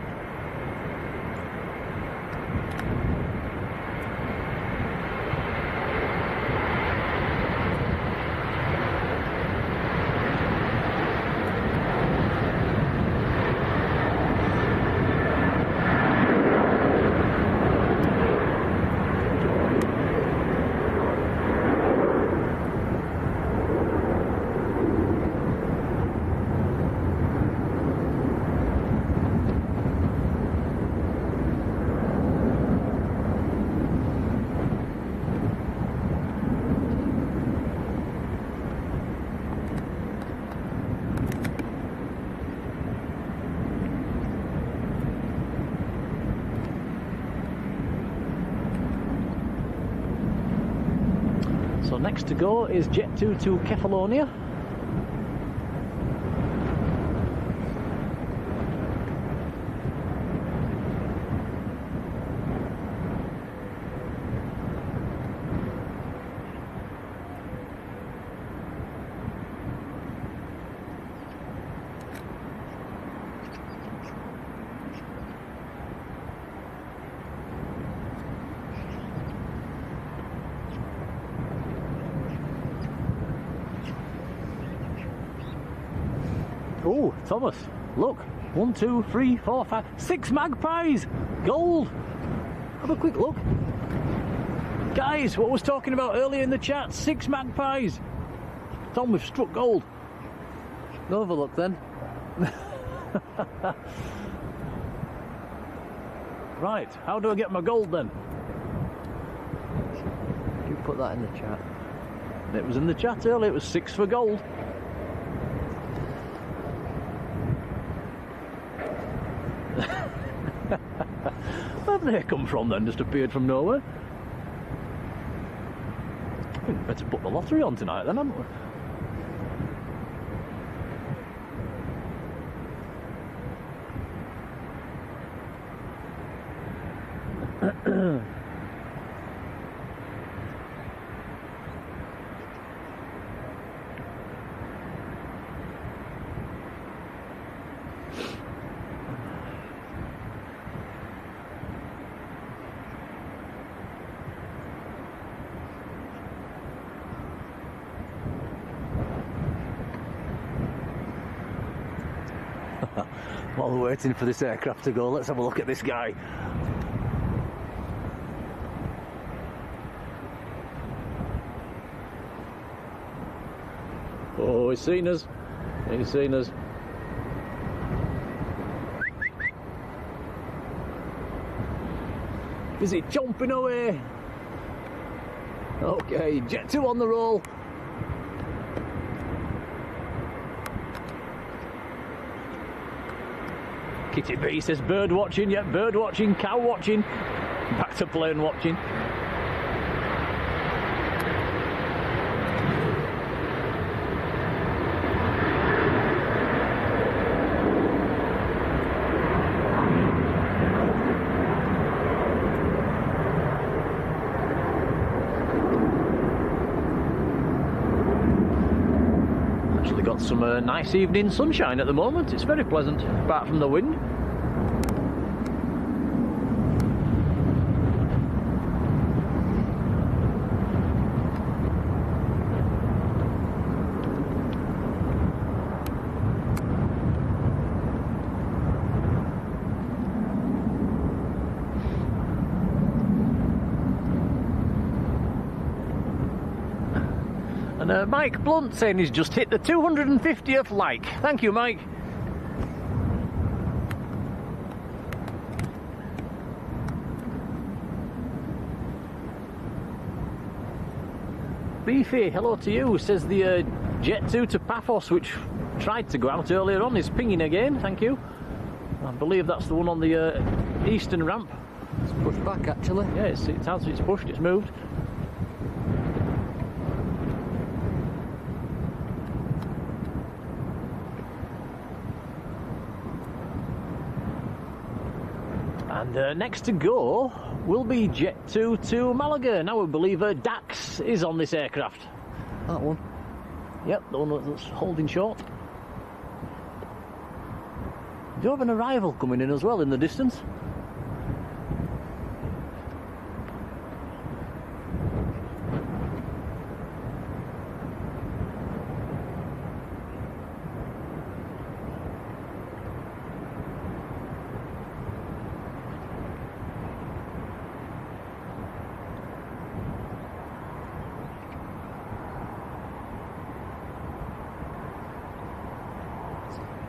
So next to go is Jet 2 to Kefalonia. Oh, Thomas, look. 1, 2, 3, 4, 5, 6 magpies! Gold! Have a quick look. Guys, what I was talking about earlier in the chat, 6 magpies! Tom, we've struck gold. Go have a look then. Right, how do I get my gold then? You put that in the chat. It was in the chat earlier, it was 6 for gold. they come from then? Just appeared from nowhere. I think we better put the lottery on tonight then, haven't we? While we're waiting for this aircraft to go, let's have a look at this guy. Oh, he's seen us. He's seen us. Is he chomping away? Okay, Jet 2 on the roll. Kitty B says bird watching, yeah, bird watching, cow watching, back to plane watching. Actually got some nice evening sunshine at the moment. It's very pleasant, apart from the wind. And Mike Blunt saying he's just hit the 250th like. Thank you, Mike. Beefy, hello to you. Says the Jet 2 to Paphos, which tried to go out earlier on, is pinging again. Thank you. I believe that's the one on the eastern ramp. It's pushed back, actually. Yeah, it's pushed, it's moved. And next to go will be Jet 2 to Malaga. Now we believe Dax is on this aircraft. That one? Yep, the one that's holding short. Do you have an arrival coming in as well in the distance?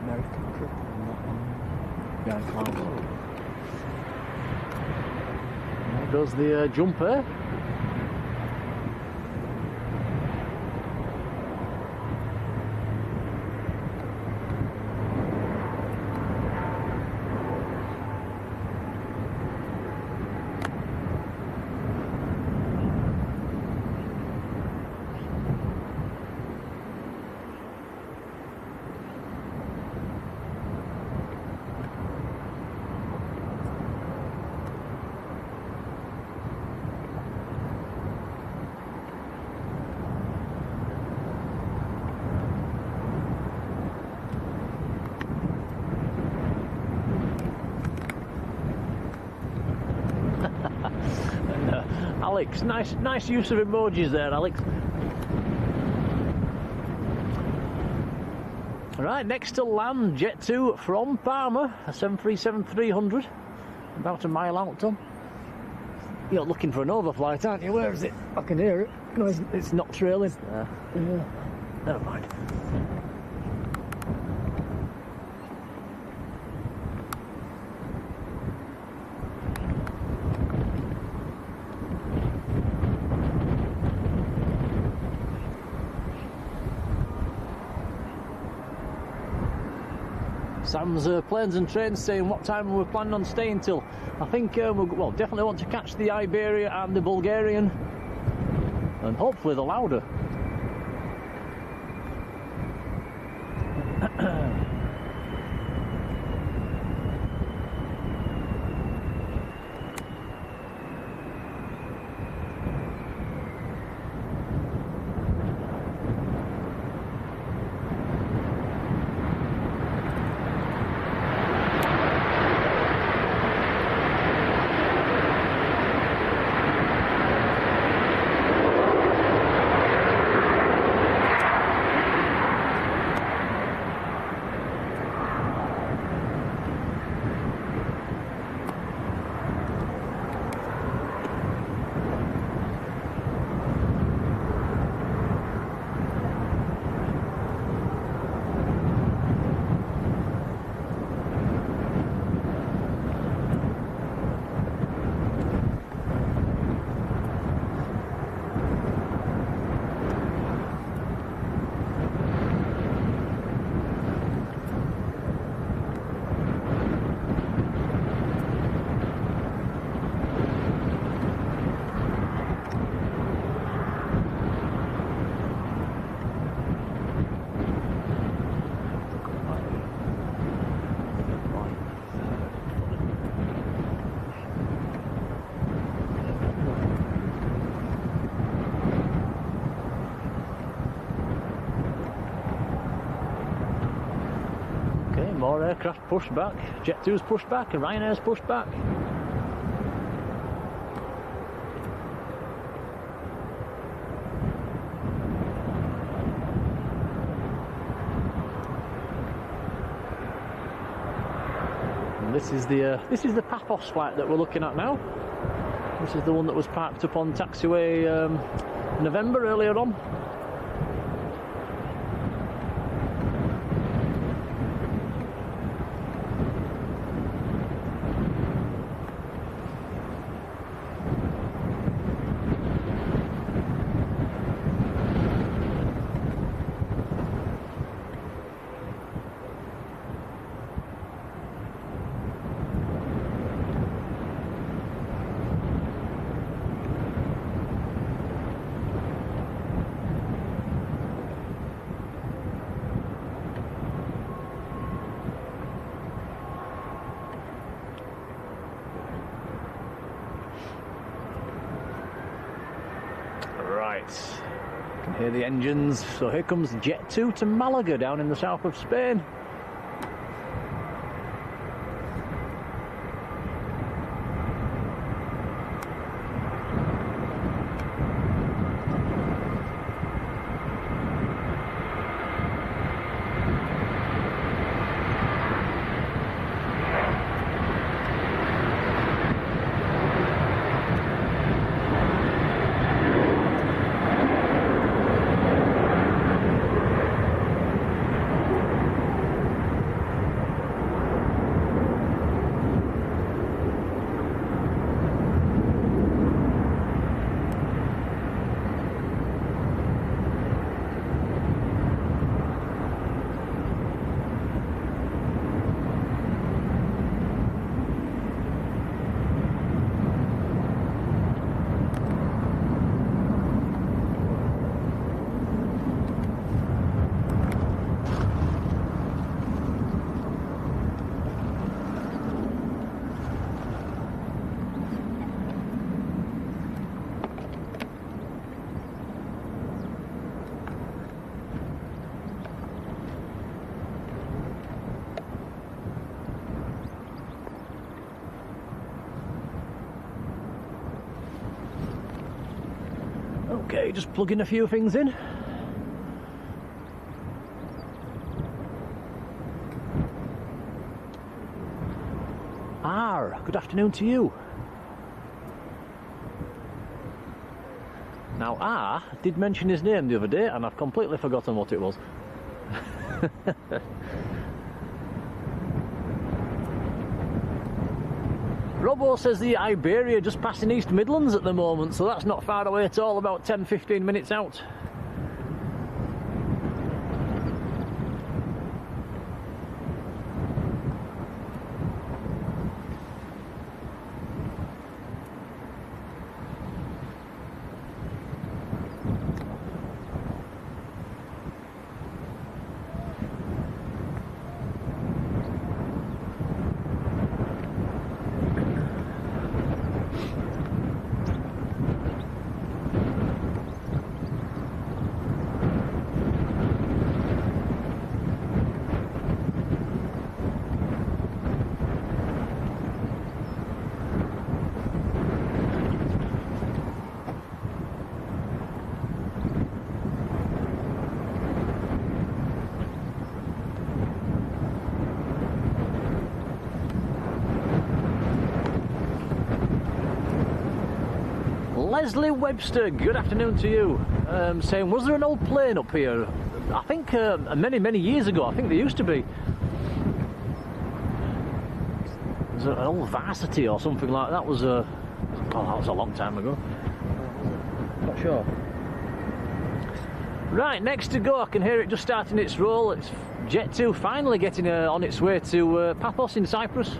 American trip on that one. Behind clouds. There goes the jumper. Alex, nice use of emojis there, Alex. Right, next to land, Jet 2 from Parma, a 737-300, about a mile out, Tom. You're looking for an overflight, aren't you? Where is it? I can hear it. No, it's not trailing. Yeah. Never mind. Sam's planes and trains saying what time we're planning on staying till. I think we'll definitely want to catch the Iberia and the Bulgarian, and hopefully the Lauda. More aircraft pushed back, Jet2's pushed back, and Ryanair's pushed back. And this is the Paphos flight that we're looking at now. This is the one that was parked up on taxiway November earlier on. Can hear the engines. So here comes Jet2 to Malaga down in the south of Spain. Okay, just plugging a few things in. Good afternoon to you. Now, I did mention his name the other day, and I've completely forgotten what it was. Robo says the Iberia just passing East Midlands at the moment, so that's not far away at all, about 10-15 minutes out. Leslie Webster, good afternoon to you. Saying, was there an old plane up here? I think many years ago, I think there used to be. Was it an old Varsity or something like that? Was oh, that was a long time ago. Not sure. Right, next to go, I can hear it just starting its roll. It's Jet 2 finally getting on its way to Paphos in Cyprus.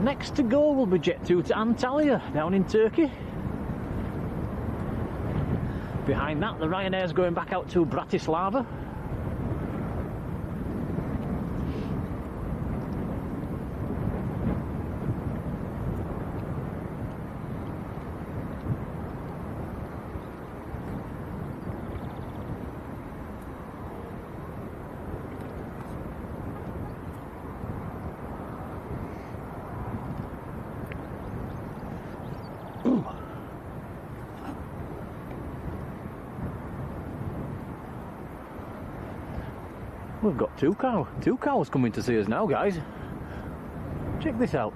Next to go will be Jet 2 to Antalya, down in Turkey. Behind that, the Ryanair's going back out to Bratislava. We've got two cows coming to see us now, guys. Check this out.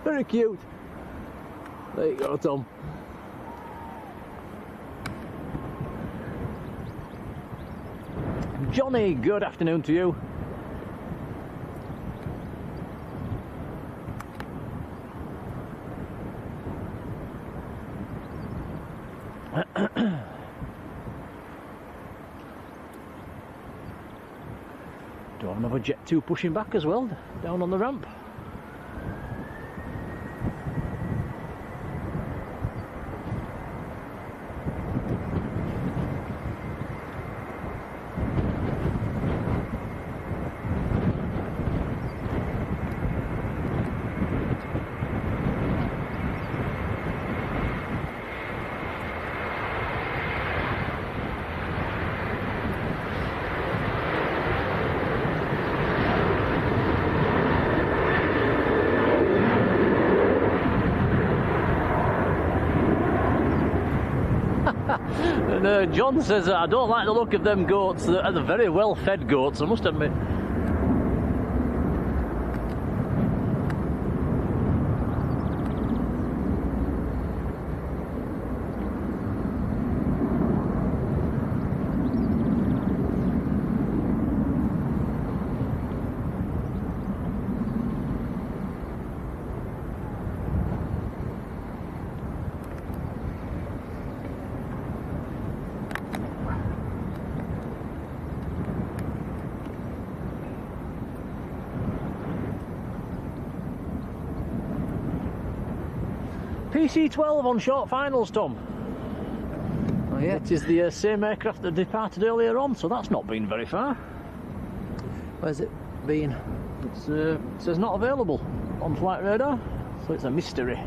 Very cute. There you go, Tom. Johnny, good afternoon to you. Do I have another Jet 2 pushing back as well, down on the ramp? And John says, I don't like the look of them goats. They're very well fed goats, I must admit. PC-12 on short finals, Tom. Oh yeah, it is the same aircraft that departed earlier on, so that's not been very far. Where's it been? It says not available on flight radar, so it's a mystery.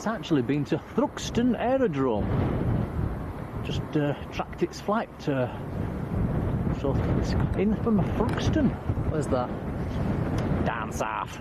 it's actually been to Thruxton Aerodrome. Just tracked its flight. So it's in from Thruxton. Where's that? Down south.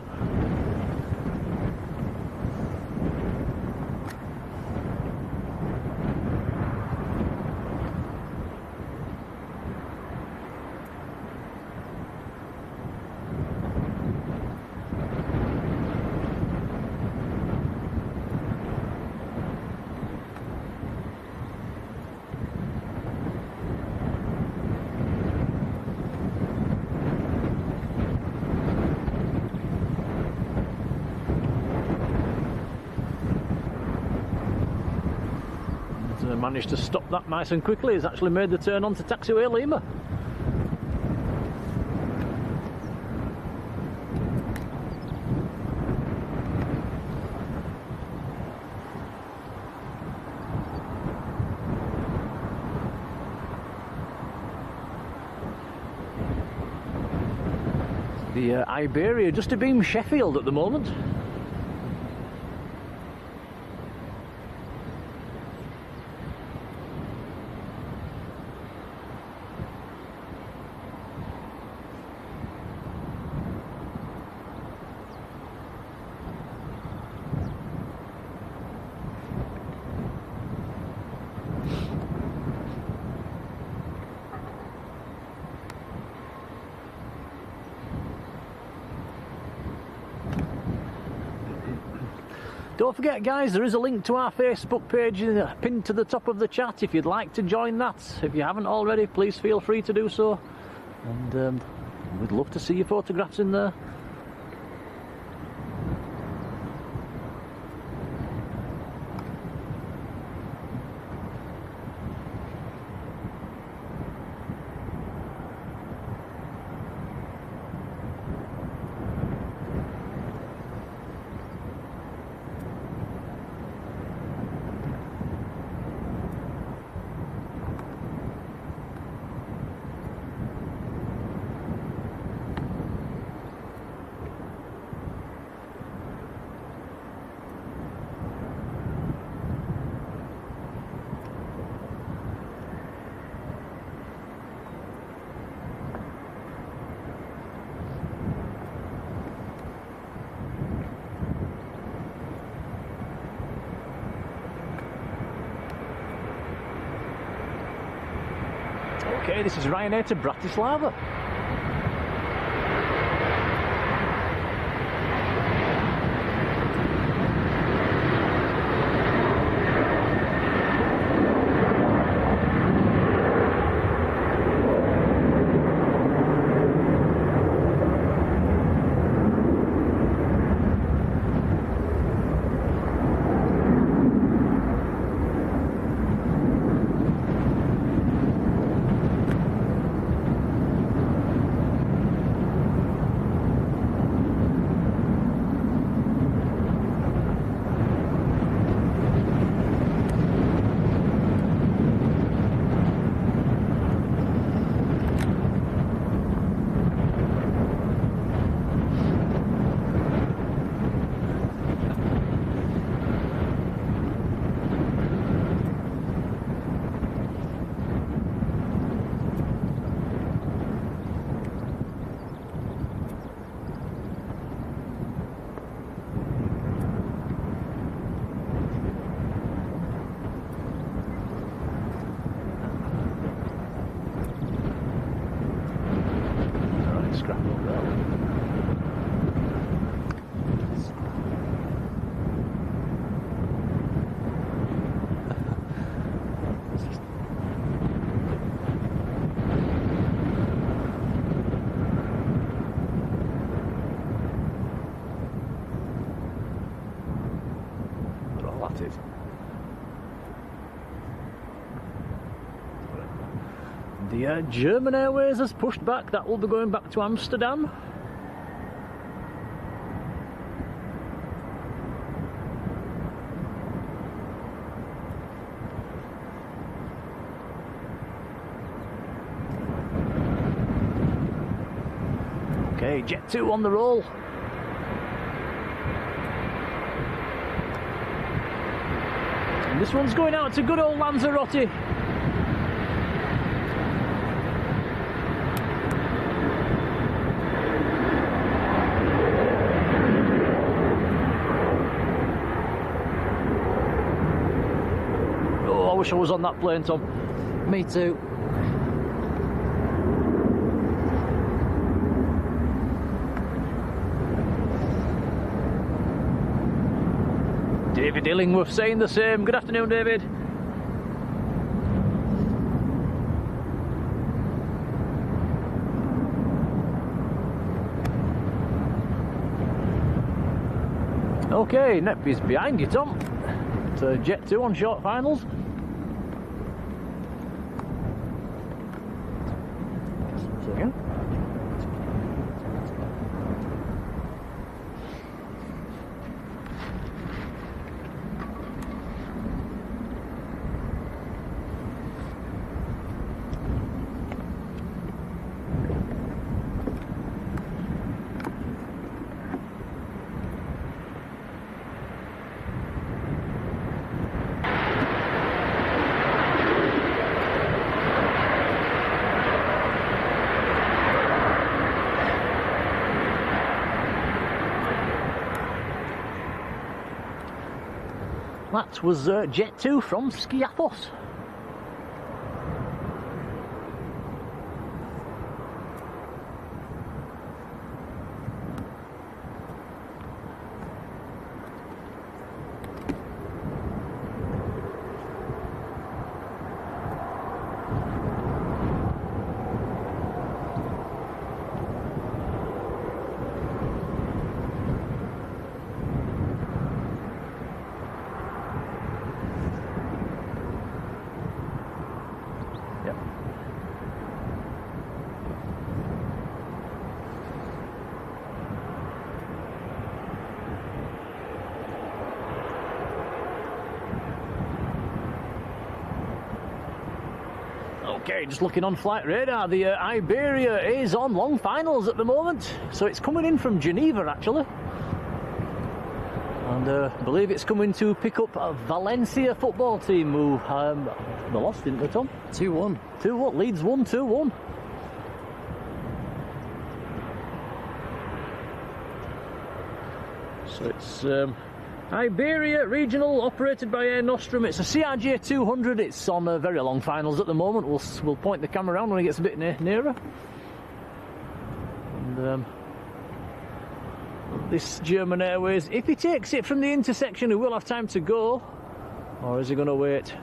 Managed to stop that nice and quickly. He's actually made the turn onto taxiway Lima. The Iberia just abeam Sheffield at the moment. Don't forget, guys, there is a link to our Facebook page pinned to the top of the chat if you'd like to join that. If you haven't already, please feel free to do so. And we'd love to see your photographs in there. Okay, this is Ryanair to Bratislava. The German Airways has pushed back. That will be going back to Amsterdam. Okay, Jet 2 on the roll. And this one's going out to good old Lanzarote. Oh, I wish I was on that plane, Tom. Me too. David Illingworth saying the same. Good afternoon, David. Okay, Neppy's behind you, Tom. It's Jet2 on short finals. So again. That was Jet2 from Skiathos. Okay, just looking on flight radar, the Iberia is on long finals at the moment, so it's coming in from Geneva actually, and I believe it's coming to pick up a Valencia football team who they lost, didn't they, Tom? 2-1. 2-1. Leeds won 2-1. So it's Iberia regional, operated by Air Nostrum. It's a CRJ-200. It's on very long finals at the moment. We'll point the camera around when it gets a bit nearer. And this German Airways, if he takes it from the intersection, he will have time to go. Or is he going to wait?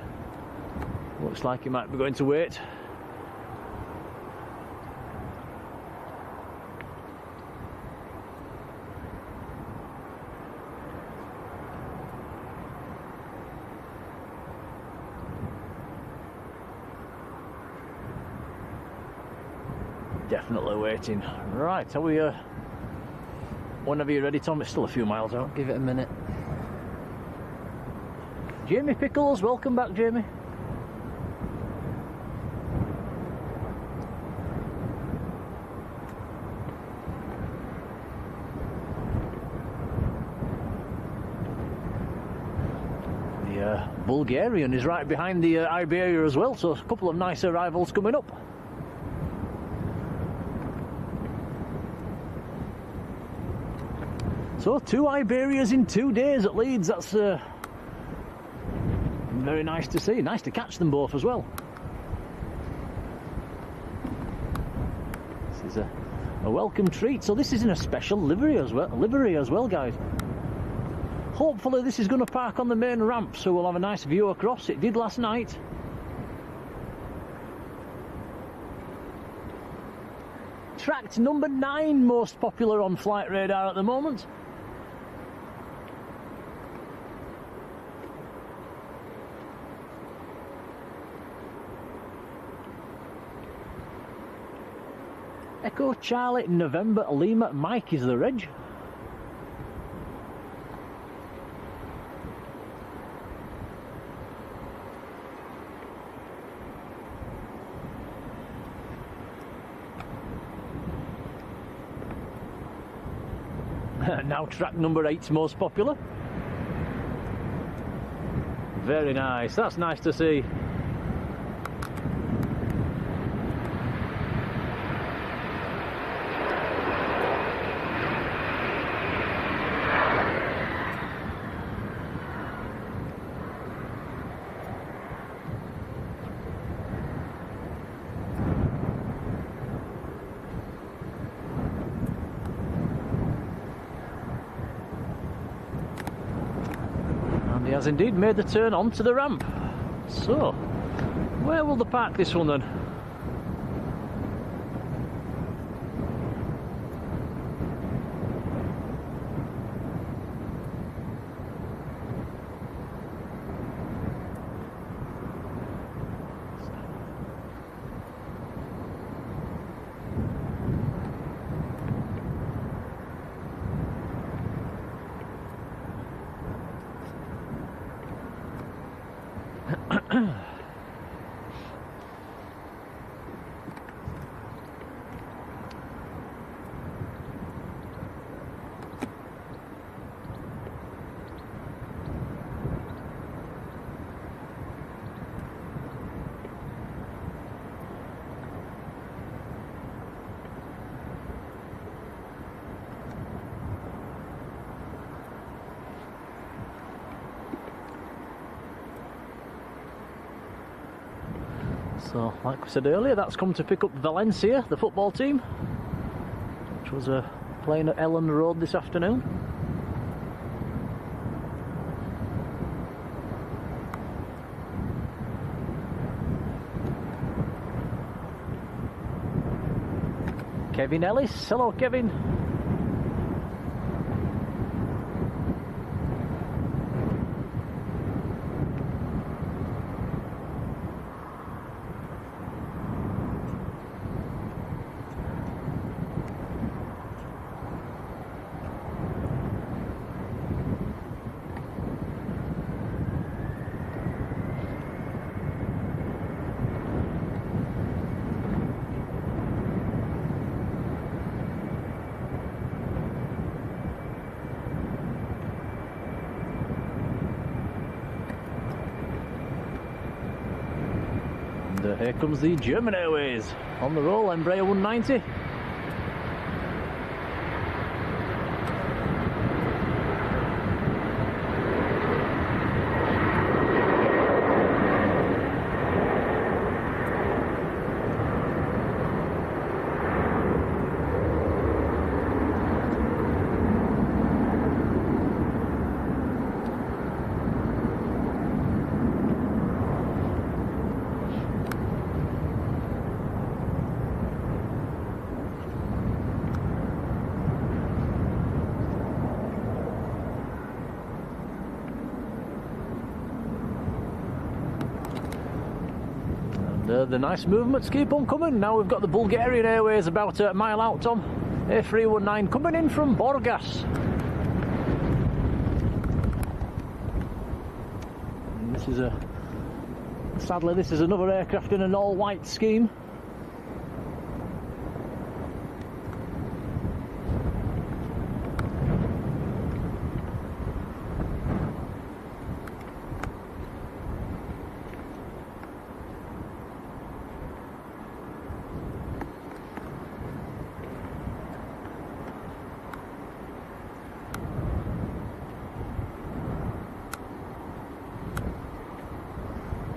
Looks like he might be going to wait. Definitely waiting. Right, are we whenever you're ready, Tom? It's still a few miles out. Give it a minute. Jamie Pickles, welcome back, Jamie. The Bulgarian is right behind the Iberia as well, so a couple of nice arrivals coming up. So 2 Iberias in 2 days at Leeds. That's very nice to see. Nice to catch them both as well. This is a welcome treat. So this is in a special livery as well, guys. Hopefully this is going to park on the main ramp, so we'll have a nice view across. It did last night. Tracked number 9 most popular on flight radar at the moment. Echo Charlie November Lima Mike is the reg. Now track number 8's most popular. Very nice. That's nice to see. He has indeed made the turn onto the ramp. So, where will they park this one then? So, like we said earlier, that's come to pick up Valencia, the football team, which was playing at Ellen Road this afternoon. Kevin Ellis, hello Kevin. Here comes the German Airways on the roll, Embraer 190. The nice movements keep on coming. Now we've got the Bulgarian Airways about a mile out, Tom. A319 coming in from Burgas. And this is sadly this is another aircraft in an all-white scheme.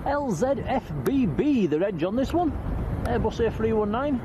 LZFBB, the reg on this one, Airbus A319.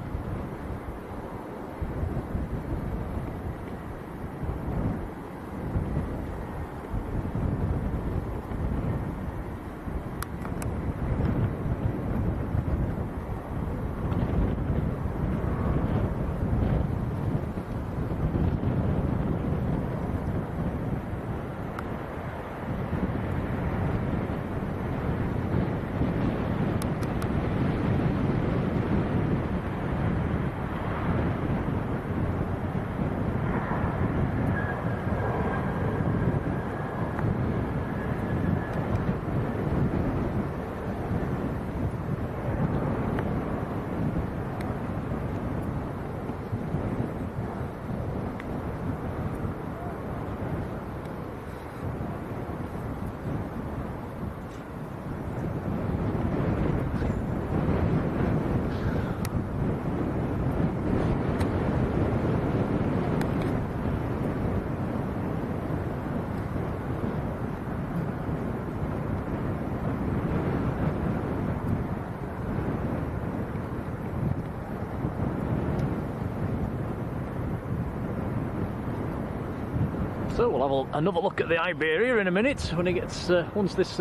So we'll have another look at the Iberia in a minute when it gets once this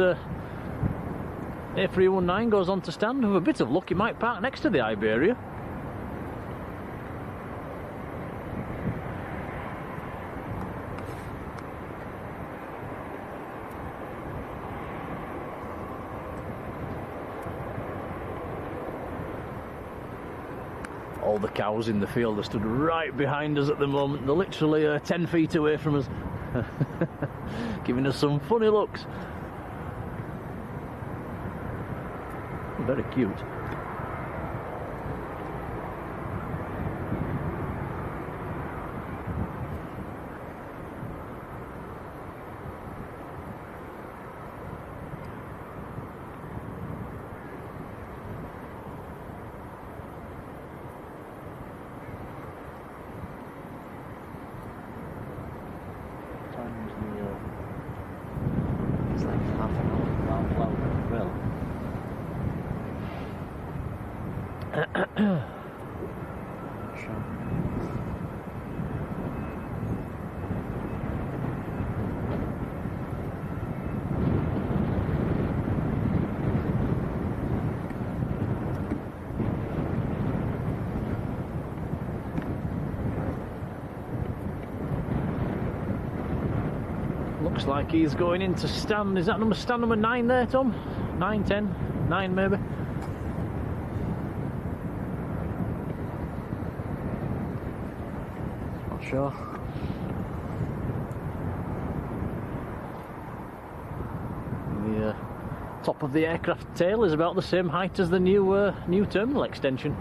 A319 goes on to stand. With a bit of luck, he might park next to the Iberia. All the cows in the field are stood right behind us at the moment. They're literally 10 feet away from us, giving us some funny looks. Very cute. It's like half an hour. Well. Looks like he's going into stand. Is that stand number 9 there, Tom? 9, 10, 9 maybe? Not sure. The top of the aircraft tail is about the same height as the new terminal extension.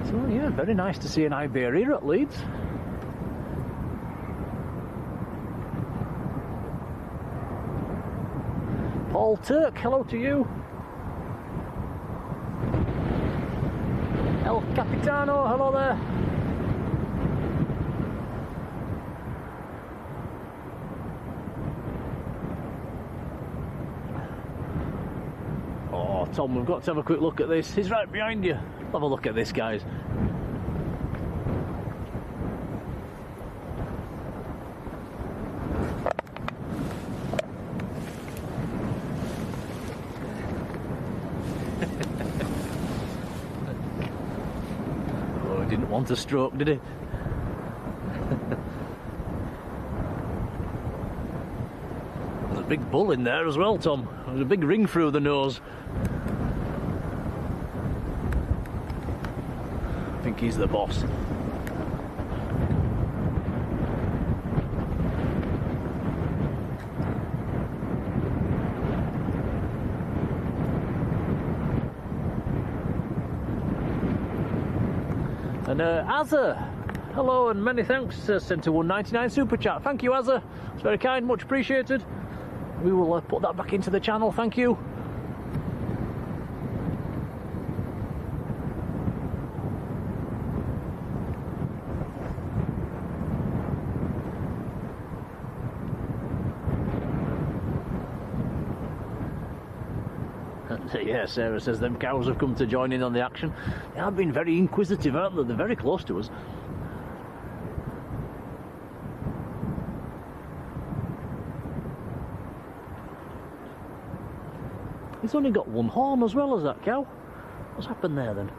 So yeah, very nice to see an Iberia at Leeds. Paul Turk, hello to you. El Capitano, hello there. Oh, Tom, we've got to have a quick look at this. He's right behind you. Have a look at this, guys. Oh, he didn't want a stroke, did he? There's a big bull in there as well, Tom. There's a big ring through the nose. I think he's the boss. And Azza, hello and many thanks. Sent a 199 super chat. Thank you, Azza. It's very kind, much appreciated. We will put that back into the channel. Thank you. Yeah, Sarah says them cows have come to join in on the action. They have been very inquisitive, aren't they? They're very close to us. He's only got one horn as well as that cow. What's happened there then?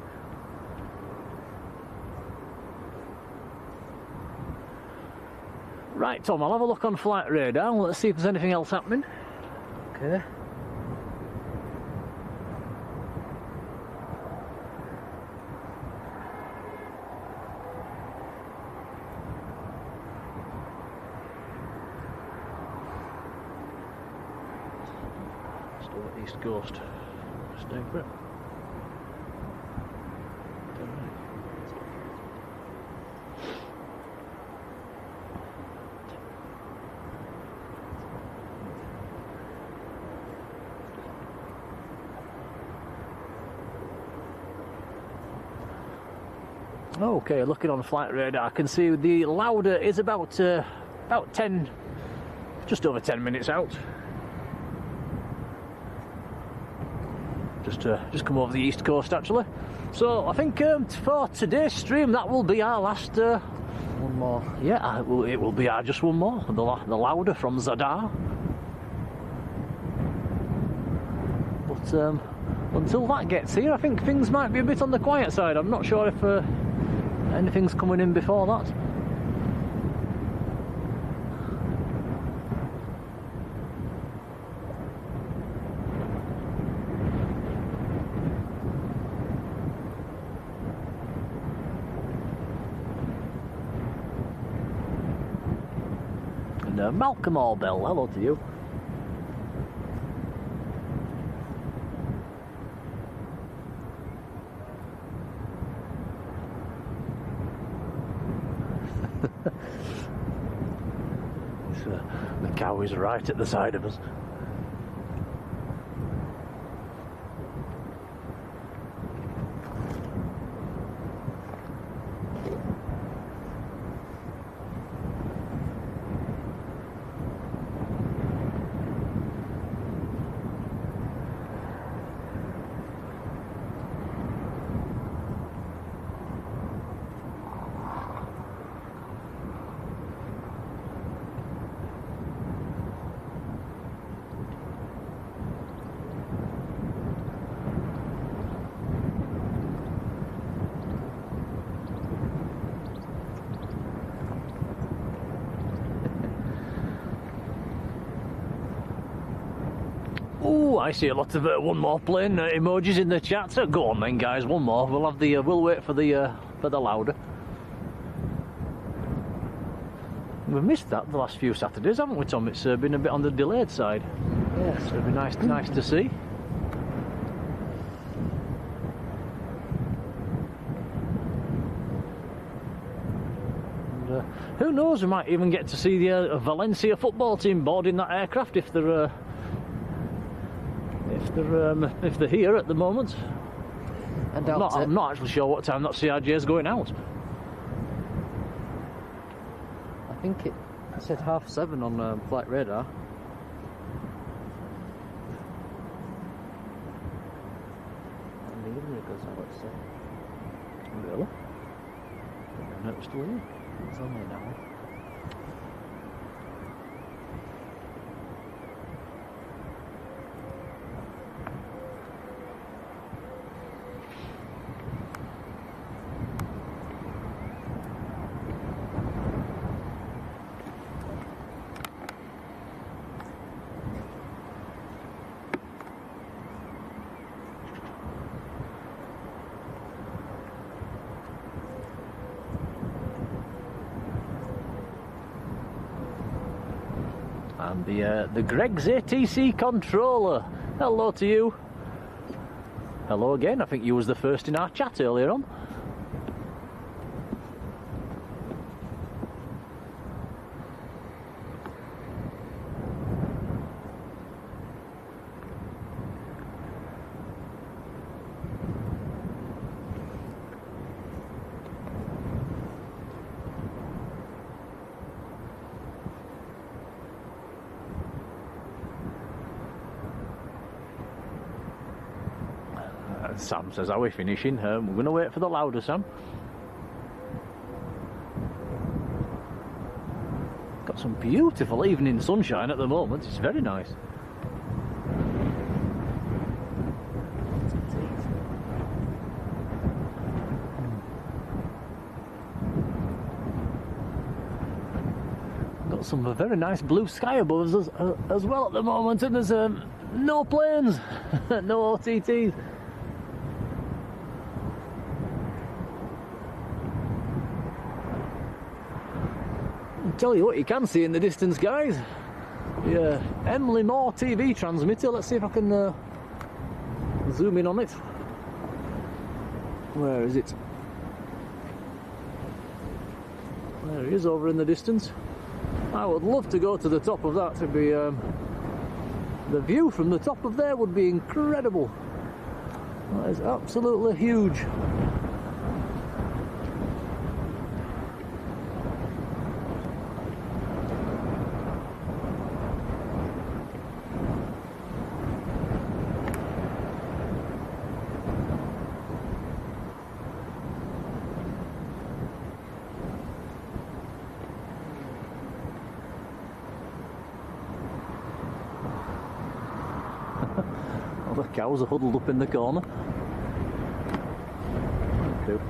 Right, Tom, I'll have a look on flight radar. Let's see if there's anything else happening. Okay. East Coast. Stay for it. Okay, looking on flight radar, I can see the Lauda is about 10, just over 10 minutes out. Just come over the east coast actually. So I think for today's stream that will be our last. One more. Yeah, it will be just one more. The Lauda from Zadar. But until that gets here, I think things might be a bit on the quiet side. I'm not sure if anything's coming in before that. And Malcolm Orbell, hello to you. The cow is right at the side of us. Oh, I see a lot of one more plane emojis in the chat. So go on then, guys. One more. We'll have the. We'll wait for the Lauda. We've missed that the last few Saturdays, haven't we, Tom? It's been a bit on the delayed side. Yes, it'd be nice to see. And, who knows? We might even get to see the Valencia football team boarding that aircraft if they're here at the moment. I'm not actually sure what time that CRJ is going out. I think it said 7:30 on flight radar. And the Iberia goes out at 7. Really? I know it's still here. It's only an hour. And the Greg's ATC controller. Hello to you. Hello again. I think you was the first in our chat earlier on. Sam says, are we finishing? We're going to wait for the Lauda, Sam. Got some beautiful evening sunshine at the moment. It's very nice. Got some very nice blue sky above us as well at the moment, and there's no planes, no OTTs. Tell you what you can see in the distance, guys. Yeah, Emily Moore TV transmitter. Let's see if I can zoom in on it. Where is it? There he is, over in the distance. I would love to go to the top of that. It'd be the view from the top of there would be incredible. That is absolutely huge. cows are huddled up in the corner. Cool.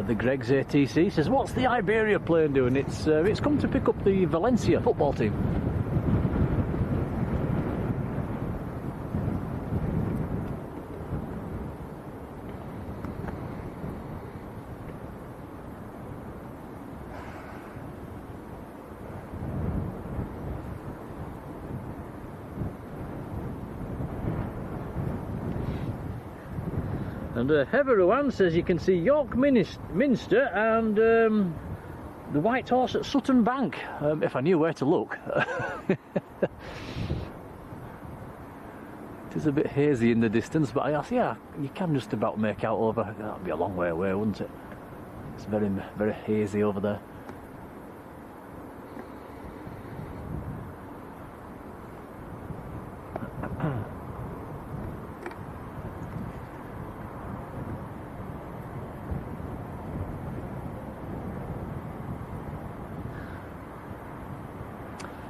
The Greg's ATC says, what's the Iberia plane doing? It's come to pick up the Valencia football team. And Heveruan says you can see York Minster and the White Horse at Sutton Bank, if I knew where to look. It is a bit hazy in the distance, but yeah, you can just about make out over. That would be a long way away, wouldn't it? It's very, very hazy over there.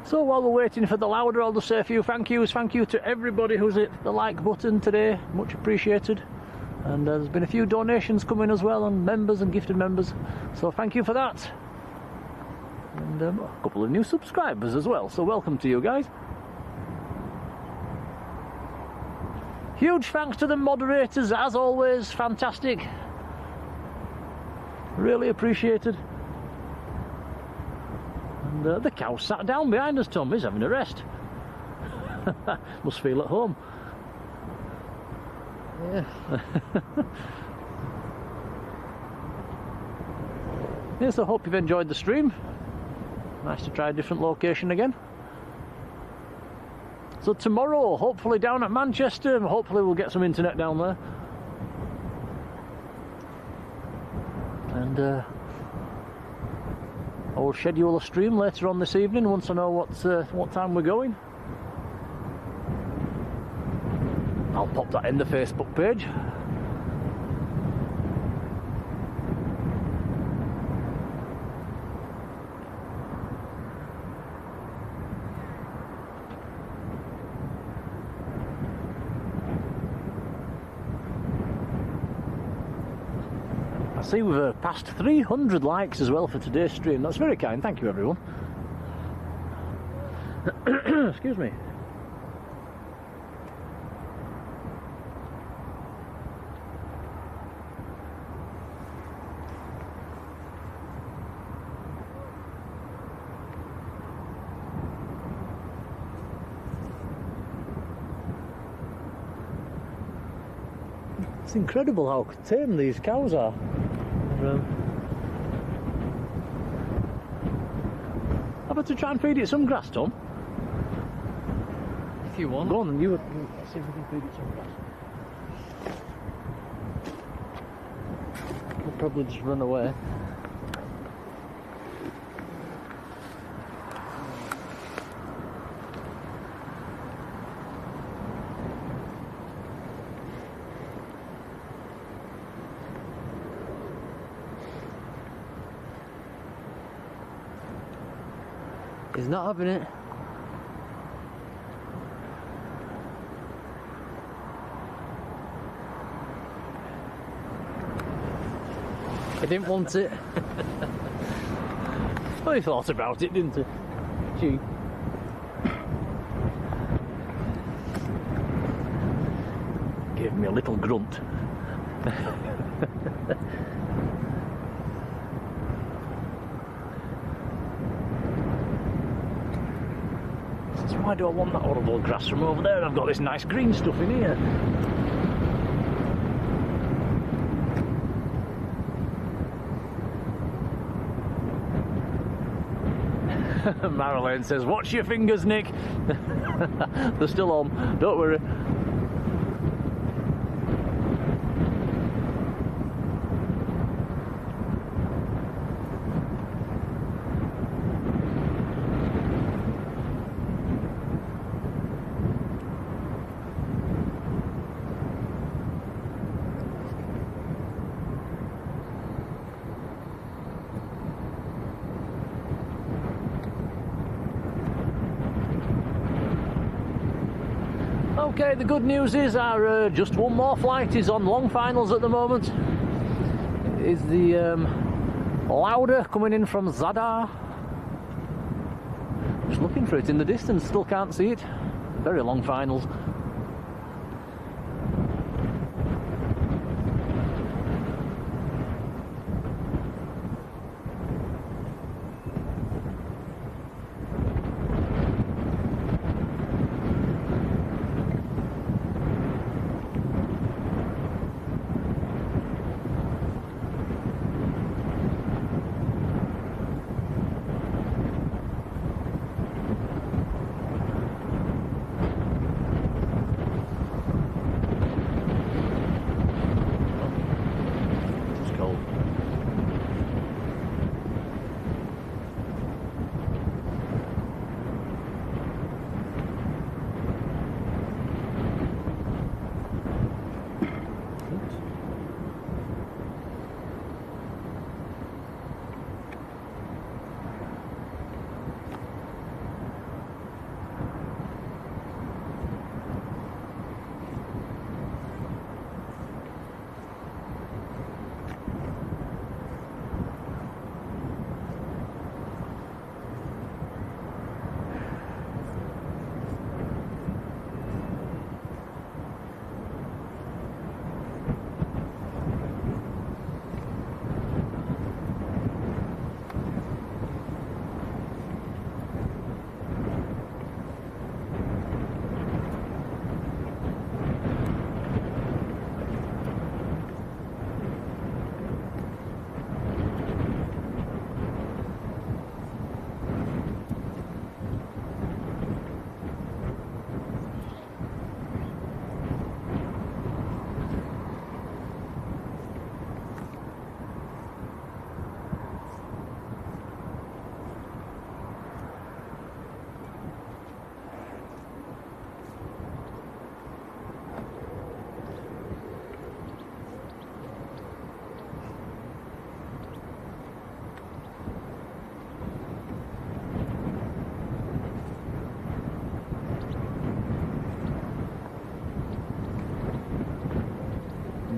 So while we're waiting for the louder, I'll just say a few thank yous. Thank you to everybody who's hit the like button today, much appreciated. And there's been a few donations coming as well, and members and gifted members, so thank you for that. And a couple of new subscribers as well, so welcome to you guys. Huge thanks to the moderators, as always, fantastic. Really appreciated. And the cow sat down behind us, Tom. He's having a rest. Must feel at home. Yeah. Yes, I hope you've enjoyed the stream. Nice to try a different location again. So tomorrow, hopefully down at Manchester, hopefully we'll get some internet down there. And I will schedule a stream later on this evening once I know what time we're going. I'll pop that in the Facebook page. I see we've passed 300 likes as well for today's stream. That's very kind. Thank you, everyone. Excuse me. It's incredible how tame these cows are. How about to try and feed it some grass, Tom? If you want. Go on, then let's see if we can feed it some grass. We'll probably just run away. He's not having it. He didn't want it. Well, he thought about it, didn't he? Gee. Gave me a little grunt. Why do I want that horrible grass from over there? I've got this nice green stuff in here. Marjolein says, watch your fingers, Nick. They're still on, don't worry. Okay, the good news is our just one more flight is on long finals at the moment. Is the Lauda coming in from Zadar. Just looking for it in the distance, still can't see it. Very long finals.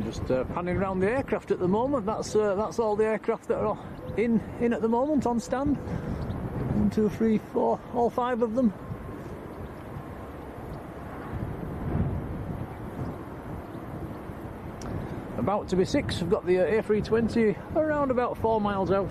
Just panning around the aircraft at the moment. That's all the aircraft that are in at the moment on stand. 1, 2, 3, 4, all 5 of them. About to be 6. We've got the A320 around about 4 miles out.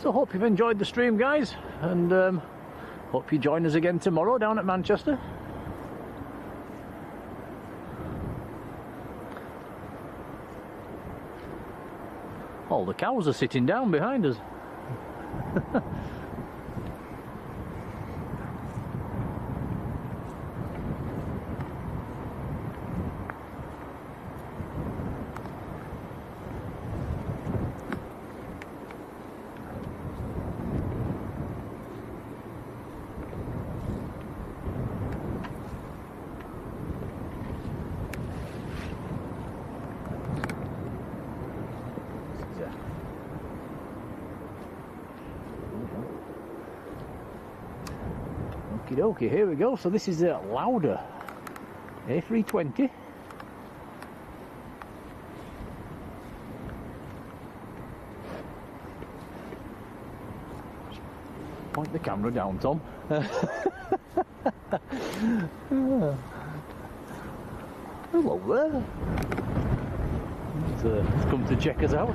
So hope you've enjoyed the stream, guys, and hope you join us again tomorrow down at Manchester. All the cows are sitting down behind us. Okay, here we go. So this is a Lauda A320. Point the camera down, Tom. Hello there. It's come to check us out.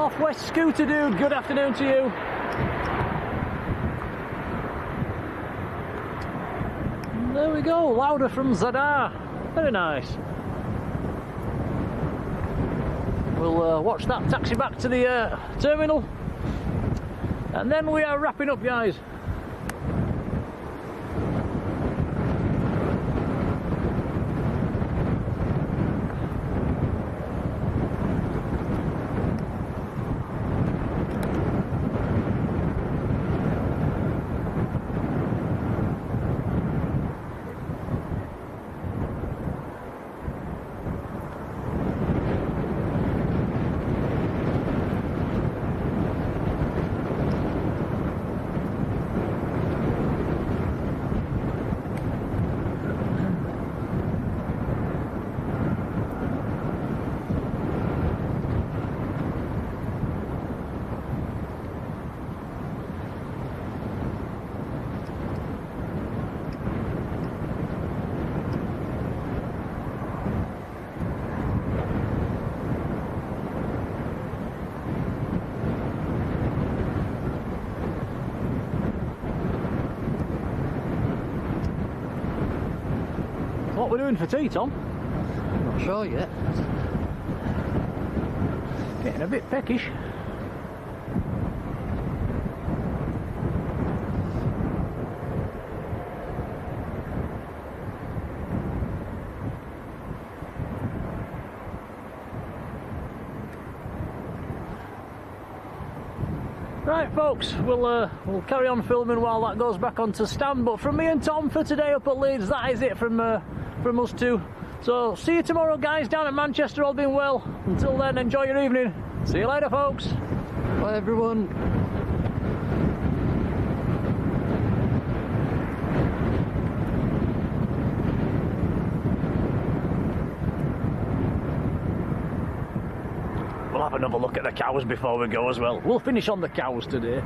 Northwest Scooter Dude, good afternoon to you. There we go, louder from Zadar. Very nice. We'll watch that taxi back to the terminal. And then we are wrapping up, guys. What we're doing for tea, Tom? I'm not sure yet. Getting a bit peckish. Right, folks, we'll carry on filming while that goes back onto stand. But from me and Tom for today up at Leeds, that is it from us two. So see you tomorrow, guys, down at Manchester, all being well. Until then, enjoy your evening. See you later, folks. Bye, everyone. We'll have another look at the cows before we go as well. We'll finish on the cows today.